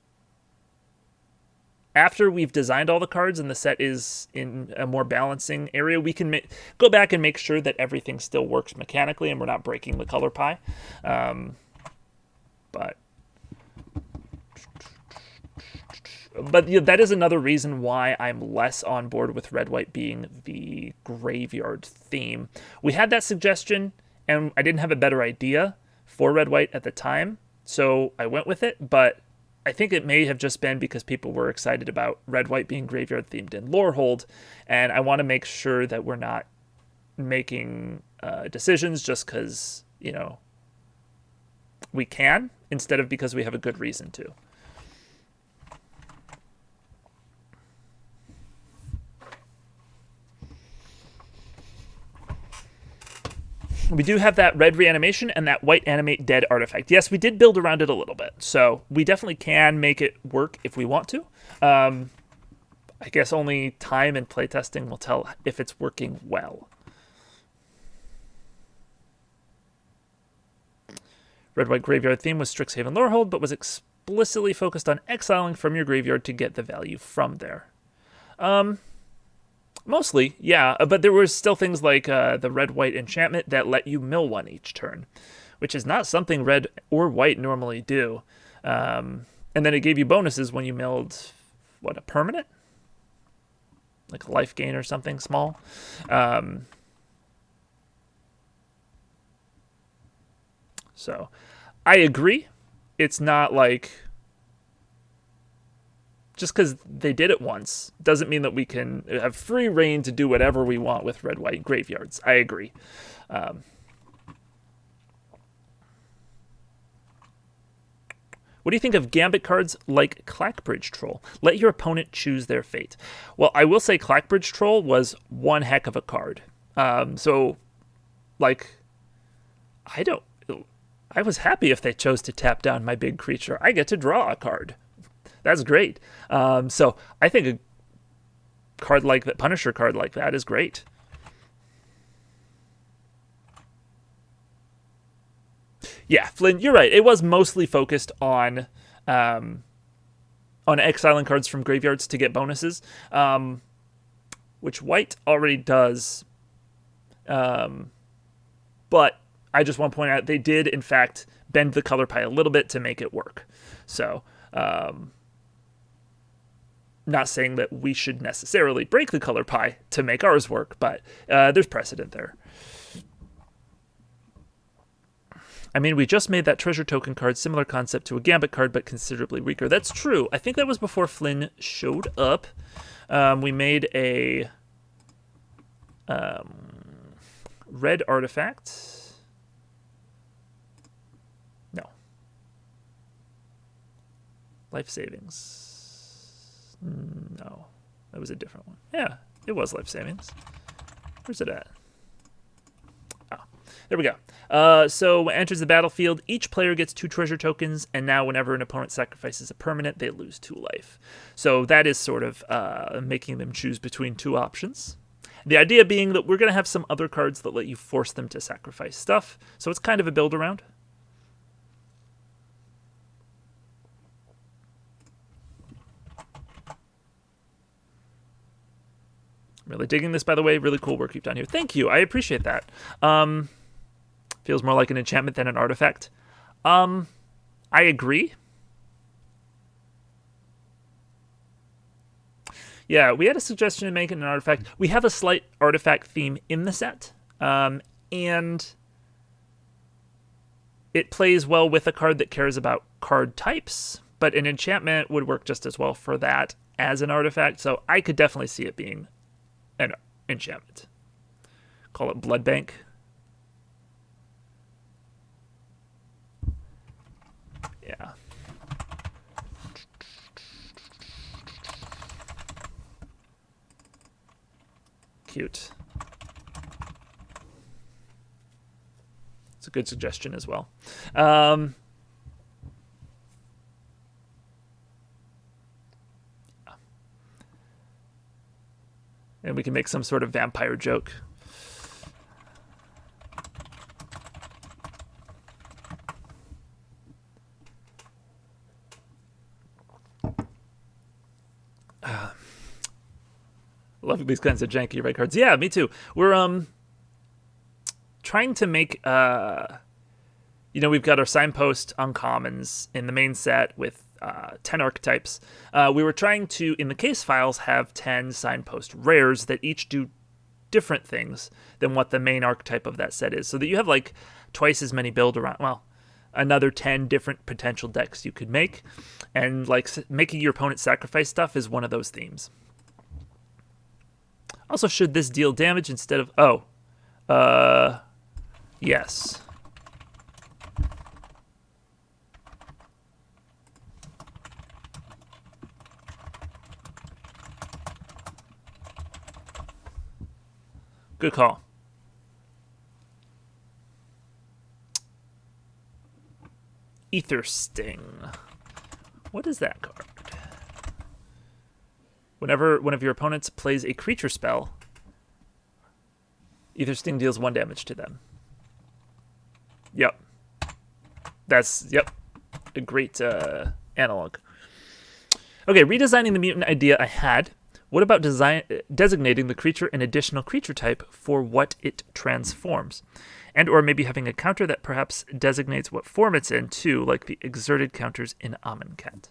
after we've designed all the cards and the set is in a more balancing area, we can go back and make sure that everything still works mechanically and we're not breaking the color pie. But that is another reason why I'm less on board with red-white being the graveyard theme. We had that suggestion, and I didn't have a better idea for red-white at the time, so I went with it. But I think it may have just been because people were excited about red-white being graveyard-themed in Lorehold, and I want to make sure that we're not making decisions just because, we can, instead of because we have a good reason to. We do have that red reanimation and that white animate dead artifact. Yes, we did build around it a little bit, so we definitely can make it work if we want to. I guess only time and playtesting will tell if it's working well. Red-white graveyard theme was Strixhaven Lorehold, but was explicitly focused on exiling from your graveyard to get the value from there. Mostly, yeah, but there were still things like the red-white enchantment that let you mill one each turn, which is not something red or white normally do. And then it gave you bonuses when you milled, what, a permanent? Like a life gain or something small. So I agree. It's not like, just because they did it once doesn't mean that we can have free reign to do whatever we want with red-white graveyards. I agree. What do you think of Gambit cards like Clackbridge Troll? Let your opponent choose their fate. Well, I will say Clackbridge Troll was one heck of a card. So, like, I was happy if they chose to tap down my big creature. I get to draw a card. That's great. So I think a card like that, Punisher card like that, is great. Yeah, Flynn, you're right. It was mostly focused on exiling cards from graveyards to get bonuses, which white already does. But I just want to point out they did, in fact, bend the color pie a little bit to make it work. So, not saying that we should necessarily break the color pie to make ours work, but there's precedent there. I mean, we just made that treasure token card, similar concept to a Gambit card, but considerably weaker. That's true. I think that was before Flynn showed up. We made a red artifact. No. Life savings. No. That was a different one. Yeah, it was life savings. Where's it at? There we go. So when it enters the battlefield, each player gets 2 treasure tokens, and now whenever an opponent sacrifices a permanent, they lose 2 life. So that is sort of making them choose between 2 options. The idea being that we're going to have some other cards that let you force them to sacrifice stuff. So it's kind of a build around. Really digging this, by the way. Really cool work you've done here. Thank you. I appreciate that. Feels more like an enchantment than an artifact. I agree. Yeah, we had a suggestion to make it an artifact. We have a slight artifact theme in the set. And it plays well with a card that cares about card types. But an enchantment would work just as well for that as an artifact. So I could definitely see it being an enchantment. Call it Blood Bank. Yeah. Cute. It's a good suggestion as well. And we can make some sort of vampire joke. Love these kinds of janky red cards. Yeah, me too. We're trying to make we've got our signpost uncommons in the main set with 10 archetypes. We were trying to, in the case files, have 10 signpost rares that each do different things than what the main archetype of that set is, so that you have like twice as many build around. Well, another 10 different potential decks you could make, and like making your opponent sacrifice stuff is one of those themes. Also, should this deal damage instead of... yes. Good call. Ether Sting. What is that card? Whenever one of your opponents plays a creature spell, Ether Sting deals 1 damage to them. Yep. That's, yep, a great analog. Okay, redesigning the mutant idea I had. What about designating the creature an additional creature type for what it transforms? And or maybe having a counter that perhaps designates what form it's in, too, like the exerted counters in Amonkhet.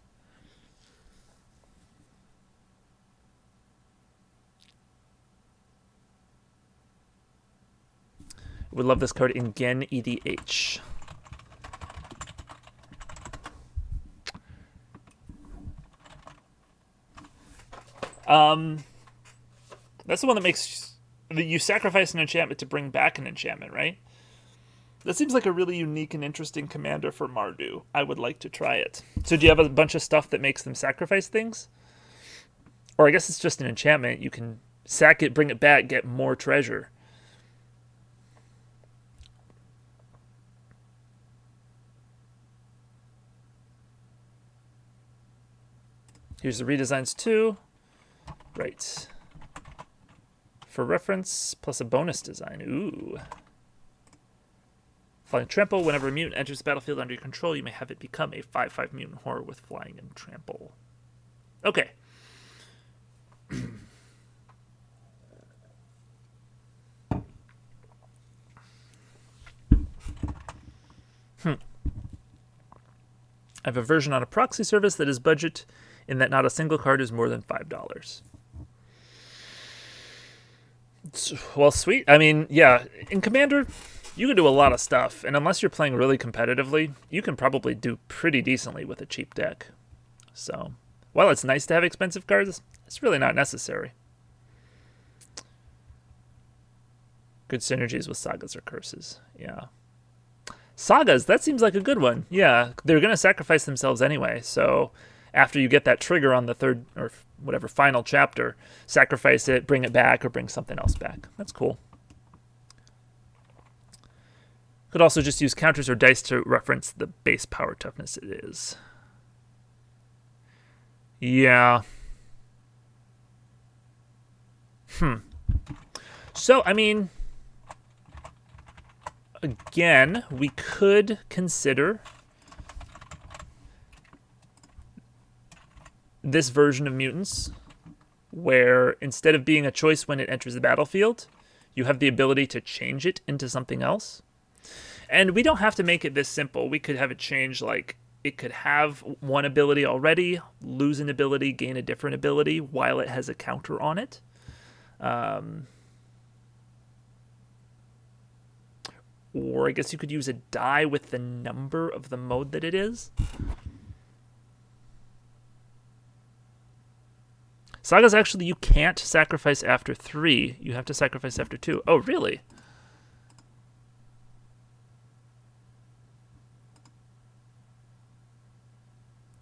Would love this card in Gen EDH. That's the one that makes you sacrifice an enchantment to bring back an enchantment, right? That seems like a really unique and interesting commander for Mardu. I would like to try it. So do you have a bunch of stuff that makes them sacrifice things? Or I guess it's just an enchantment. You can sack it, bring it back, get more treasure. Here's the redesigns too. Right. For reference, plus a bonus design. Ooh. Flying Trample. Whenever a mutant enters the battlefield under your control, you may have it become a 5/5 mutant horror with Flying and Trample. Okay. I have a version on a proxy service that is budget in that not a single card is more than $5. Well, sweet. I mean, yeah, in Commander, you can do a lot of stuff, and unless you're playing really competitively, you can probably do pretty decently with a cheap deck. So, while it's nice to have expensive cards, it's really not necessary. Good synergies with Sagas or Curses. Yeah. Sagas, that seems like a good one. Yeah, they're going to sacrifice themselves anyway, so after you get that trigger on the third or whatever final chapter, sacrifice it, bring it back, or bring something else back. That's cool. Could also just use counters or dice to reference the base power toughness it is. Yeah. So, I mean, again, we could consider this version of mutants where instead of being a choice when it enters the battlefield, you have the ability to change it into something else. And we don't have to make it this simple. We could have it change, like, it could have one ability already, lose an ability, gain a different ability while it has a counter on it. Or I guess you could use a die with the number of the mode that it is. Sagas, actually, you can't sacrifice after 3. You have to sacrifice after 2. Oh, really?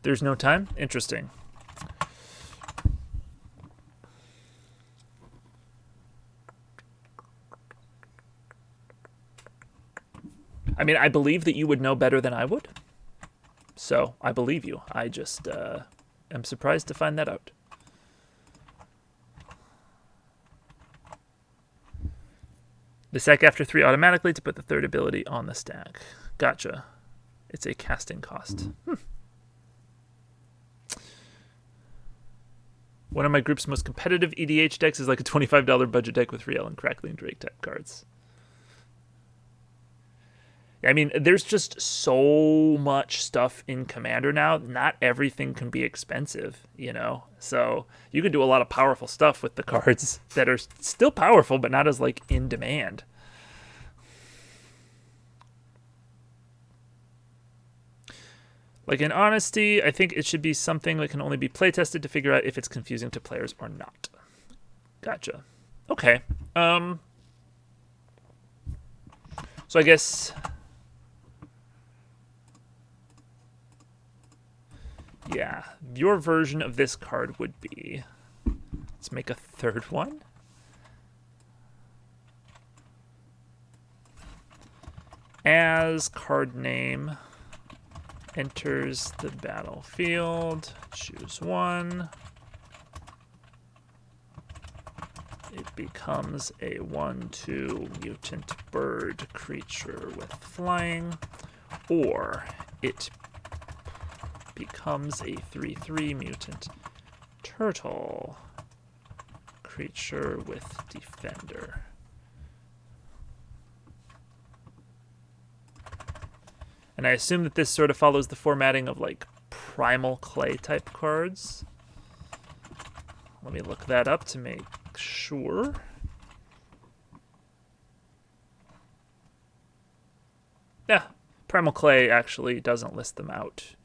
There's no time? Interesting. I mean, I believe that you would know better than I would. So, I believe you. I just am surprised to find that out. The sack after 3 automatically to put the third ability on the stack. Gotcha. It's a casting cost. One of my group's most competitive EDH decks is like a $25 budget deck with Riel and Crackling Drake type cards. I mean, there's just so much stuff in Commander now. Not everything can be expensive, you know? So you can do a lot of powerful stuff with the cards that are still powerful, but not as, like, in demand. Like, in honesty, I think it should be something that can only be playtested to figure out if it's confusing to players or not. Gotcha. Okay. So I guess... yeah, your version of this card would be... let's make a third one. As card name enters the battlefield, choose one. It becomes a 1/2 mutant bird creature with flying, or it becomes a 3/3 mutant turtle creature with defender. And I assume that this sort of follows the formatting of like primal clay type cards. Let me look that up to make sure. Yeah, primal clay actually doesn't list them out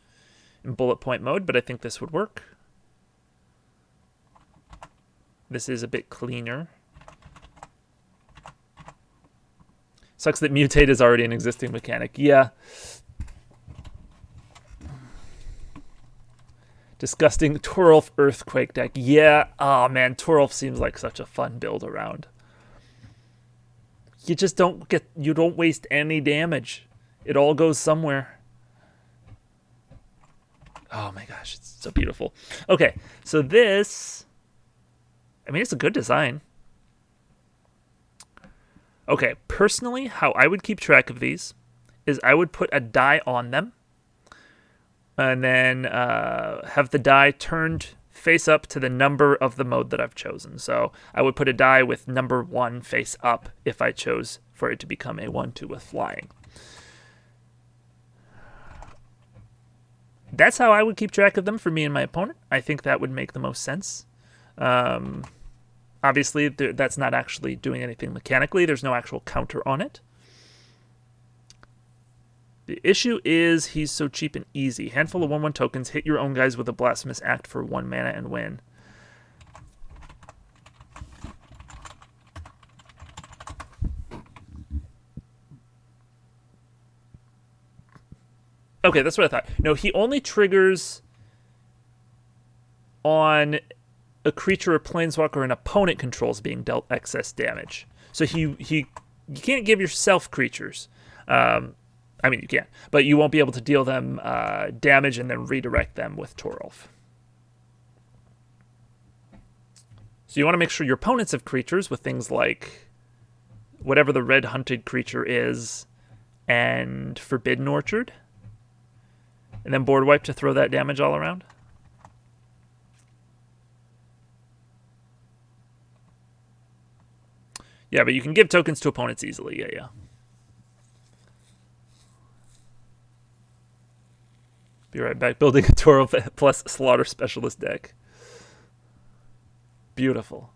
in bullet point mode, but I think this would work. This is a bit cleaner. Sucks that mutate is already an existing mechanic. Yeah. Disgusting Torolf Earthquake deck. Yeah. Oh man, Torolf seems like such a fun build around. You just don't waste any damage. It all goes somewhere. Oh my gosh, it's so beautiful. Okay, so this, I mean, it's a good design. Okay, personally, how I would keep track of these is I would put a die on them and then have the die turned face up to the number of the mode that I've chosen. So I would put a die with number 1 face up if I chose for it to become a 1/2 with flying. That's how I would keep track of them for me and my opponent. I think that would make the most sense. Obviously, that's not actually doing anything mechanically. There's no actual counter on it. The issue is he's so cheap and easy. Handful of 1/1 tokens, hit your own guys with a Blasphemous Act for 1 mana and win. Okay, that's what I thought. No, he only triggers on a creature or planeswalker an opponent controls being dealt excess damage. So you can't give yourself creatures. I mean, you can, but you won't be able to deal them damage and then redirect them with Torolf. So you want to make sure your opponents have creatures with things like whatever the red hunted creature is and Forbidden Orchard. And then board wipe to throw that damage all around. Yeah, but you can give tokens to opponents easily. Yeah. Be right back. Building a Toro plus Slaughter Specialist deck. Beautiful.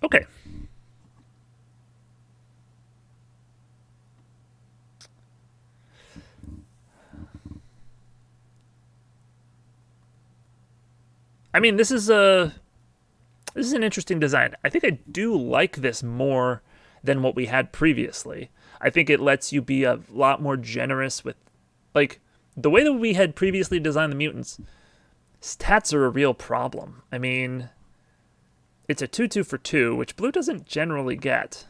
Okay. I mean, this is an interesting design. I think I do like this more than what we had previously. I think it lets you be a lot more generous with, like, the way that we had previously designed the mutants. Stats are a real problem. I mean, it's a 2/2 for 2, which blue doesn't generally get.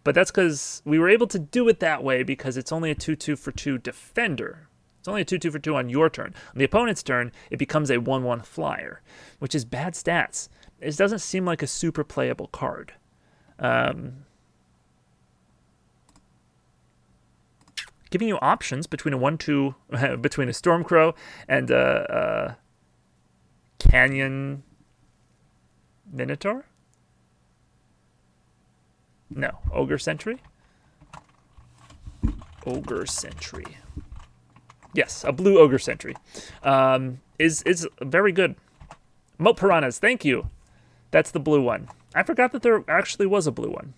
But that's because we were able to do it that way because it's only a 2/2 for 2 defender. It's only a 2/2 for 2 on your turn. On the opponent's turn, it becomes a 1/1 flyer, which is bad stats. It doesn't seem like a super playable card. Giving you options between a 1/2, between a Stormcrow and a Canyon Minotaur? No, Ogre Sentry? Ogre Sentry. Yes, a blue Ogre Sentry. Is very good. Moat Piranhas, thank you. That's the blue one. I forgot that there actually was a blue one.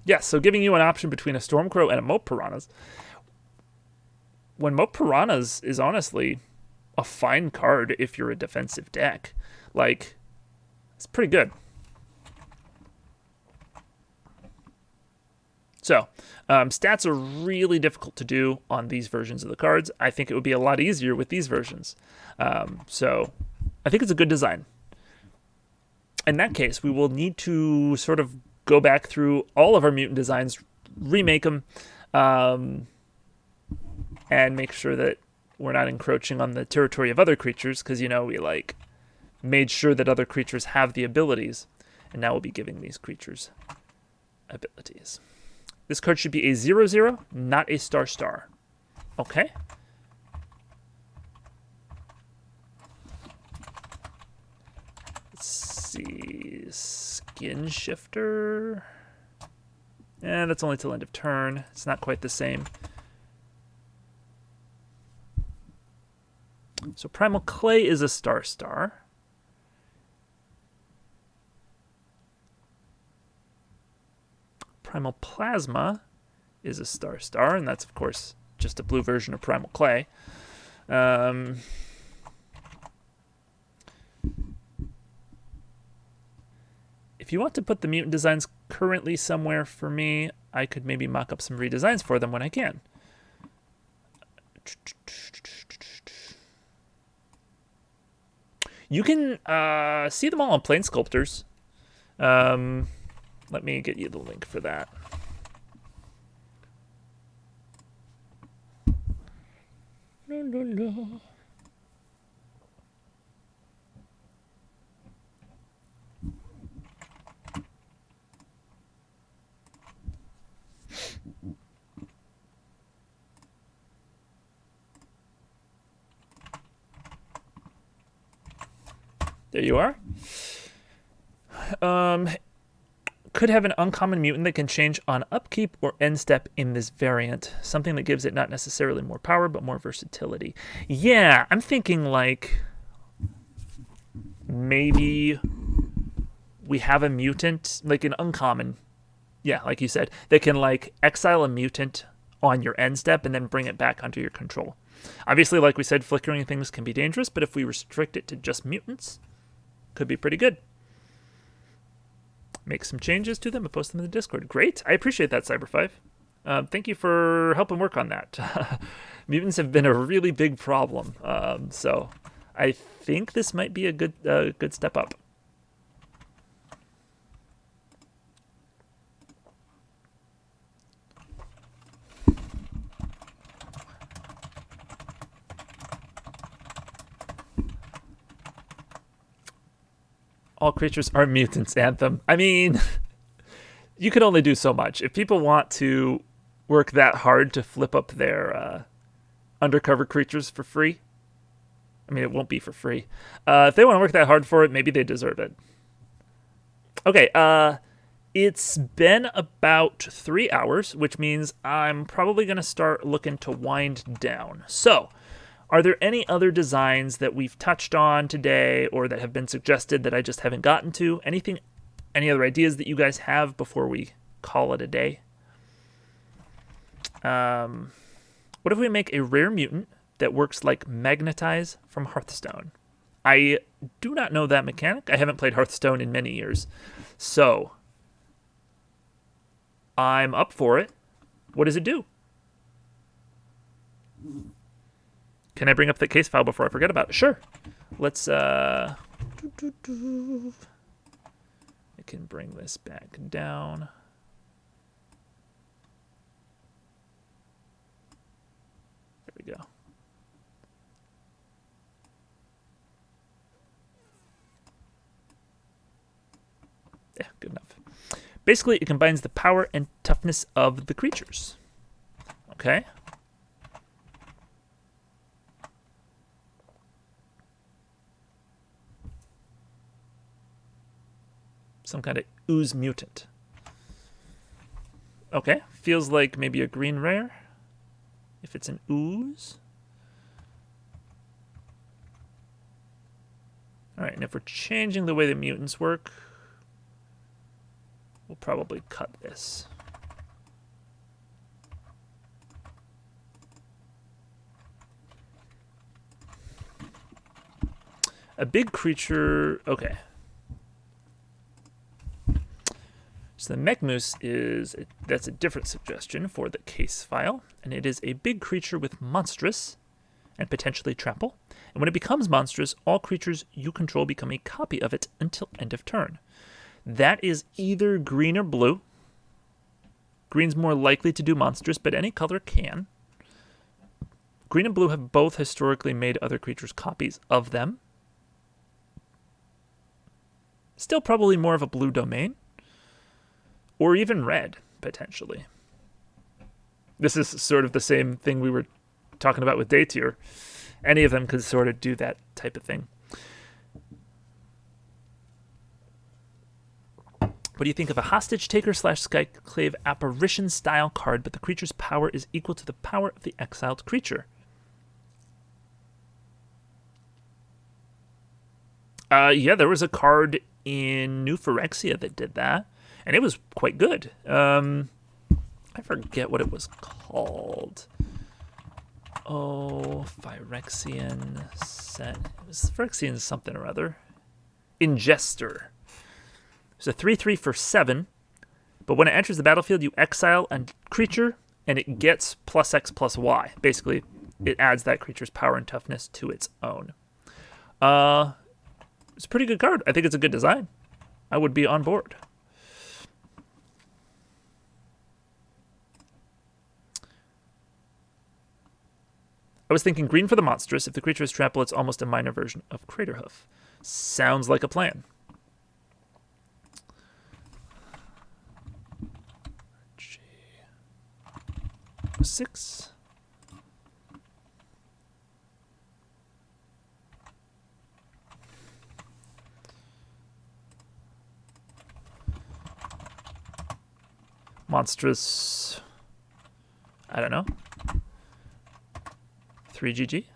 Yes, so giving you an option between a Stormcrow and a Moat Piranhas. When Moat Piranhas is honestly a fine card if you're a defensive deck. Like, it's pretty good. So, stats are really difficult to do on these versions of the cards. I think it would be a lot easier with these versions. So, I think it's a good design. In that case, we will need to sort of go back through all of our mutant designs, remake them, and make sure that we're not encroaching on the territory of other creatures, because, you know, we, like, made sure that other creatures have the abilities. And now we'll be giving these creatures abilities. This card should be a 0/0, not a star. Okay. Let's see. Skin Shifter. That's only till end of turn. It's not quite the same. So Primal Clay is a star. Primal Plasma is a star, and that's, of course, just a blue version of Primal Clay. If you want to put the mutant designs currently somewhere for me, I could maybe mock up some redesigns for them when I can. You can see them all on Plane Sculptors. Let me get you the link for that. There you are. Could have an uncommon mutant that can change on upkeep or end step in this variant. Something that gives it not necessarily more power, but more versatility. Yeah, I'm thinking like maybe we have a mutant, like an uncommon. Yeah, like you said, that can like exile a mutant on your end step and then bring it back under your control. Obviously, like we said, flickering things can be dangerous, but if we restrict it to just mutants, could be pretty good. Make some changes to them and post them in the Discord. Great. I appreciate that, Cyber5. Thank you for helping work on that. Mutants have been a really big problem. So I think this might be a good step up. All creatures are mutants, Anthem. I mean, you can only do so much. If people want to work that hard to flip up their undercover creatures for free, I mean, it won't be for free. If they want to work that hard for it, maybe they deserve it. Okay, it's been about 3 hours, which means I'm probably going to start looking to wind down. So, are there any other designs that we've touched on today or that have been suggested that I just haven't gotten to? Any other ideas that you guys have before we call it a day? What if we make a rare mutant that works like Magnetize from Hearthstone? I do not know that mechanic. I haven't played Hearthstone in many years. So, I'm up for it. What does it do? Can I bring up the case file before I forget about it? Sure. Let's, I can bring this back down. There we go. Yeah, good enough. Basically, it combines the power and toughness of the creatures. Okay. Some kind of ooze mutant. Okay, feels like maybe a green rare. If it's an ooze. Alright, and if we're changing the way the mutants work, we'll probably cut this. A big creature, okay. So the Mechmoose that's a different suggestion for the case file, and it is a big creature with monstrous and potentially trample. And when it becomes monstrous, all creatures you control become a copy of it until end of turn. That is either green or blue. Green's more likely to do monstrous, but any color can. Green and blue have both historically made other creatures copies of them. Still probably more of a blue domain. Or even red, potentially. This is sort of the same thing we were talking about with day tier. Any of them could sort of do that type of thing. What do you think of a hostage taker / Skyclave apparition style card, but the creature's power is equal to the power of the exiled creature? Yeah, there was a card in New Phyrexia that did that, and it was quite good. I forget what it was called. Oh, Phyrexian set. It was Phyrexian something or other. Ingester. It's a 3/3 for 7, but when it enters the battlefield, you exile a creature, and it gets +X+Y. Basically, it adds that creature's power and toughness to its own. It's a pretty good card. I think it's a good design. I would be on board. I was thinking green for the monstrous. If the creature is trample, it's almost a minor version of Craterhoof. Sounds like a plan. 6. Monstrous. I don't know. 3 GG.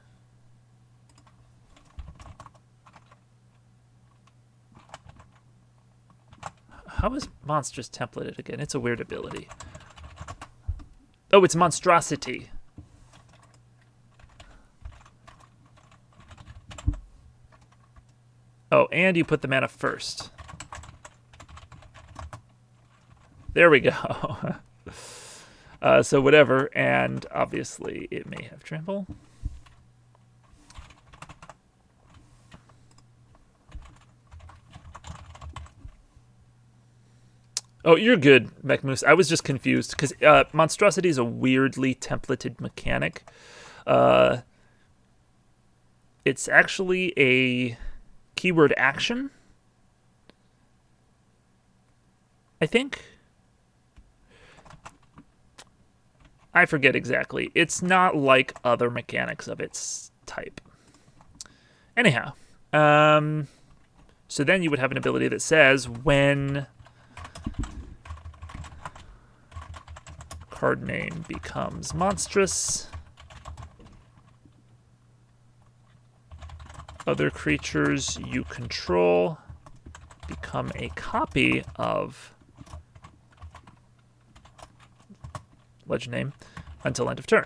How is monstrous templated again? It's a weird ability. Oh, it's monstrosity. Oh, and you put the mana first. There we go. So whatever, and obviously it may have trample. Oh, you're good, Mechmoose. I was just confused because monstrosity is a weirdly templated mechanic. It's actually a keyword action, I think. I forget exactly. It's not like other mechanics of its type. Anyhow, so then you would have an ability that says when card name becomes monstrous, other creatures you control become a copy of legend name until end of turn.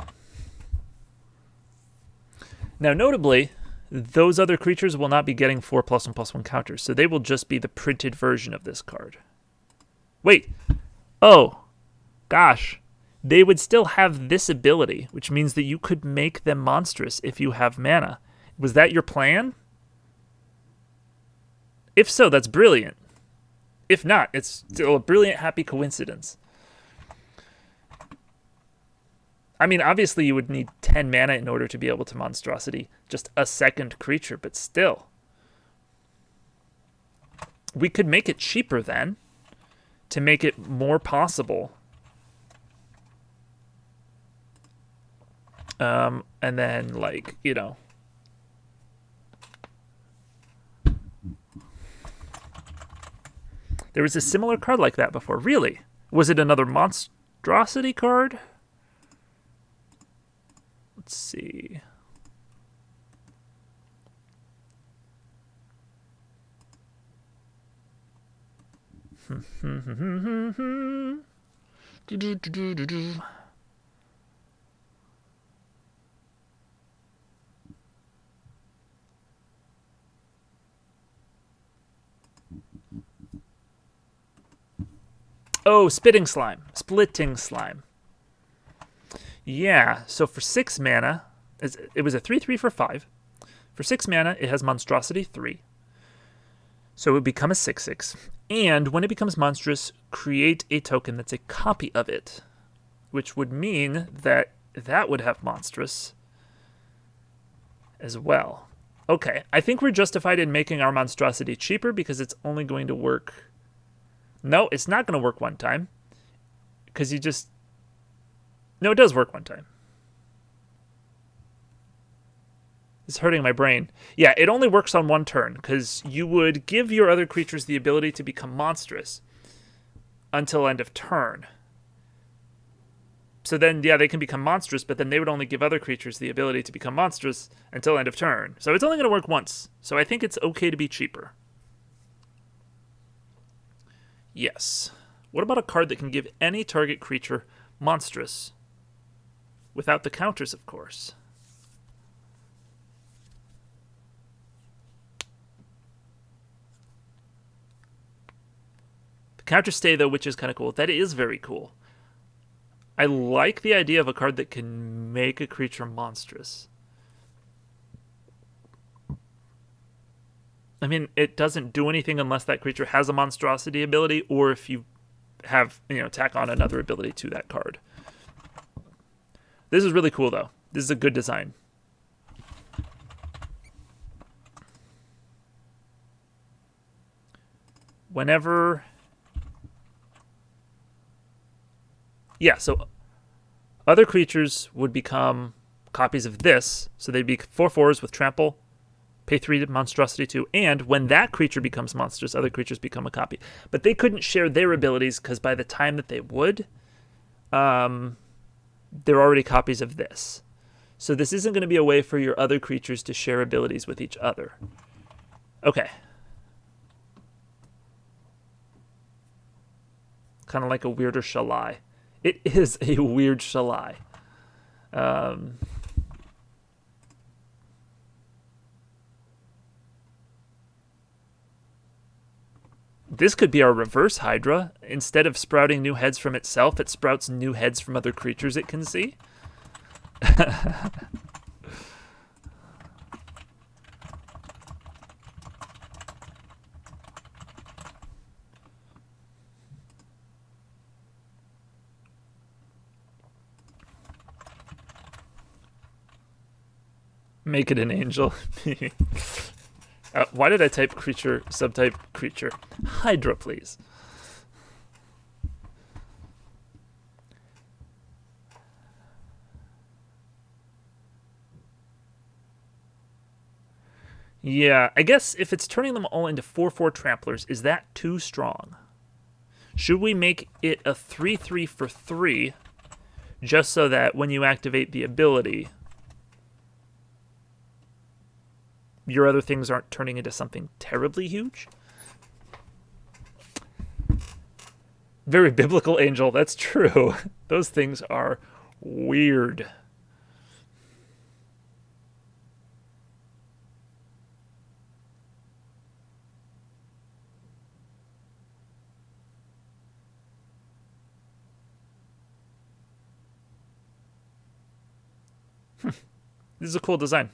Now, notably, those other creatures will not be getting 4+1/+1 counters, so they will just be the printed version of this card. Wait. Oh, gosh. They would still have this ability, which means that you could make them monstrous if you have mana. Was that your plan? If so, that's brilliant. If not, it's still a brilliant, happy coincidence. I mean, obviously you would need 10 mana in order to be able to monstrosity just a second creature, but still. We could make it cheaper then to make it more possible. And then, like, you know. There was a similar card like that before. Really? Was it another monstrosity card? Let's see. Oh, splitting slime. Yeah, so for 6 mana, it was a 3/3 for 5. For 6 mana, it has monstrosity 3. So it would become a 6/6. And when it becomes monstrous, create a token that's a copy of it, which would mean that that would have monstrous as well. Okay, I think we're justified in making our monstrosity cheaper because it's only going to work... No, it's not going to work one time. Because you just... No, it does work one time. It's hurting my brain. Yeah, it only works on one turn, because you would give your other creatures the ability to become monstrous until end of turn. So then, yeah, they can become monstrous, but then they would only give other creatures the ability to become monstrous until end of turn. So it's only going to work once. So I think it's okay to be cheaper. Yes. What about a card that can give any target creature monstrous? Without the counters, of course. The counters stay, though, which is kind of cool. That is very cool. I like the idea of a card that can make a creature monstrous. I mean, it doesn't do anything unless that creature has a monstrosity ability, or if you have, tack on another ability to that card. This is really cool, though. This is a good design. Whenever... Yeah, so other creatures would become copies of this. So they'd be 4/4s with trample, pay 3 to monstrosity 2, and when that creature becomes monstrous, other creatures become a copy. But they couldn't share their abilities because by the time that they would, they're already copies of this. So this isn't going to be a way for your other creatures to share abilities with each other. Okay. Kind of like a weirder Shalai. It is a weird Shalai. This could be our reverse Hydra. Instead of sprouting new heads from itself, it sprouts new heads from other creatures it can see. Make it an angel. Why did I type creature, subtype creature? Hydra, please. Yeah, I guess if it's turning them all into 4/4 tramplers, is that too strong? Should we make it a 3/3 for 3, just so that when you activate the ability, your other things aren't turning into something terribly huge? Very biblical angel, that's true. Those things are weird. This is a cool design.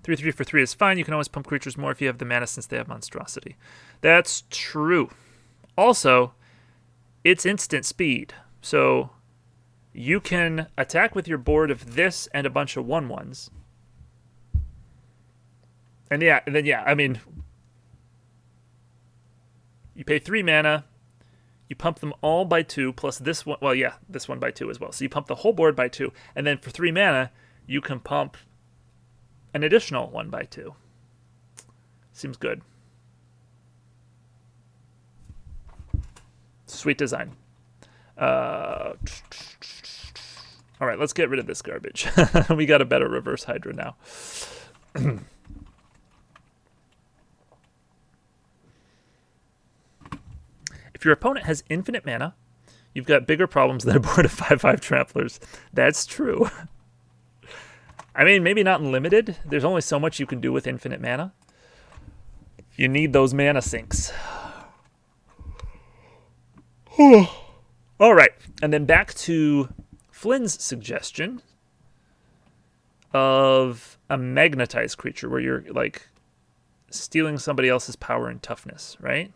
Three for 3 is fine. You can always pump creatures more if you have the mana since they have monstrosity. That's true. Also, it's instant speed. So you can attack with your board of this and a bunch of 1/1s. And then I mean, you pay 3 mana, you pump them all by 2, plus this one, well, yeah, this one by 2 as well. So you pump the whole board by 2, and then for 3 mana, you can pump an additional 1 by 2. Seems good. Sweet design. All right, let's get rid of this garbage. We got a better reverse Hydra now. If your opponent has infinite mana, you've got bigger problems than a board of 5/5 tramplers. That's true. I mean, maybe not unlimited. There's only so much you can do with infinite mana. You need those mana sinks. All right, and then back to Flynn's suggestion. of a magnetized creature where you're like stealing somebody else's power and toughness, right?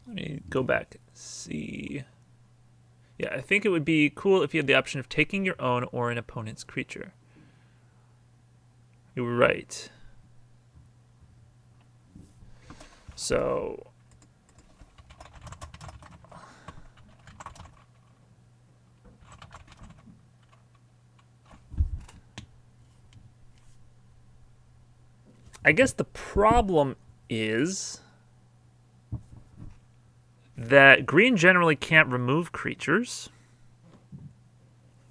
Let me go back and see. Yeah, I think it would be cool if you had the option of taking your own or an opponent's creature. You were right. So I guess the problem is that green generally can't remove creatures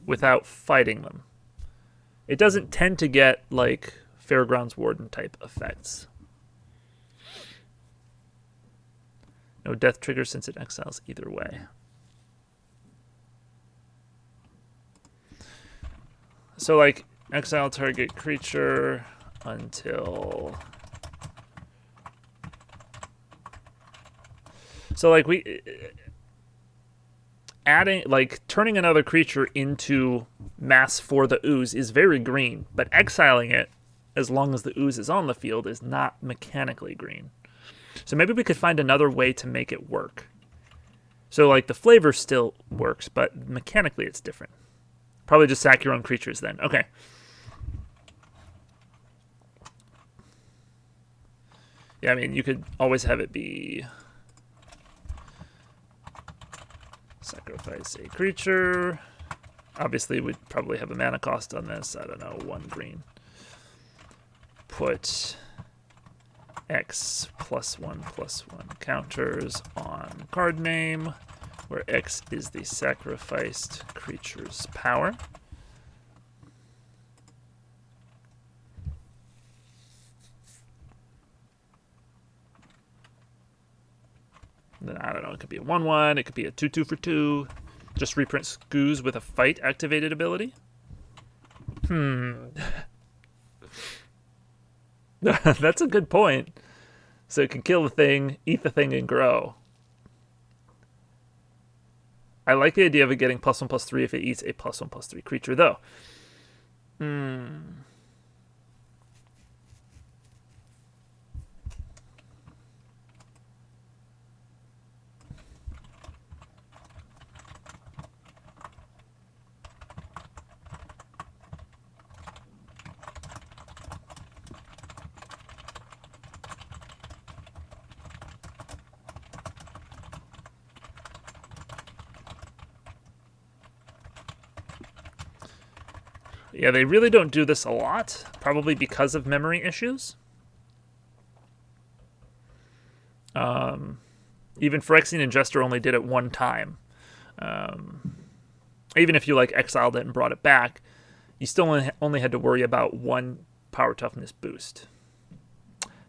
without fighting them. It doesn't tend to get like Fairgrounds Warden type effects. No death trigger since it exiles either way. So like exile target creature until... So like turning another creature into mass for the ooze is very green, but exiling it as long as the ooze is on the field is not mechanically green. So maybe we could find another way to make it work. So like the flavor still works, but mechanically it's different. Probably just sack your own creatures then. Okay. Yeah, I mean, you could always have it be sacrifice a creature. Obviously, we'd probably have a mana cost on this. I don't know, 1 green. Put X +1/+1 counters on card name, where X is the sacrificed creature's power. Then, I don't know, it could be a 1/1, it could be a 2/2 for 2. Just reprint Scooz with a fight activated ability. That's a good point. So it can kill the thing, eat the thing, and grow. I like the idea of it getting +1/+3 if it eats a +1/+3 creature, though. Yeah, they really don't do this a lot, probably because of memory issues. Even Phyrexian and Jester only did it 1 time. Even if you like exiled it and brought it back, you still only had to worry about 1 power toughness boost.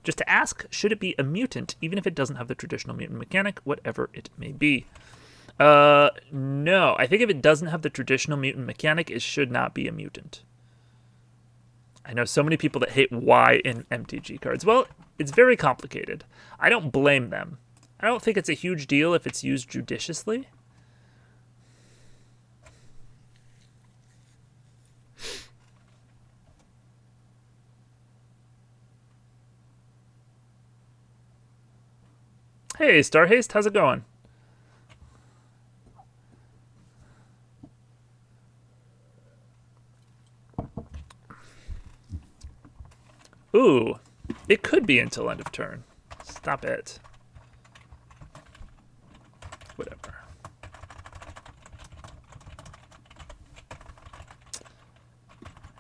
Just to ask, should it be a mutant, even if it doesn't have the traditional mutant mechanic, whatever it may be? No. I think if it doesn't have the traditional mutant mechanic, it should not be a mutant. I know so many people that hate Y in MTG cards. Well, it's very complicated. I don't blame them. I don't think it's a huge deal if it's used judiciously. Hey, Starhaste, how's it going? Ooh, it could be until end of turn. Stop it. Whatever.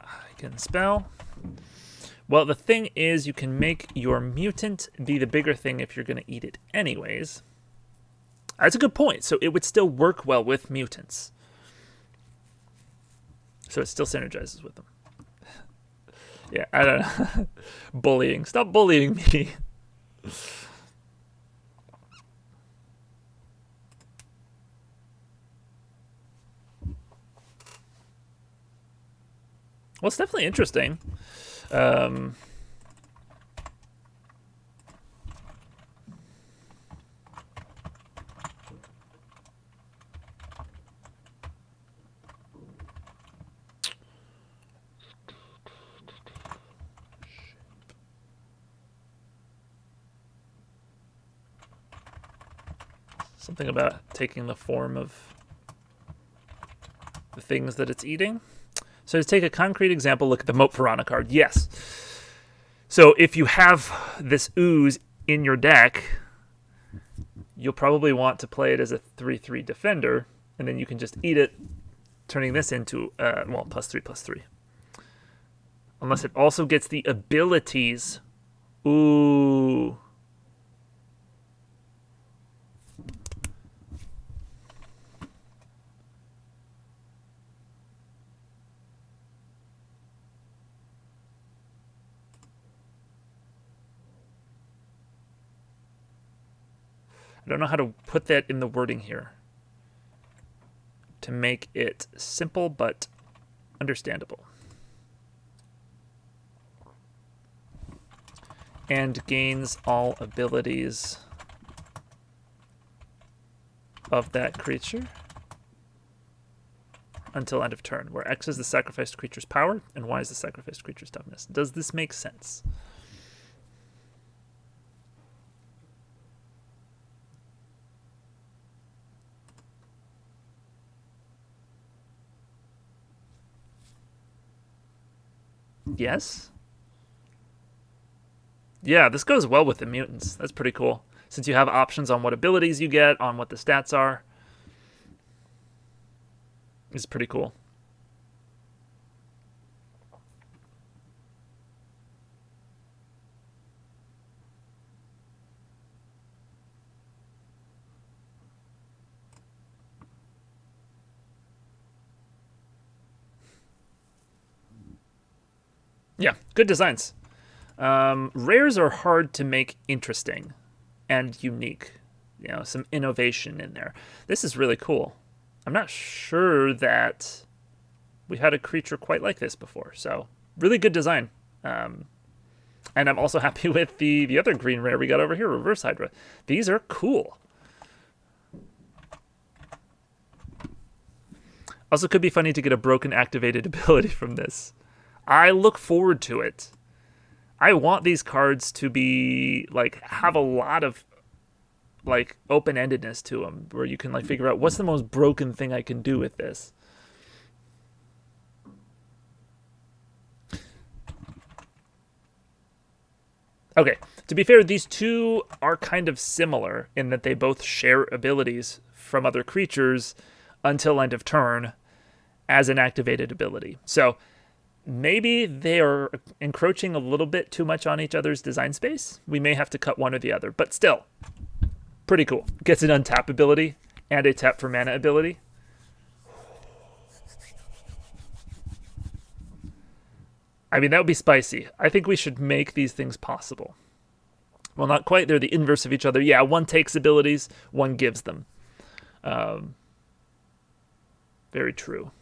I can spell. Well, the thing is, you can make your mutant be the bigger thing if you're going to eat it anyways. That's a good point. So it would still work well with mutants. So it still synergizes with them. Yeah, I don't know. Bullying. Stop bullying me. Well, it's definitely interesting. Something about taking the form of the things that it's eating. So to take a concrete example, look at the Moat Piranha card. Yes. So if you have this ooze in your deck, you'll probably want to play it as a 3/3 defender, and then you can just eat it, turning this into, well, +3/+3. Unless it also gets the abilities. Ooh. I don't know how to put that in the wording here to make it simple but understandable. And gains all abilities of that creature until end of turn, where X is the sacrificed creature's power and Y is the sacrificed creature's toughness. Does this make sense? Yes? Yeah, this goes well with the mutants. That's pretty cool. Since you have options on what abilities you get, on what the stats are. It's pretty cool. Yeah, good designs. Rares are hard to make interesting and unique. You know, some innovation in there. This is really cool. I'm not sure that we've had a creature quite like this before. So, really good design. And I'm also happy with the other green rare we got over here, Reverse Hydra. These are cool. Also, could be funny to get a broken activated ability from this. I look forward to it. I want these cards to be, like, have a lot of, like, open-endedness to them, where you can, like, figure out what's the most broken thing I can do with this. Okay, to be fair, these two are kind of similar in that they both share abilities from other creatures until end of turn as an activated ability. So maybe they are encroaching a little bit too much on each other's design space. We may have to cut one or the other, but still, pretty cool. Gets an untap ability and a tap for mana ability. I mean, that would be spicy. I think we should make these things possible. Well, not quite. They're the inverse of each other. Yeah, one takes abilities, one gives them. Very true.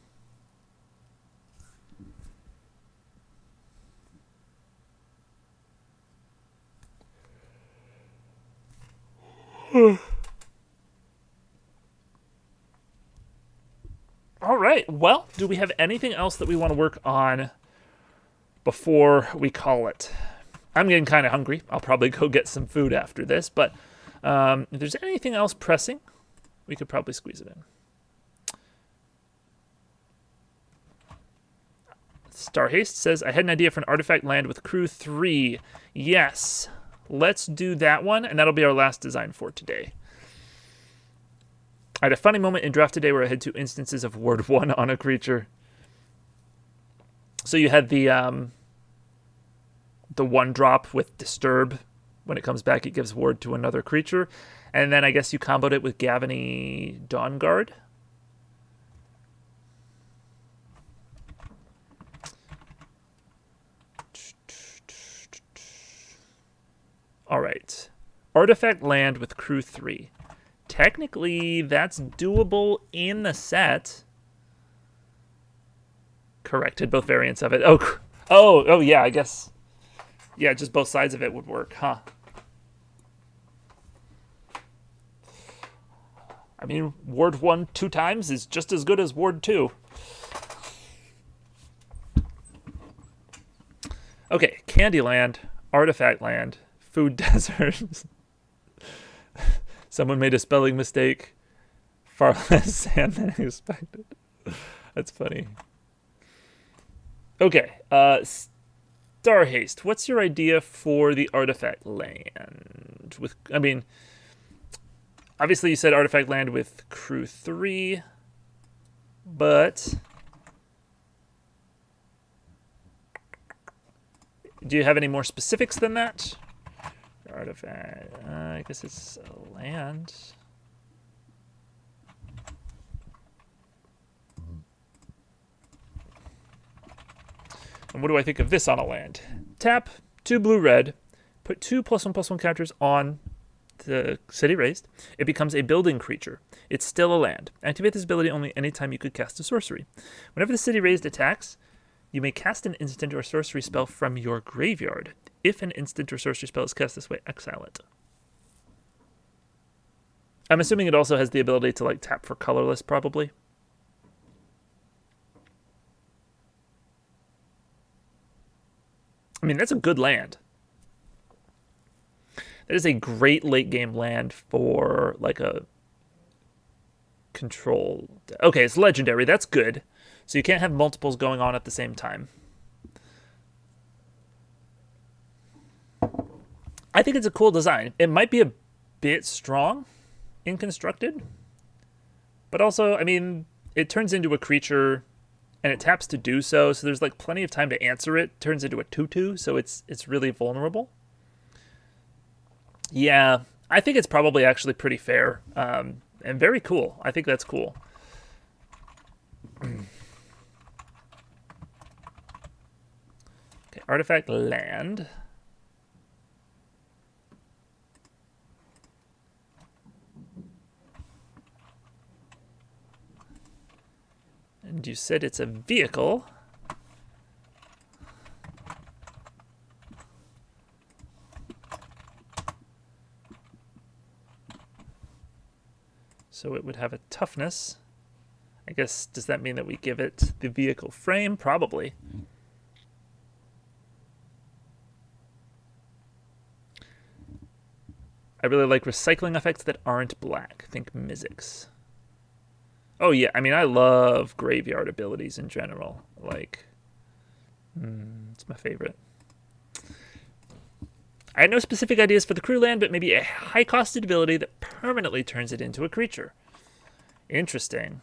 All right. Well, do we have anything else that we want to work on before we call it? I'm getting kind of hungry. I'll probably go get some food after this. But if there's anything else pressing, we could probably squeeze it in. Star Haste says, I had an idea for an artifact land with crew 3. Yes. Let's do that one, and that'll be our last design for today. I had a funny moment in draft today where I had 2 instances of ward 1 on a creature. So you had the 1-drop with Disturb. When it comes back, it gives ward to another creature. And then I guess you comboed it with Gavany Dawnguard. All right. Artifact land with crew 3. Technically, that's doable in the set. Corrected both variants of it. Oh, yeah, I guess. Yeah, just both sides of it would work, huh? I mean, Ward 1 2 times is just as good as Ward 2. Okay, Candyland, Artifact Land, Food Desert. Someone made a spelling mistake. Far less sand than expected. That's funny. Okay, Star Haste. What's your idea for the Artifact Land? Obviously you said Artifact Land with crew 3, but do you have any more specifics than that? Artifact, I guess it's a land. And what do I think of this on a land? Tap 2 blue red, put 2 +1/+1 counters on the city raised. It becomes a building creature. It's still a land. Activate this ability only anytime you could cast a sorcery. Whenever the city raised attacks, you may cast an instant or sorcery spell from your graveyard. If an instant or sorcery spell is cast this way, exile it. I'm assuming it also has the ability to like tap for colorless, probably. I mean, that's a good land. That is a great late game land for like a control. Okay, it's legendary. That's good. So you can't have multiples going on at the same time. I think it's a cool design. It might be a bit strong in constructed, but also, I mean, it turns into a creature and it taps to do so. So there's like plenty of time to answer it. Turns into a 2/2, so it's really vulnerable. Yeah, I think it's probably actually pretty fair and very cool. I think that's cool. Okay, Artifact Land. And you said it's a vehicle. So it would have a toughness. I guess, does that mean that we give it the vehicle frame? Probably. I really like recycling effects that aren't black. Think Mizzix. Oh yeah, I mean, I love graveyard abilities in general. Like, it's my favorite. I had no specific ideas for the crew land, but maybe a high-costed ability that permanently turns it into a creature. Interesting.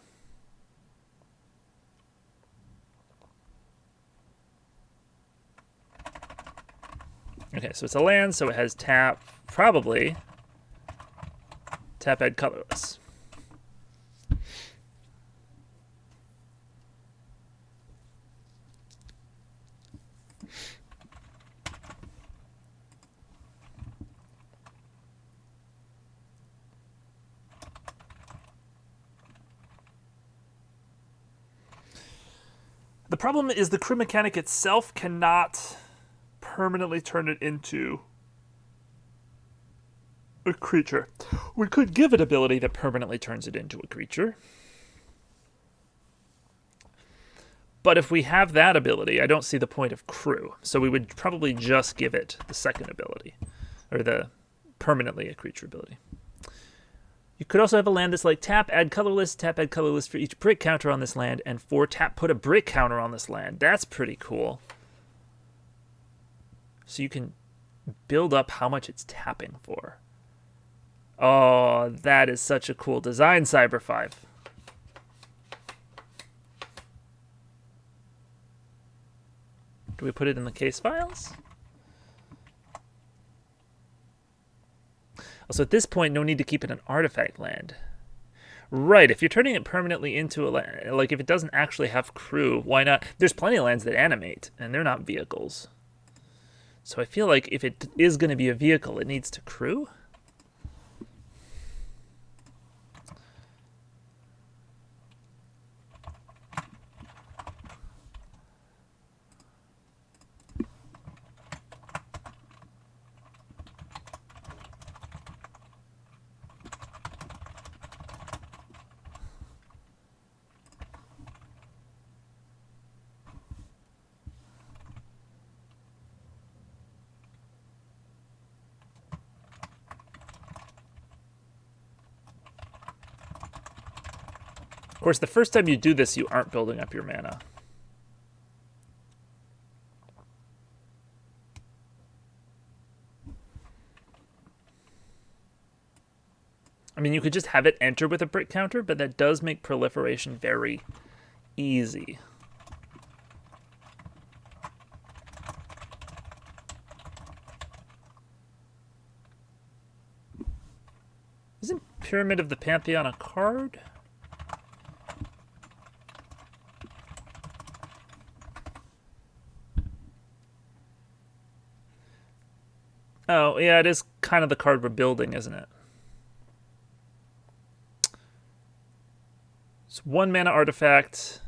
Okay, so it's a land, so it has tap, probably. Tap, add colorless. The problem is the crew mechanic itself cannot permanently turn it into a creature. We could give it ability that permanently turns it into a creature. But if we have that ability, I don't see the point of crew. So we would probably just give it the second ability, or the permanently a creature ability. You could also have a land that's like tap, add colorless for each brick counter on this land, and 4 tap, put a brick counter on this land. That's pretty cool. So you can build up how much it's tapping for. Oh, that is such a cool design, Cyber 5. Do we put it in the case files? Also, at this point, no need to keep it an artifact land. Right, if you're turning it permanently into a land, like if it doesn't actually have crew, why not? There's plenty of lands that animate, and they're not vehicles. So I feel like if it is going to be a vehicle, it needs to crew. Of course, the first time you do this, you aren't building up your mana. I mean, you could just have it enter with a brick counter, but that does make proliferation very easy. Isn't Pyramid of the Pantheon a card? Oh, yeah, it is kind of the card we're building, isn't it? It's 1 mana artifact.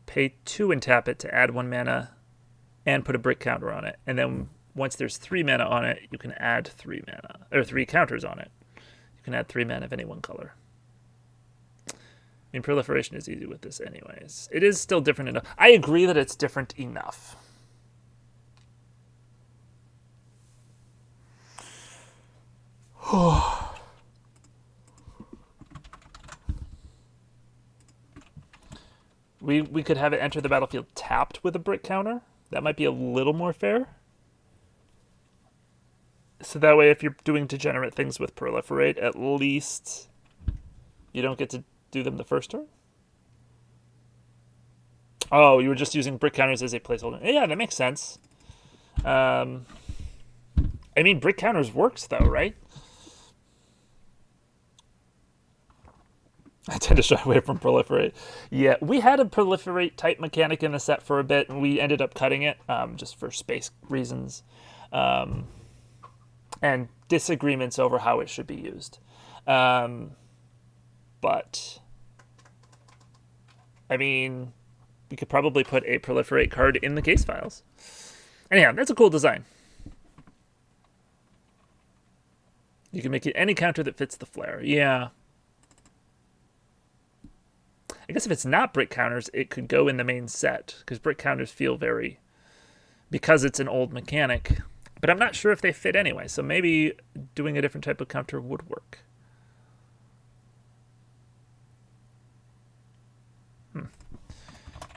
Pay 2 and tap it to add 1 mana and put a brick counter on it. And then once there's 3 mana on it, you can add 3 mana, or 3 counters on it. You can add 3 mana of any one color. I mean, proliferation is easy with this anyways. It is still different enough. I agree that it's different enough. We could have it enter the battlefield tapped with a brick counter. That might be a little more fair. So that way, if you're doing degenerate things with proliferate, at least you don't get to do them the first turn. Oh, you were just using brick counters as a placeholder. Yeah, that makes sense. I mean, brick counters works though, right? I tend to shy away from proliferate. Yeah, we had a proliferate type mechanic in the set for a bit, and we ended up cutting it just for space reasons and disagreements over how it should be used. But, I mean, we could probably put a proliferate card in the case files. Anyhow, that's a cool design. You can make it any counter that fits the flare. Yeah. I guess if it's not brick counters, it could go in the main set, because brick counters feel very... because it's an old mechanic. But I'm not sure if they fit anyway, so maybe doing a different type of counter would work.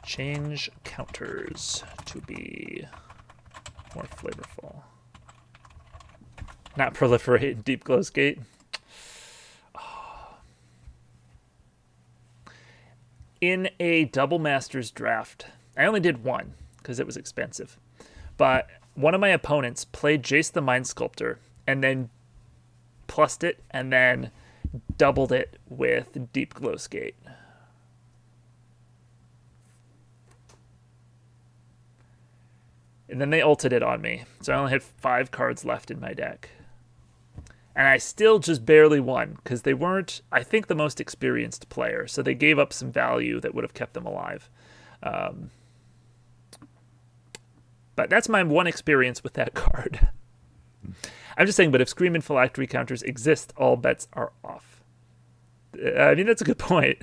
Change counters to be more flavorful. Not proliferate deep glow skate. In a double masters draft, I only did one because it was expensive, but one of my opponents played Jace the Mind Sculptor and then plussed it and then doubled it with Deep Glow Skate. And then they ulted it on me, so I only had 5 cards left in my deck. And I still just barely won, because they weren't, I think, the most experienced player, so they gave up some value that would have kept them alive. But that's my one experience with that card. I'm just saying, but if Scream and Phylactery counters exist, all bets are off. I mean, that's a good point.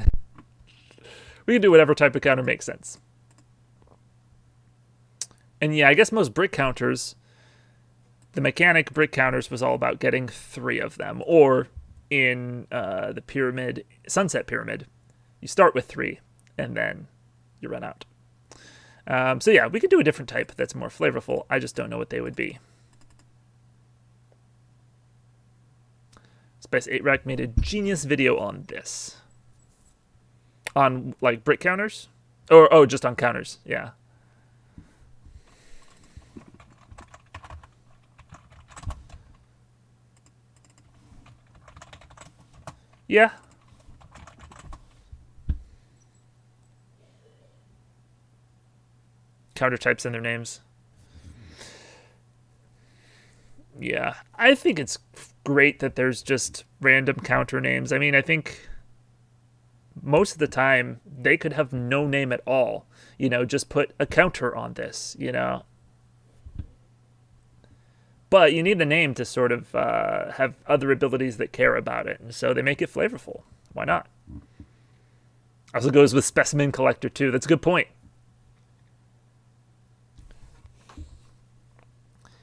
We can do whatever type of counter makes sense. And yeah, I guess most brick counters... the mechanic brick counters was all about getting 3 of them, or in the pyramid, Sunset Pyramid, you start with 3 and then you run out. So yeah, we could do a different type that's more flavorful. I just don't know what they would be. Spice 8 Rack made a genius video on this. On like brick counters? Or oh, just on counters, yeah. Yeah. Counter types in their names. Yeah, I think it's great that there's just random counter names. I mean, I think most of the time they could have no name at all. Just put a counter on this. But you need the name to sort of have other abilities that care about it, and so they make it flavorful. Why not? Also goes with specimen collector too. That's a good point.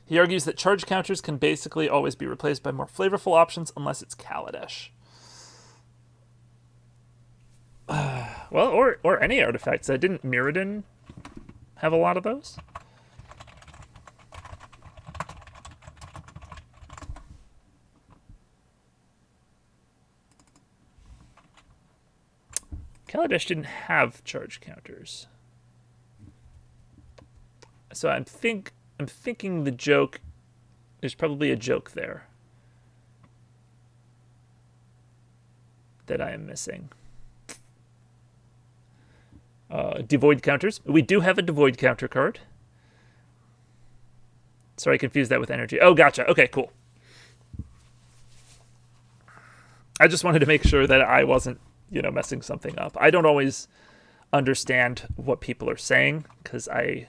He argues that charge counters can basically always be replaced by more flavorful options unless it's Kaladesh. Well, or any artifacts. Didn't Mirrodin have a lot of those? Kaladesh didn't have charge counters. So I'm thinking the joke, there's probably a joke there that I am missing. Devoid counters. We do have a devoid counter card. Sorry, I confused that with energy. Oh, gotcha. Okay, cool. I just wanted to make sure that I wasn't, messing something up. I don't always understand what people are saying because I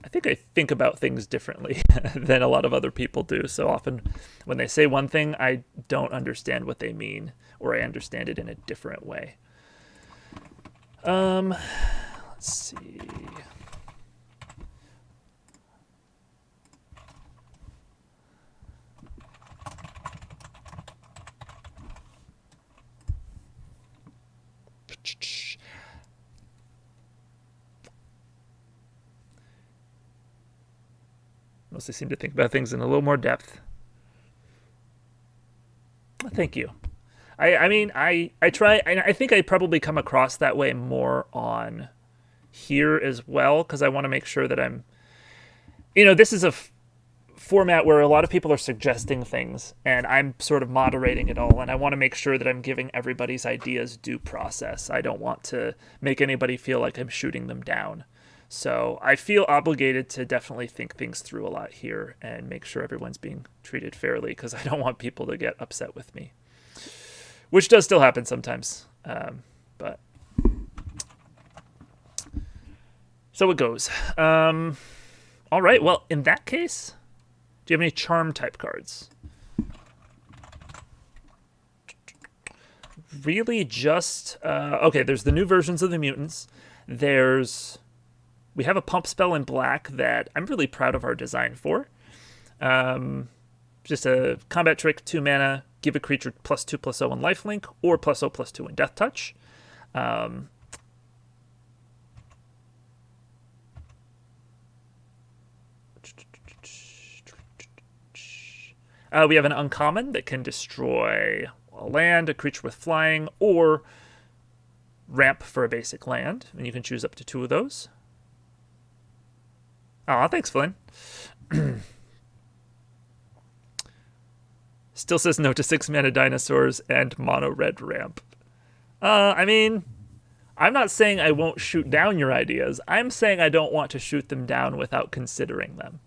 think I think about things differently than a lot of other people do. So often when they say one thing, I don't understand what they mean, or I understand it in a different way. Let's see. Mostly seem to think about things in a little more depth. Thank you. I mean, I try, and I think I probably come across that way more on here as well, because I want to make sure that I'm, this is a format where a lot of people are suggesting things, and I'm sort of moderating it all, and I want to make sure that I'm giving everybody's ideas due process. I don't want to make anybody feel like I'm shooting them down. So I feel obligated to definitely think things through a lot here and make sure everyone's being treated fairly, because I don't want people to get upset with me. Which does still happen sometimes. But so it goes. All right. Well, in that case, do you have any charm type cards? Really just... okay, there's the new versions of the mutants. We have a pump spell in black that I'm really proud of our design for. Just a combat trick, 2 mana, give a creature +2/+0 in lifelink, or +0/+2 in death touch. We have an uncommon that can destroy a land, a creature with flying, or ramp for a basic land, and you can choose up to 2 of those. Aw, thanks, Flynn. Still says no to 6 mana dinosaurs and mono red ramp. I mean, I'm not saying I won't shoot down your ideas. I'm saying I don't want to shoot them down without considering them.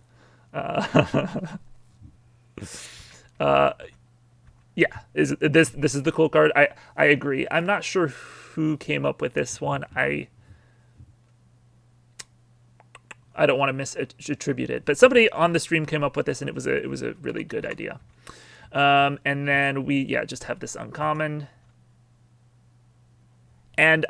Yeah, this is the cool card. I agree. I'm not sure who came up with this one. I don't want to misattribute it, but somebody on the stream came up with this, and it was a really good idea. And then we just have this uncommon, and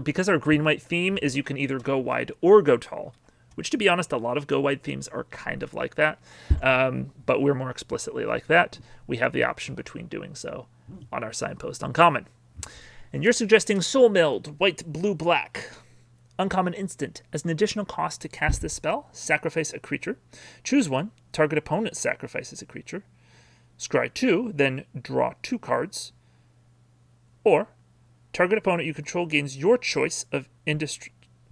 because our green-white theme is you can either go wide or go tall, which, to be honest, a lot of go wide themes are kind of like that, but we're more explicitly like that. We have the option between doing so on our signpost uncommon. And you're suggesting Soul Meld, white, blue, black. Uncommon instant. As an additional cost to cast this spell, sacrifice a creature. Choose one. Target opponent sacrifices a creature. Scry 2, then draw 2 cards. Or, target opponent you control gains your choice of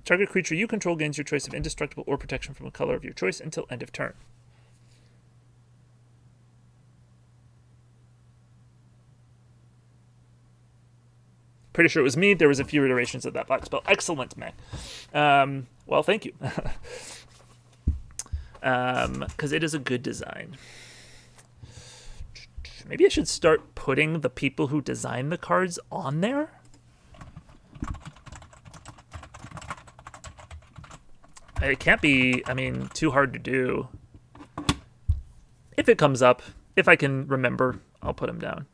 target creature you control gains your choice of indestructible or protection from a color of your choice until end of turn. Pretty sure it was me. There was a few iterations of that black spell. Excellent, Meg. Well, thank you. because it is a good design. Maybe I should start putting the people who design the cards on there. It can't be, I mean, too hard to do. If it comes up, if I can remember, I'll put them down.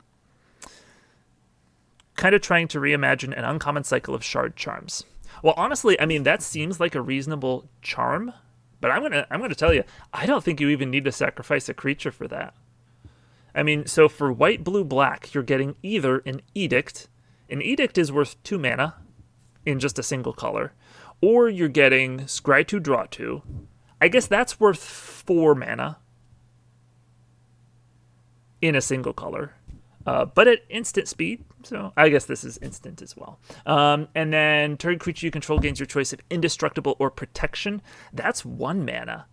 Kind of trying to reimagine an uncommon cycle of shard charms. Well, honestly, I mean, that seems like a reasonable charm, but I'm gonna tell you, I don't think you even need to sacrifice a creature for that. I mean, so for white, blue, black, you're getting either an Edict. An Edict is worth 2 mana in just a single color. Or you're getting Scry 2, Draw 2. I guess that's worth 4 mana in a single color. But at instant speed, so I guess this is instant as well. And then target creature you control gains your choice of indestructible or protection. That's 1 mana.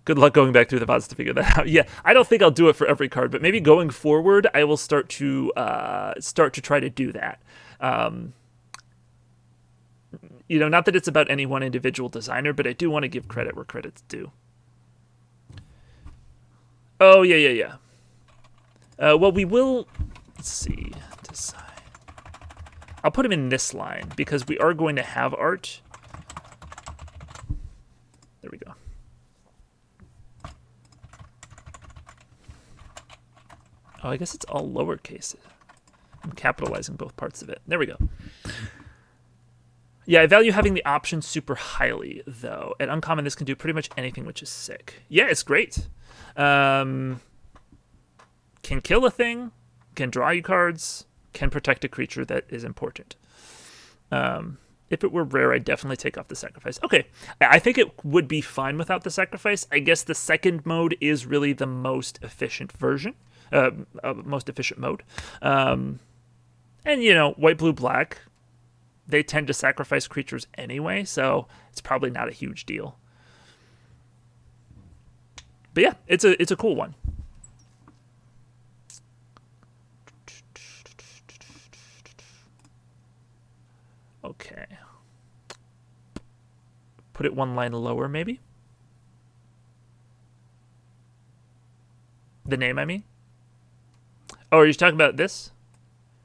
Good luck going back through the pods to figure that out. Yeah, I don't think I'll do it for every card, but maybe going forward, I will start to try to do that. You know, not that it's about any one individual designer, but I do want to give credit where credit's due. Oh, yeah. Well, we will... Let's see. Design. I'll put him in this line, because we are going to have art. There we go. Oh, I guess it's all lowercase. I'm capitalizing both parts of it. There we go. Yeah, I value having the option super highly, though. At Uncommon, this can do pretty much anything, which is sick. Yeah, it's great. Can kill a thing, can draw you cards, can protect a creature that is important. If it were rare, I'd definitely take off the sacrifice. Okay, I think it would be fine without the sacrifice. I guess the second mode is really the most efficient version. Most efficient mode. And, you know, white, blue, black, they tend to sacrifice creatures anyway, so it's probably not a huge deal. But yeah, it's a cool one. Okay. Put it 1 line lower, maybe? The name, I mean? Oh, are you talking about this?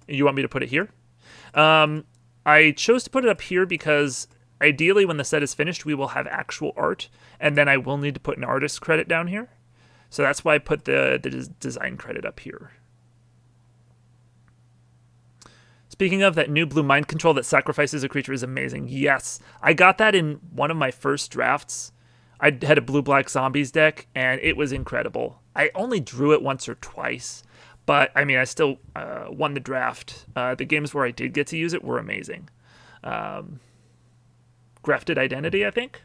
You want me to put it here? I chose to put it up here because ideally when the set is finished, we will have actual art, and then I will need to put an artist credit down here. So that's why I put the design credit up here. Speaking of, that new blue mind control that sacrifices a creature is amazing. Yes, I got that in one of my first drafts. I had a blue-black zombies deck, and it was incredible. I only drew it once or twice. But, I mean, I still won the draft. The games where I did get to use it were amazing. Grafted Identity, I think?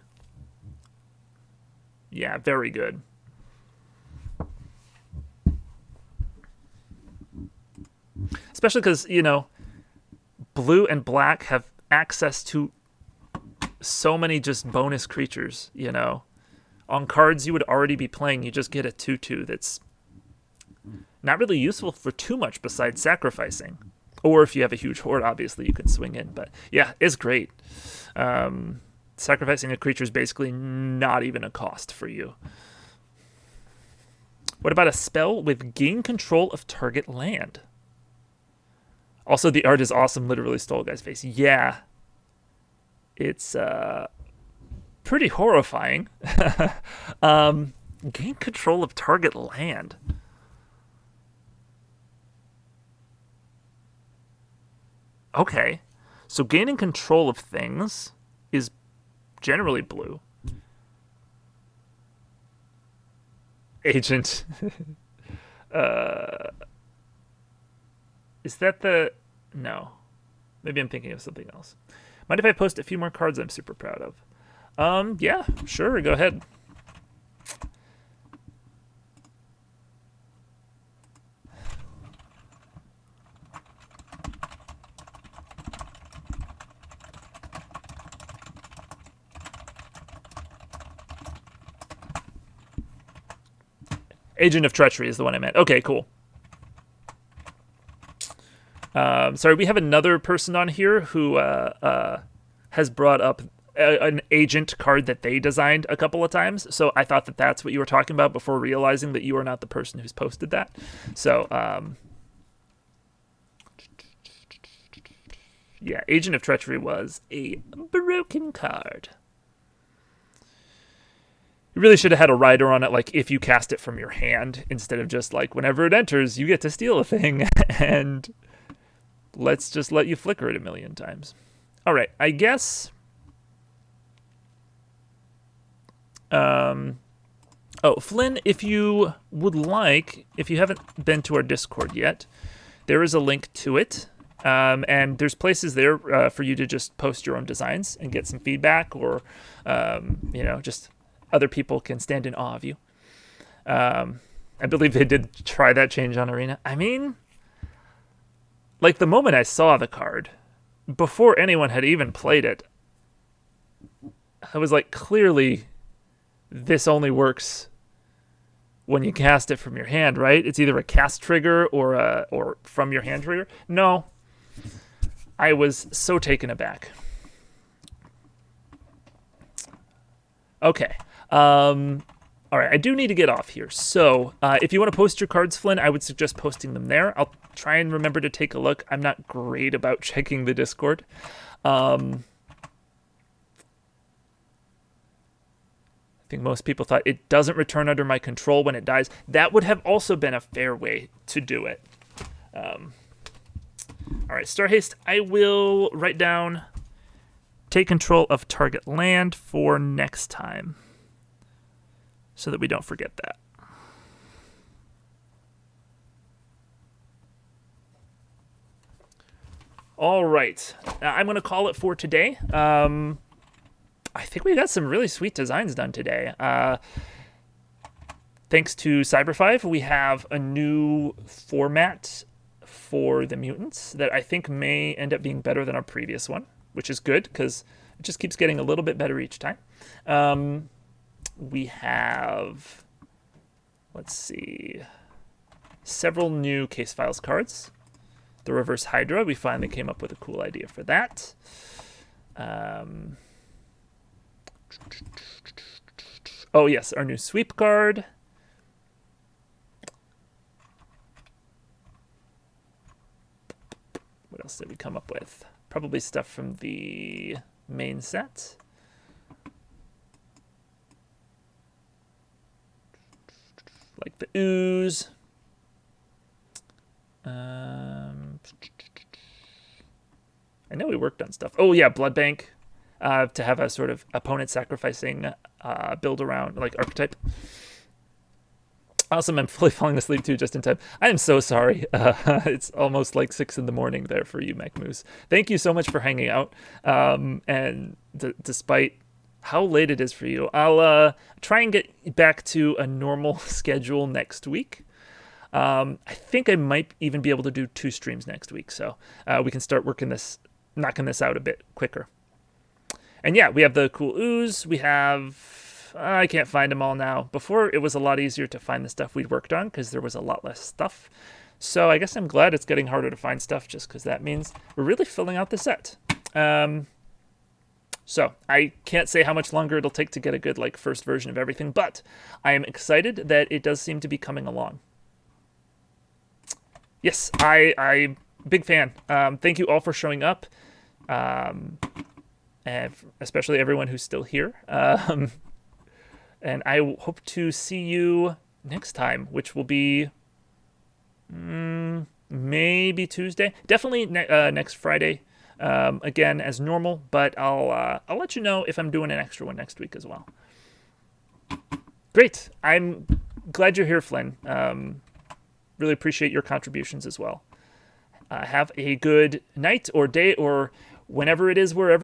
Yeah, very good. Especially because, you know, blue and black have access to so many just bonus creatures, you know. On cards you would already be playing, you just get a 2/2 that's not really useful for too much besides sacrificing. Or if you have a huge horde, obviously you can swing in. But yeah, it's great. Sacrificing a creature is basically not even a cost for you. What about a spell with gain control of target land? Also, the art is awesome. Literally stole a guy's face. Yeah. It's pretty horrifying. Gain control of target land. Okay, so gaining control of things is generally blue. Agent. Is that the... No. Maybe I'm thinking of something else. Mind if I post a few more cards I'm super proud of? Yeah, sure, go ahead. Agent of Treachery is the one I meant. Okay, cool. Sorry, we have another person on here who has brought up an agent card that they designed a couple of times. So I thought that that's what you were talking about before realizing that you are not the person who's posted that. So, yeah, Agent of Treachery was a broken card. You really should have had a rider on it, like if you cast it from your hand, instead of just like whenever it enters, you get to steal a thing, and let's just let you flicker it a million times. All right, I guess. Oh, Flynn, if you would like, if you haven't been to our Discord yet, there is a link to it. And there's places there for you to just post your own designs and get some feedback, or, just other people can stand in awe of you. I believe they did try that change on Arena. I mean, like the moment I saw the card, before anyone had even played it, I was like, clearly this only works when you cast it from your hand, right? It's either a cast trigger or from your hand trigger. No. I was so taken aback. Okay. All right, I do need to get off here. So if you want to post your cards, Flynn, I would suggest posting them there. I'll try and remember to take a look. I'm not great about checking the Discord. I think most people thought it doesn't return under my control when it dies. That would have also been a fair way to do it. All right, Star Haste, I will write down take control of target land for next time so that we don't forget that. All right, I'm going to call it for today. I think we got some really sweet designs done today. Thanks to Cyber5, we have a new format for the mutants that I think may end up being better than our previous one, which is good because it just keeps getting a little bit better each time. We have, let's see, several new case files cards. The Reverse Hydra, we finally came up with a cool idea for that. Oh yes, our new sweep card. What else did we come up with? Probably stuff from the main set. Like the ooze. I know we worked on stuff. Oh yeah, Blood Bank. To have a sort of opponent sacrificing build around like Archetype. Awesome, I'm fully falling asleep too, just in time. I am so sorry. It's almost like 6 a.m. there for you, MacMoose. Thank you so much for hanging out. And despite how late it is for you, I'll try and get back to a normal schedule next week. I think I might even be able to do 2 streams next week, so we can start knocking this out a bit quicker. And yeah, we have the cool ooze. We have... I can't find them all now. Before, it was a lot easier to find the stuff we'd worked on because there was a lot less stuff. So I guess I'm glad it's getting harder to find stuff just because that means we're really filling out the set. So I can't say how much longer it'll take to get a good first version of everything, but I am excited that it does seem to be coming along. Yes, I'm big fan. Thank you all for showing up, and especially everyone who's still here. And I hope to see you next time, which will be maybe Tuesday. Definitely next Friday, again, as normal. But I'll let you know if I'm doing an extra one next week as well. Great. I'm glad you're here, Flynn. Really appreciate your contributions as well. Have a good night or day or whenever it is, wherever